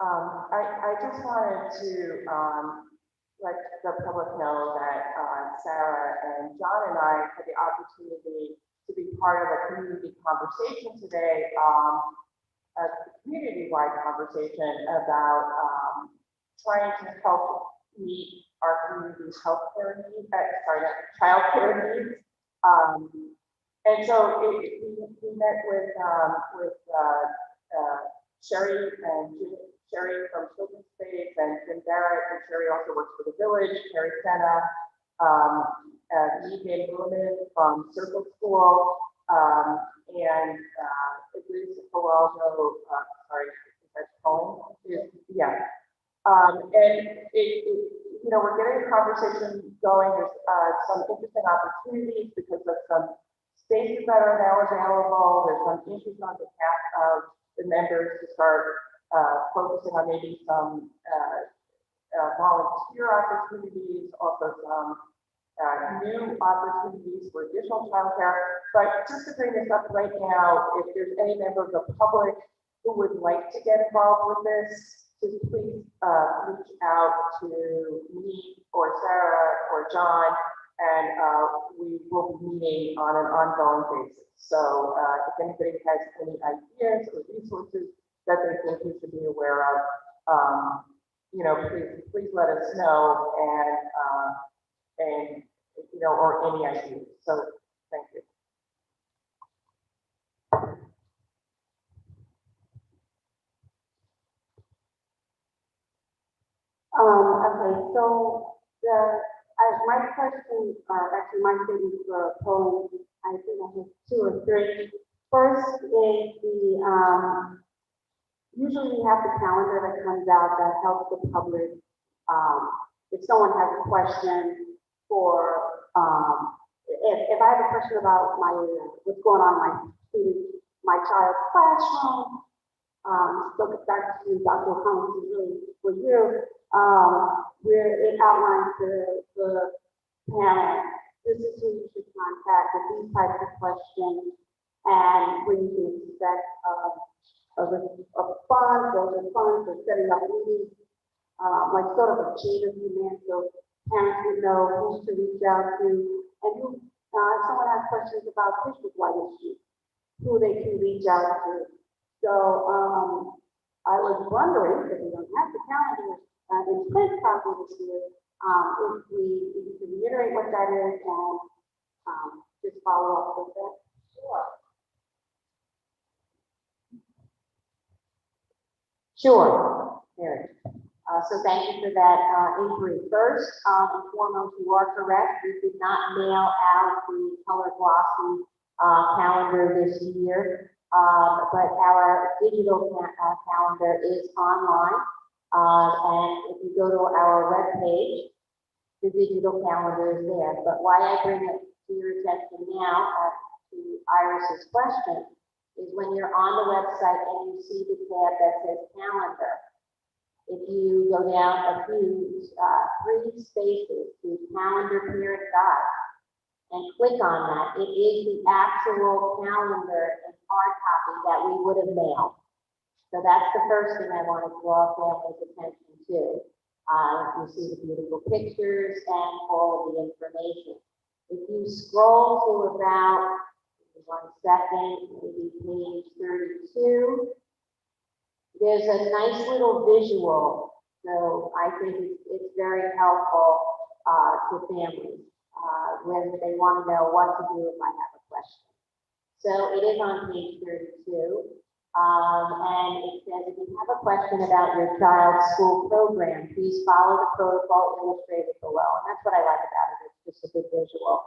I just wanted to let the public know that Sarah and John and I had the opportunity to be part of a community conversation today, a community-wide conversation about trying to help meet our community's healthcare needs, childcare needs. And so we met with Sherry from Children's Space and Jim Barrett, and Sherry also works for the Village, Carrie Senna, Megan Blumen from Circle School, and Liz Geraldo, and we're getting a conversation going. There's some interesting opportunities because of some spaces that are now available. There's some interest on behalf of the members to start focusing on maybe some volunteer opportunities, also some new opportunities for additional childcare. But just to bring this up right now, if there's any member of the public who would like to get involved with this, just please reach out to me or Sarah or John, and we will be meeting on an ongoing basis. So if anybody has any ideas or resources that they think we should be aware of, you know, please let us know, and you know, or any ideas. So thank you. Okay, so my question, actually my statements were posed, I think I have two or three. First is the, usually we have the calendar that comes out that helps the public. If someone has a question for, if I have a question about what's going on in my child's classroom, so Dr. O'Connell, this is really for you, where it outlines the parent, this is who you should contact with these types of questions, and when you can expect a fund, those are funds for setting up meetings, like sort of a chain of command, so parents would know who to reach out to, and who, if someone has questions about district-wide issues, who they can reach out to. So I was wondering, if we don't have the calendar in print copy this year, if we can reiterate what that is and just follow up with that. Sure. There. So thank you for that inquiry. First and foremost, you are correct. We did not mail out the color glossy calendar this year, but our digital calendar is online. And if you go to our webpage, the digital calendar is there. But why I bring it to your attention now, to Iris's question, is when you're on the website and you see the tab that says calendar. If you go down a few, 3 spaces to calendar period guide and click on that, it is the actual calendar in hard copy that we would have mailed. So that's the first thing I want to draw families' attention to. You see the beautiful pictures and all of the information. If you scroll to about, 1 second, maybe page 32, there's a nice little visual. So I think it's very helpful to families when they want to know what to do if I have a question. So it is on page 32. And it says, if you have a question about your child's school program, please follow the protocol illustrated below. And that's what I like about it. It's just a good visual.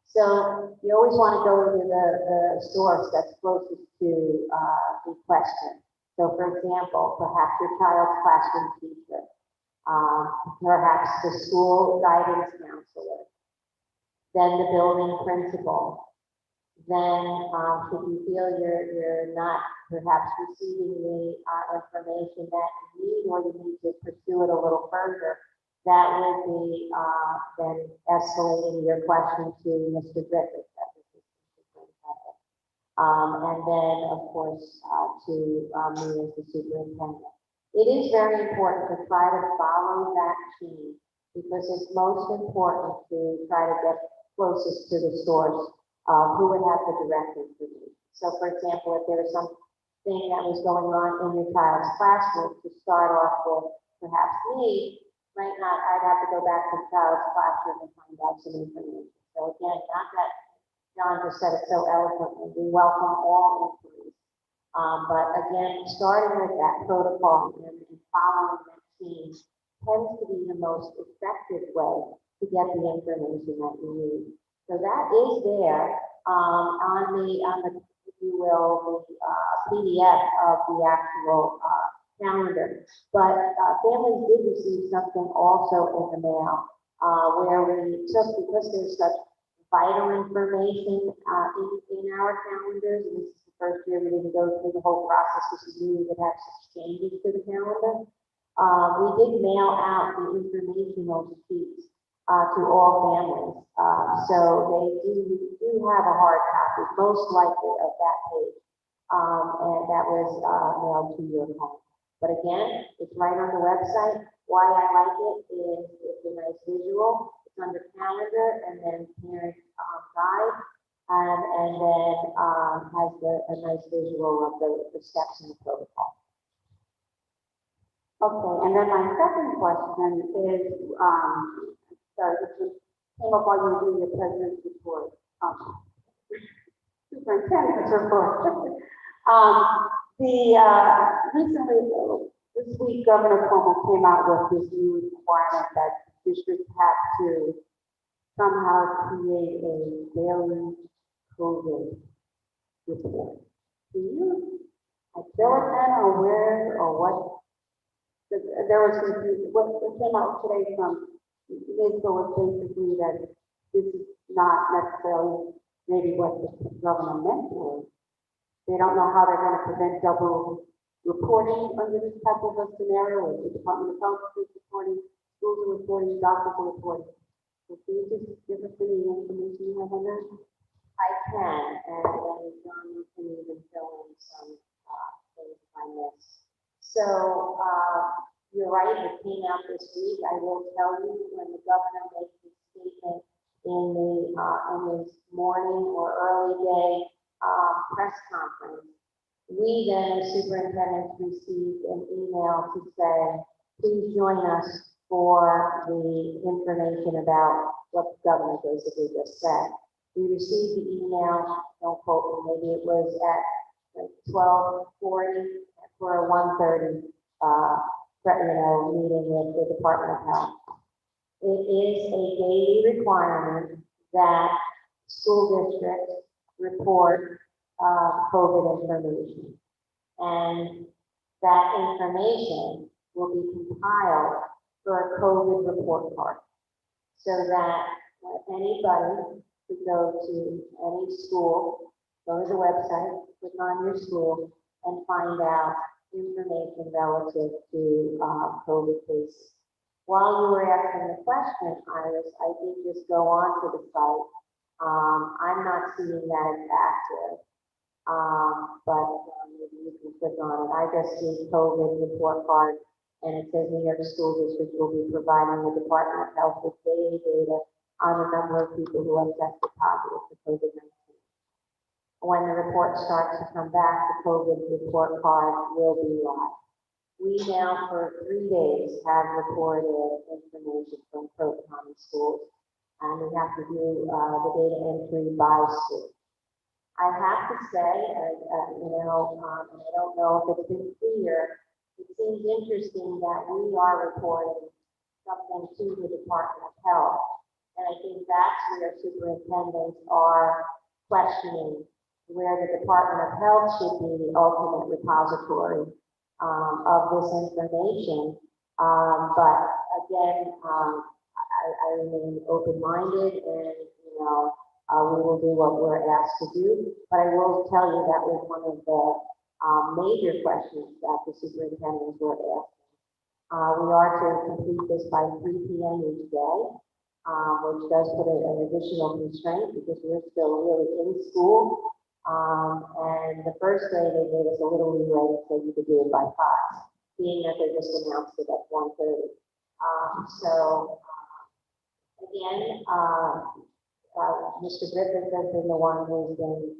So you always want to go to the source that's closest to the question. So for example, perhaps your child's classroom teacher, perhaps the school guidance counselor, then the building principal. Then if you feel you're not perhaps receiving the information that you need, or you need to pursue it a little further, that would be then escalating your question to Mr. Griffith. And then, of course, to me as the superintendent. It is very important to try to follow that chain, because it's most important to try to get closest to the source who would have the direct information. So, for example, if there was something that was going on in your child's classroom, to start off with perhaps me, might not, I'd have to go back to the child's classroom and find out some information. So again, not that John just said it so eloquently, we welcome all inquiries. But again, starting with that protocol and following that chain tends to be the most effective way to get the information that you need. So that is there on the, if you will, the PDF of the actual calendar. But families did receive something also in the mail. where we took, because there's such vital information in our calendars, and this is the first year we didn't go through the whole process because we knew we would have such changes to the calendar. We did mail out the informational sheets to all families. So they do have a hard copy, most likely of that page. And that was mailed to your home. But again, it's right on the website. Why I like it is it's a nice visual. It's under calendar and then parent guide. And then has a nice visual of the steps in the protocol. Okay, and then my second question is, sorry, this just came up while you were doing your president's report. Superintendent's report. Recently, this week, Governor Cuomo came out with this new requirement that districts have to somehow create a daily COVID report. Do you fill it in or where or what? There was confusion. What came out today from NISBA was basically that this is not necessarily maybe what the governor meant, or they don't know how they're going to prevent double reporting under this type of a scenario, where the Department of Health is reporting, schools are reporting, doctors are reporting. So can you just give us any information you have on that? I can, and then John, you can even fill in some things I missed. So you're right, it came out this week. I will tell you, when the governor made his statement in his morning or early day press conference, we then as superintendents received an email to say, please join us for the information about what the governor basically just said. We received the email, don't quote me, maybe it was at like 12:40 for a 1:30 meeting with the Department of Health. It is a daily requirement that school districts report COVID information. And that information will be compiled for a COVID report card, so that anybody could go to any school, go to the website, click on your school, and find out information relative to COVID cases. While you were asking the question, Iris, I did just go on to the site. I'm not seeing that as active, but maybe you can click on it. I just see COVID report card, and it says New York School District will be providing the Department of Health with daily data on the number of people who have tested positive for COVID-19. When the report starts to come back, the COVID report card will be live. We now, for 3 days, have reported information from County schools, and we have to do the data entry by school. I have to say, and I don't know if it's been clear, it seems interesting that we are reporting something to the Department of Health, and I think that's where superintendents are questioning where the Department of Health should be the ultimate repository of this information. But again, I remain open-minded, and we will do what we're asked to do. But I will tell you that was one of the major questions that the superintendents were asking. We are to complete this by 3 p.m. each day, which does put an additional constraint because we're still really in school. And the first day they gave us a little leeway, so you could do it by 5, being that they just announced it at 1:30. Again, Mr. Griffith has been the one who's been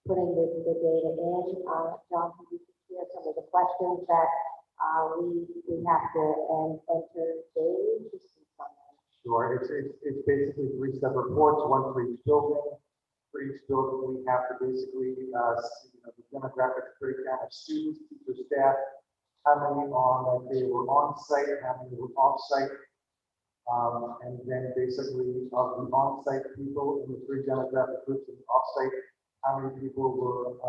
putting the data in. John, can you share some of the questions that we have to enter daily? Sure, it's basically 3 separate reports, one for each building. For each building, we have to basically see the demographic breakdown of students, teachers, staff, how many on that day were on site, how many were off site, and then basically of the on site people in the 3 demographic groups and off site, how many people were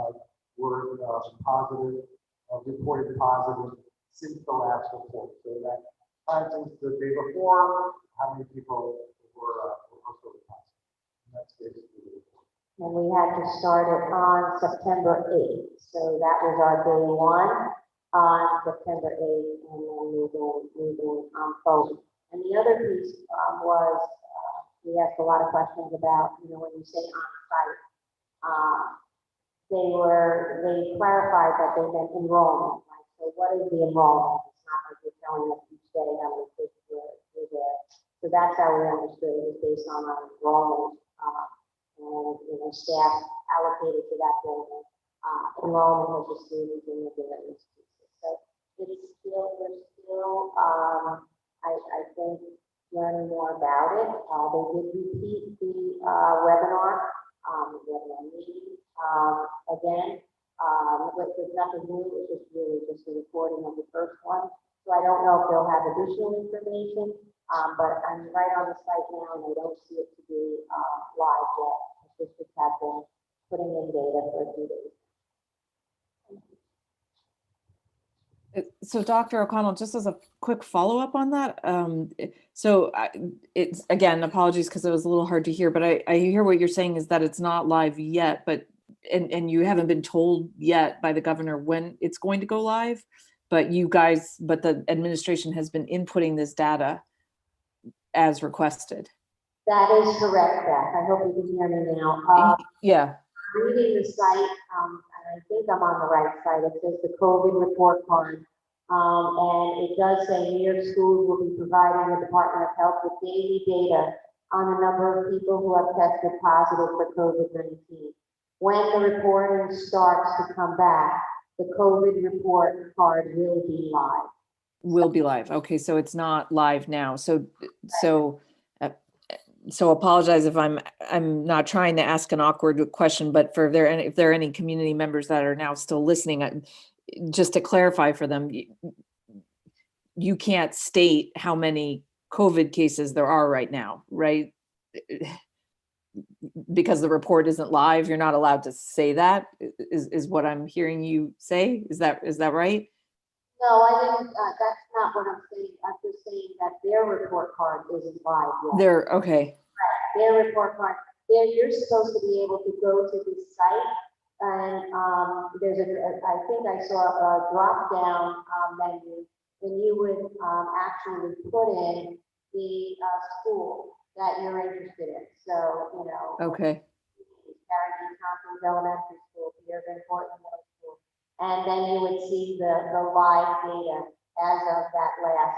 positive, reported positive since the last report. So that For instance, the day before, how many people were COVID positive? And that's basically the report. And we had to start it on September 8th. So that was our day one on September 8th, and then moving forward. And the other piece was, we asked a lot of questions about, you know, when you say on site, they clarified that they meant enrollment, right? So what is the enrollment? It's not like you're telling us each day how many kids were there. So that's how we understood it, was based on our enrollment, and, you know, staff allocated to that building, enrollment of the students in the various pieces. So we're still, I think, learning more about it. They did repeat the webinar meeting again. With nothing new, it's just really just a recording of the first one. So I don't know if they'll have additional information, but I'm right on the site now and I don't see it to be live yet. The districts have been putting in data for a few days. So Dr. O'Connell, just as a quick follow-up on that, so it's, again, apologies because it was a little hard to hear, but I hear what you're saying is that it's not live yet, but and you haven't been told yet by the governor when it's going to go live, but the administration has been inputting this data as requested. That is correct, Beth. I hope you can hear me now. Yeah. Reading the site, and I think I'm on the right side. It says the COVID report card, and it does say New York schools will be providing the Department of Health with daily data on the number of people who have tested positive for COVID-19. When the reporting starts to come back, the COVID report card will be live. Will be live. Okay, so it's not live now. So apologize if I'm not trying to ask an awkward question, but if there are any community members that are now still listening, just to clarify for them, you can't state how many COVID cases there are right now, right? Because the report isn't live, you're not allowed to say that, is what I'm hearing you say. Is that right? No, I didn't. That's not what I'm saying. I'm just saying that their report card isn't live yet. Okay. Their report card. You're supposed to be able to go to the site, and there's I think I saw a drop down menu, and you would actually put in the school that you're interested in. So, you know. Okay. Carnegie Tompkins Elementary School, Peterville Portland Middle School, and then you would see the live data as of that last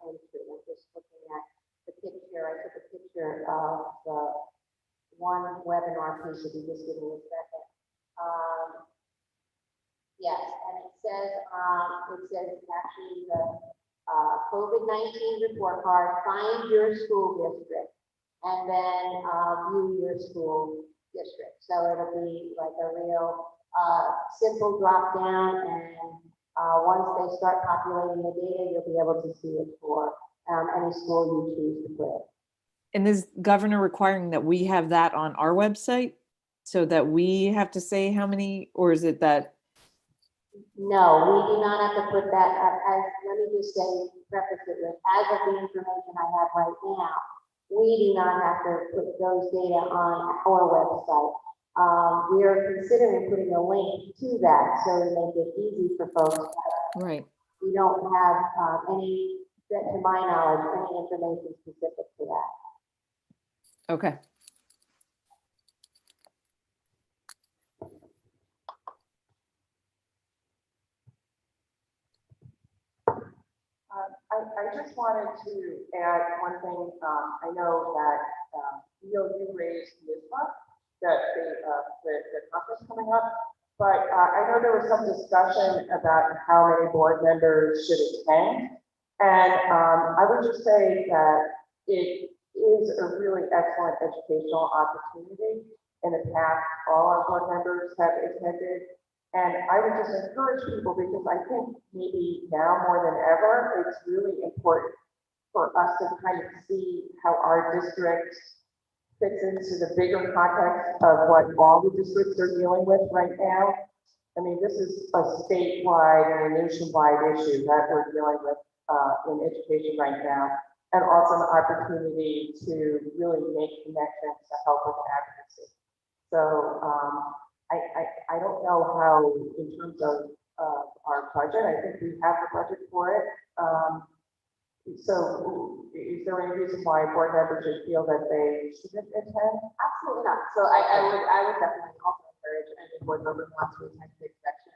entry. I'm just looking at the picture. I took a picture of the one webinar piece. If you just give me a second. Yes, and it says actually the COVID-19 report card. Find your school district, and then view your school district. So it'll be like a real simple drop down, and once they start populating the data, you'll be able to see it for any school you choose to put it. And is governor requiring that we have that on our website so that we have to say how many, or is it that? No, we do not have to put that let me just say, preface it with, as of the information I have right now, we do not have to put those data on our website. We are considering putting a link to that so to make it easy for folks. Right. We don't have any, to my knowledge, any information specific to that. Okay. I just wanted to add one thing. I know that you raised this month that the conference coming up, but I know there was some discussion about how many board members should attend, and I would just say that it is a really excellent educational opportunity. In the past, all our board members have attended. And I would just encourage people, because I think maybe now more than ever, it's really important for us to kind of see how our district fits into the bigger context of what all the districts are dealing with right now. I mean, this is a statewide and a nationwide issue that we're dealing with in education right now, and also an opportunity to really make connections to help with advocacy. So I don't know how, in terms of our budget, I think we have the budget for it. So is there any reason why board members should feel that they shouldn't attend? Absolutely not. So I would definitely also encourage any board member who wants to attend the section.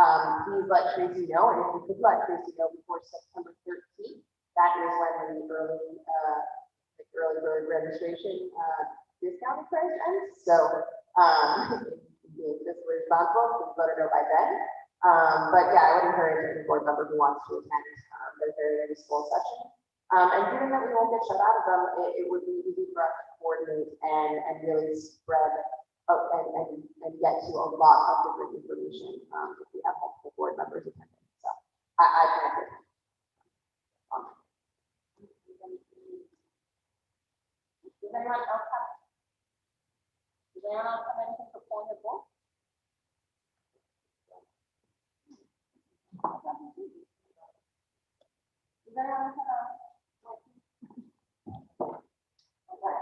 Please let Tracy know, and if you could let Tracy know before September 13th, that is when the early bird registration discount price ends. So being fiscally responsible, please let her know by then. But yeah, I would encourage any board member who wants to attend the very school session. And given that we won't get shut out of them, it would be easy for us to coordinate and really spread and get to a lot of different information if we have multiple board members attending. So I can agree. Does anyone else have? Does anyone else have anything for point of order? Does anyone have? Okay.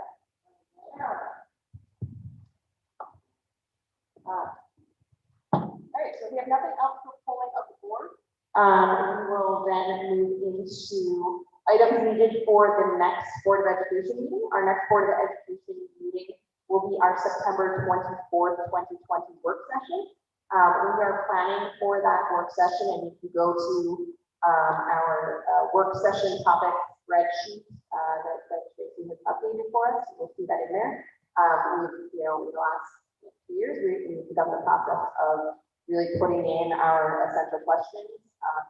All right, so we have nothing else for polling of the board. We will then move into items needed for the next Board of Education meeting. Our next Board of Education meeting will be our September 24th, 2020 work session. We are planning for that work session, and if you go to our work session topic spreadsheet that Tracy has updated for us, you'll see that in there. In the last 2 years, we've begun the process of really putting in our essential questions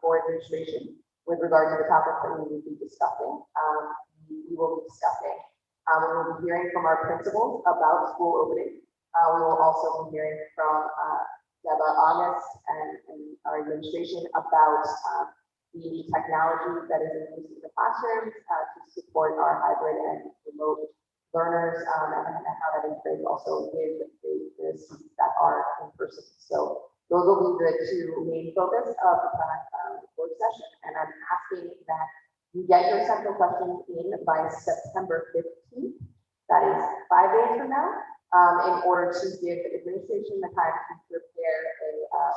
for administration with regard to the topics that we will be discussing. We will be discussing, we will be hearing from our principals about school opening. We will also be hearing from Deba August and our administration about the technology that is in use in the classrooms to support our hybrid and remote learners and how that integrates also with the students that are in person. So those will be the two main focus of the work session. And I'm asking that you get your central questions in by September 15th. That is 5 days from now, in order to give administration the time to prepare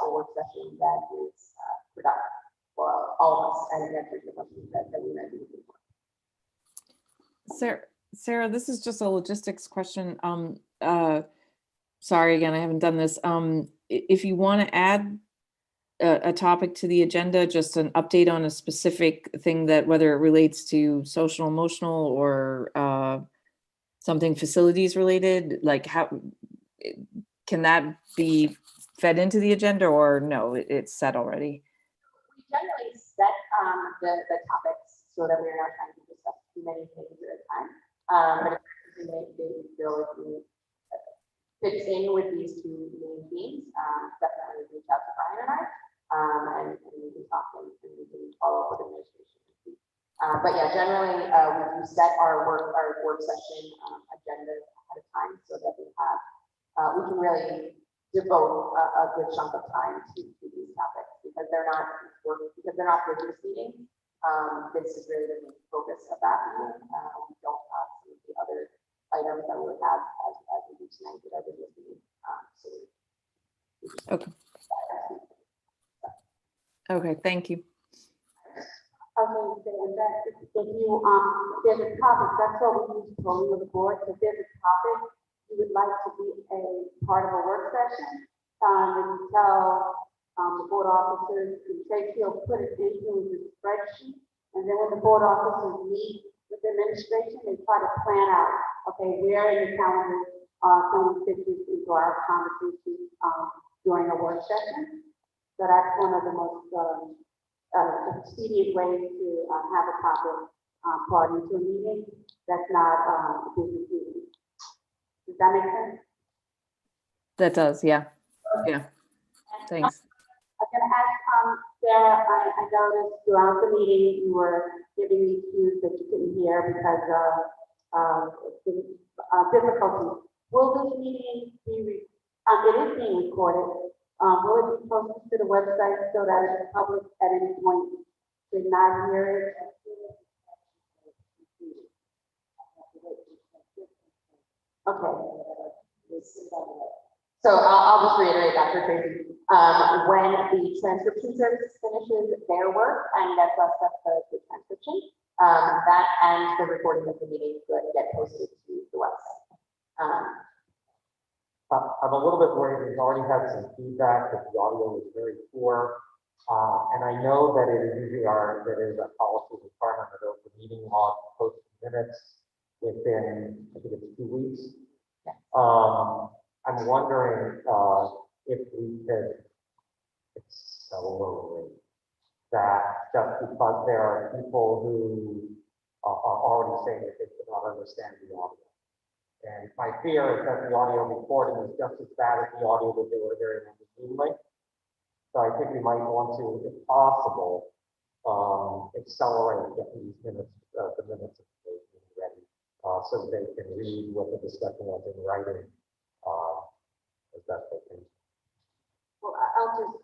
a work session that is productive for all of us and answers the questions that we might be looking for. Sarah, this is just a logistics question. Sorry, again, I haven't done this. If you want to add a topic to the agenda, just an update on a specific thing that whether it relates to social, emotional, or something facilities related, like how can that be fed into the agenda, or no, it's set already? We generally set the topics so that we're not trying to discuss too many things at a time. But if they feel it fits in with these two main themes, definitely reach out to Brian and I, and we can talk and we can follow up with administration. But yeah, generally we do set our work session agenda ahead of time so that we have we can really devote a good chunk of time to these topics because they're not business meetings. This is really the main focus of that meeting. We don't have some of the other items that we would have as we do tonight with our business meeting. Okay. Okay, thank you. Okay, and that if you there's a topic, that's what we use for with the board. If there's a topic you would like to be a part of a work session, and you tell the board officers, and Tracy will put it into the spreadsheet, and then when the board officers meet with the administration, they try to plan out, okay, where in the calendar can we fit this into our conversation during a work session. So that's one of the most expedient ways to have a topic part into a meeting that's not a business meeting. Does that make sense? That does, yeah. Yeah. Thanks. I'm going to ask Sarah, I noticed throughout the meeting you were giving me cues that you couldn't hear because of difficulties. Will this meeting be, it is being recorded. Will it be posted to the website so that the public at any point Did not hear it. Okay. So I'll just reiterate, Dr. Tracy, when the transcription service finishes their work and gets us up the transcription, that and the recording of the meeting could get posted to the website. I'm a little bit worried. We've already had some feedback that the audio was very poor. And I know that it is usually that is a policy requirement of open meeting law to post minutes within, I think it's 2 weeks. I'm wondering if we could accelerate that just because there are people who are already saying that they cannot understand the audio. And my fear is that the audio recording is just as bad as the audio that they were hearing on the Zoom link. So I think we might want to, if possible, accelerate getting these minutes, the minutes of the meeting ready, so that they can read what the discussion was in writing, as best they can. Well, I'll just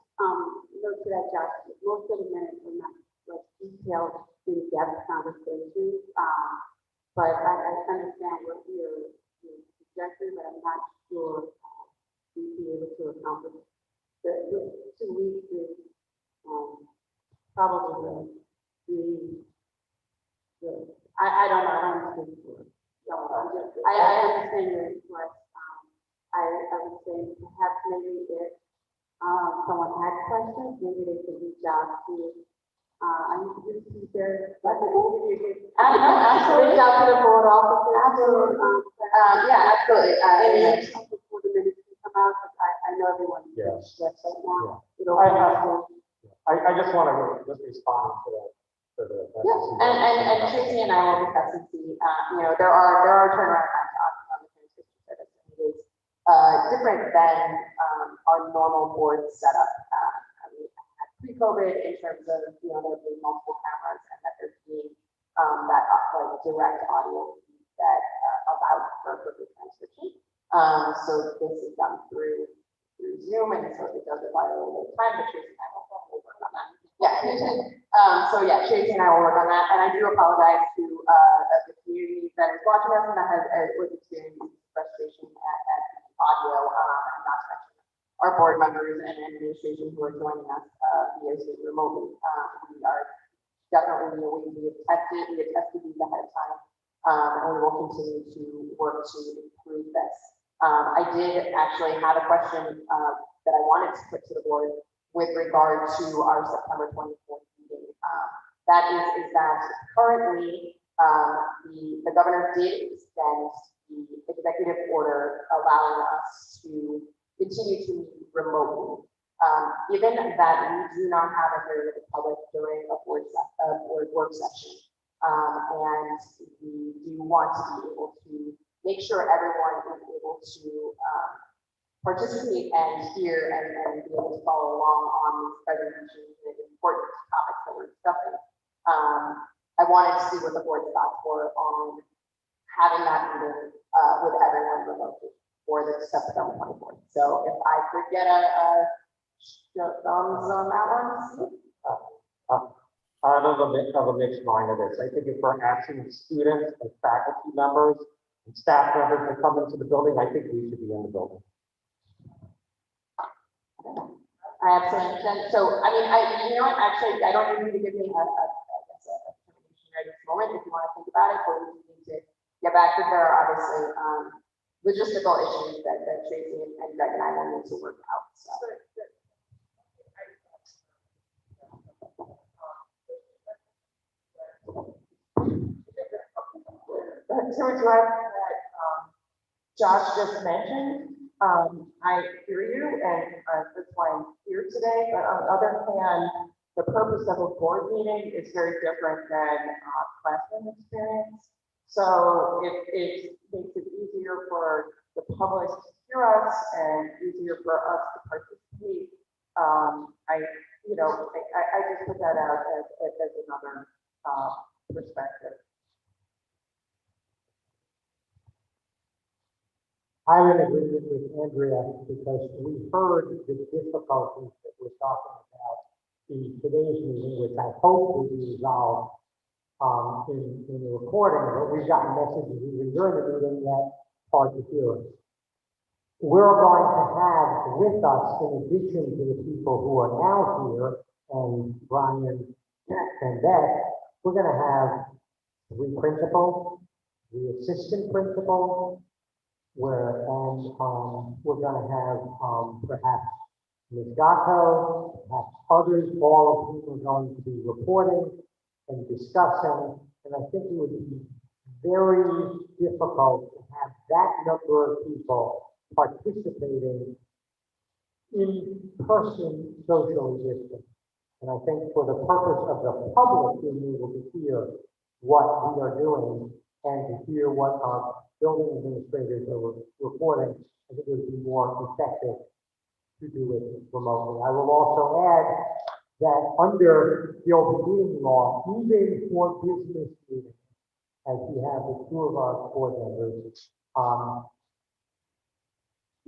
note to that, Josh, most of the minutes are not like detailed, in-depth conversations, but I understand what you're suggesting, but I'm not sure we'd be able to accomplish. The 2 weeks is probably the I don't know, I don't understand. So I understand your request. I would say perhaps maybe if someone had questions, maybe they could reach out to I need to see their, that's okay. Absolutely. Reach out to the board officer. Absolutely. Yeah, absolutely. And before the minutes can come out, I know everyone's website now. I just want to just respond to that. Yeah, and Tracy and I will discuss and see, there are turnaround times on the transcription service. And it is different than our normal board setup. Pre-COVID, in terms of, there being multiple cameras and that there's being that like direct audio feed that allows for the transcription. So this is done through Zoom, and so it does require a little bit of time, but Tracy and I will work on that. Yeah. So yeah, Tracy and I will work on that, and I do apologize to the community that is watching us and that was experiencing frustration at audio, and not to mention our board members and administration who are joining us via Zoom remotely. We are definitely, we have tested these ahead of time, and we will continue to work to improve this. I did actually have a question that I wanted to put to the board with regard to our September 24th meeting. That is that currently the governor did extend the executive order allowing us to continue to meet remotely. Given that we do not have a hearing of the public during a board work session, and we do want to be able to make sure everyone is able to participate and hear and be able to follow along on these presentations and important topics that we're discussing. I wanted to see what the board's thoughts were on having that meeting with everyone remotely for the September 24th. So if I could get a thumbs on that one. I'm of a mixed mind of this. I think if we're asking students and faculty members and staff members to come into the building, I think we should be in the building. I absolutely understand. So, I mean, you know what, actually, I don't need you to give me a determination right at this moment. If you want to think about it, or we need to get back to there are obviously logistical issues that Tracy and Greg and I will need to work out. So. To address that Josh just mentioned, I hear you, and that's why I'm here today. But on the other hand, the purpose of a board meeting is very different than classroom experience. So it makes it easier for the public to hear us and easier for us to participate. I just put that out as another perspective. I'm in agreement with Andrea because we heard the difficulties that we're talking about today's meeting, which I hope will be resolved in the recording, but we've gotten messages even during the meeting that hard to hear us. We're going to have with us, in addition to the people who are now here, and Brian and Beth, we're going to have 3 principals, the assistant principal, we're going to have perhaps Ms. Gatto, perhaps others, all of whom are going to be reporting and discussing, and I think it would be very difficult to have that number of people participating in person social distance. And I think for the purpose of the public being able to hear what we are doing and to hear what our building administrators are reporting, I think it would be more effective to do it remotely. I will also add that under the open meeting law, even for business meetings, as we have with 2 of our board members,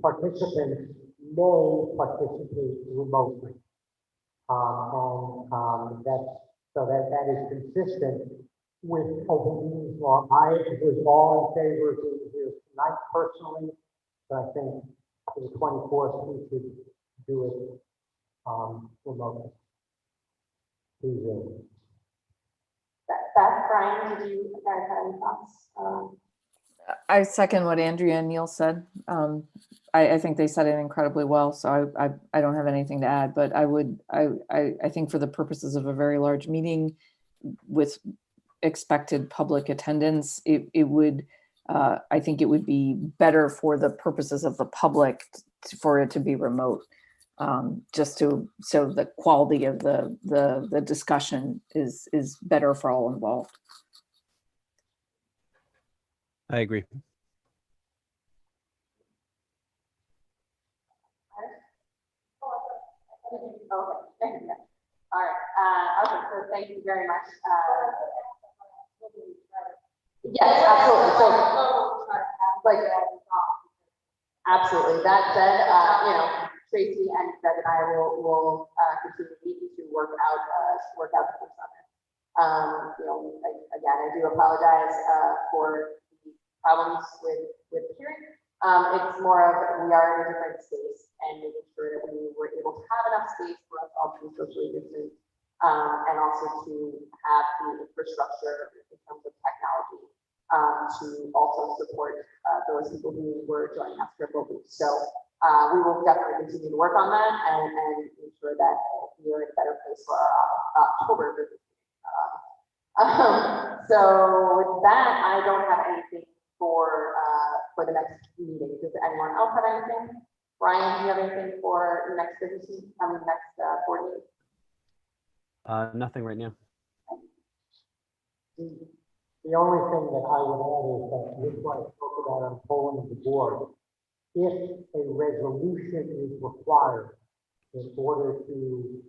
participants may participate remotely. That is consistent with open meetings law. I was all in favor of doing here tonight personally, but I think for the 24th, we should do it remotely. Beth, Brian, did you guys have any thoughts? I second what Andrea and Neil said. I think they said it incredibly well, so I don't have anything to add, but I think for the purposes of a very large meeting with expected public attendance, it would, I think it would be better for the purposes of the public for it to be remote, so the quality of the discussion is better for all involved. I agree. Okay, thank you. All right, okay, so thank you very much. Yes, absolutely. So, like, absolutely. That said, Tracy and Doug and I will continue meeting to work out the kinks on it. Again, I do apologize for the problems with the hearing. It's more of we are in a different space and making sure that we were able to have enough space for us all to be socially distanced, and also to have the infrastructure in terms of technology to also support those people who were joining us remotely. So we will definitely continue to work on that and ensure that we are in a better place for our October visit. So with that, I don't have anything for the next meeting. Does anyone else have anything? Brian, do you have anything for the next business meeting, next board meeting? Nothing right now. The only thing that I would add is that this is what I spoke about on polling the board. If a resolution is required in order to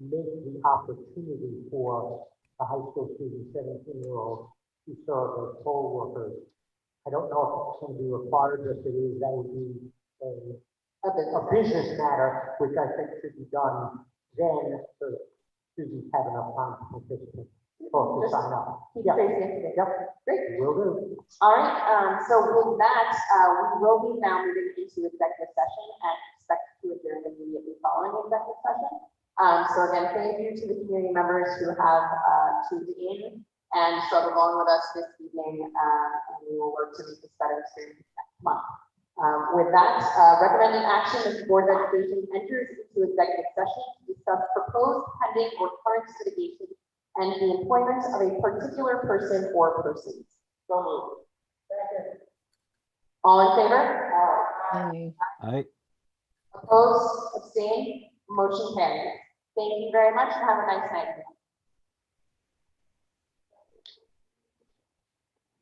make the opportunity for a high school student, 17-year-old, to serve as poll workers, I don't know if it's going to be required, but if it is, that would be a business matter, which I think should be done then, so that students have enough time to participate or to sign up. Keep Tracy up to date. Yep. Great. Will do. All right. So with that, we will be now moving into executive session and expect to adjourn immediately following executive session. So again, thank you to the community members who have tuned in and struggled along with us this evening, and we will work to make this better experience next month. With that, recommended action is the Board of Education enters into executive session to discuss proposed, pending, or current litigation and the employment of a particular person or persons. So moved. All in favor? Aye. Opposed? Abstained? Motion carries. Thank you very much and have a nice night.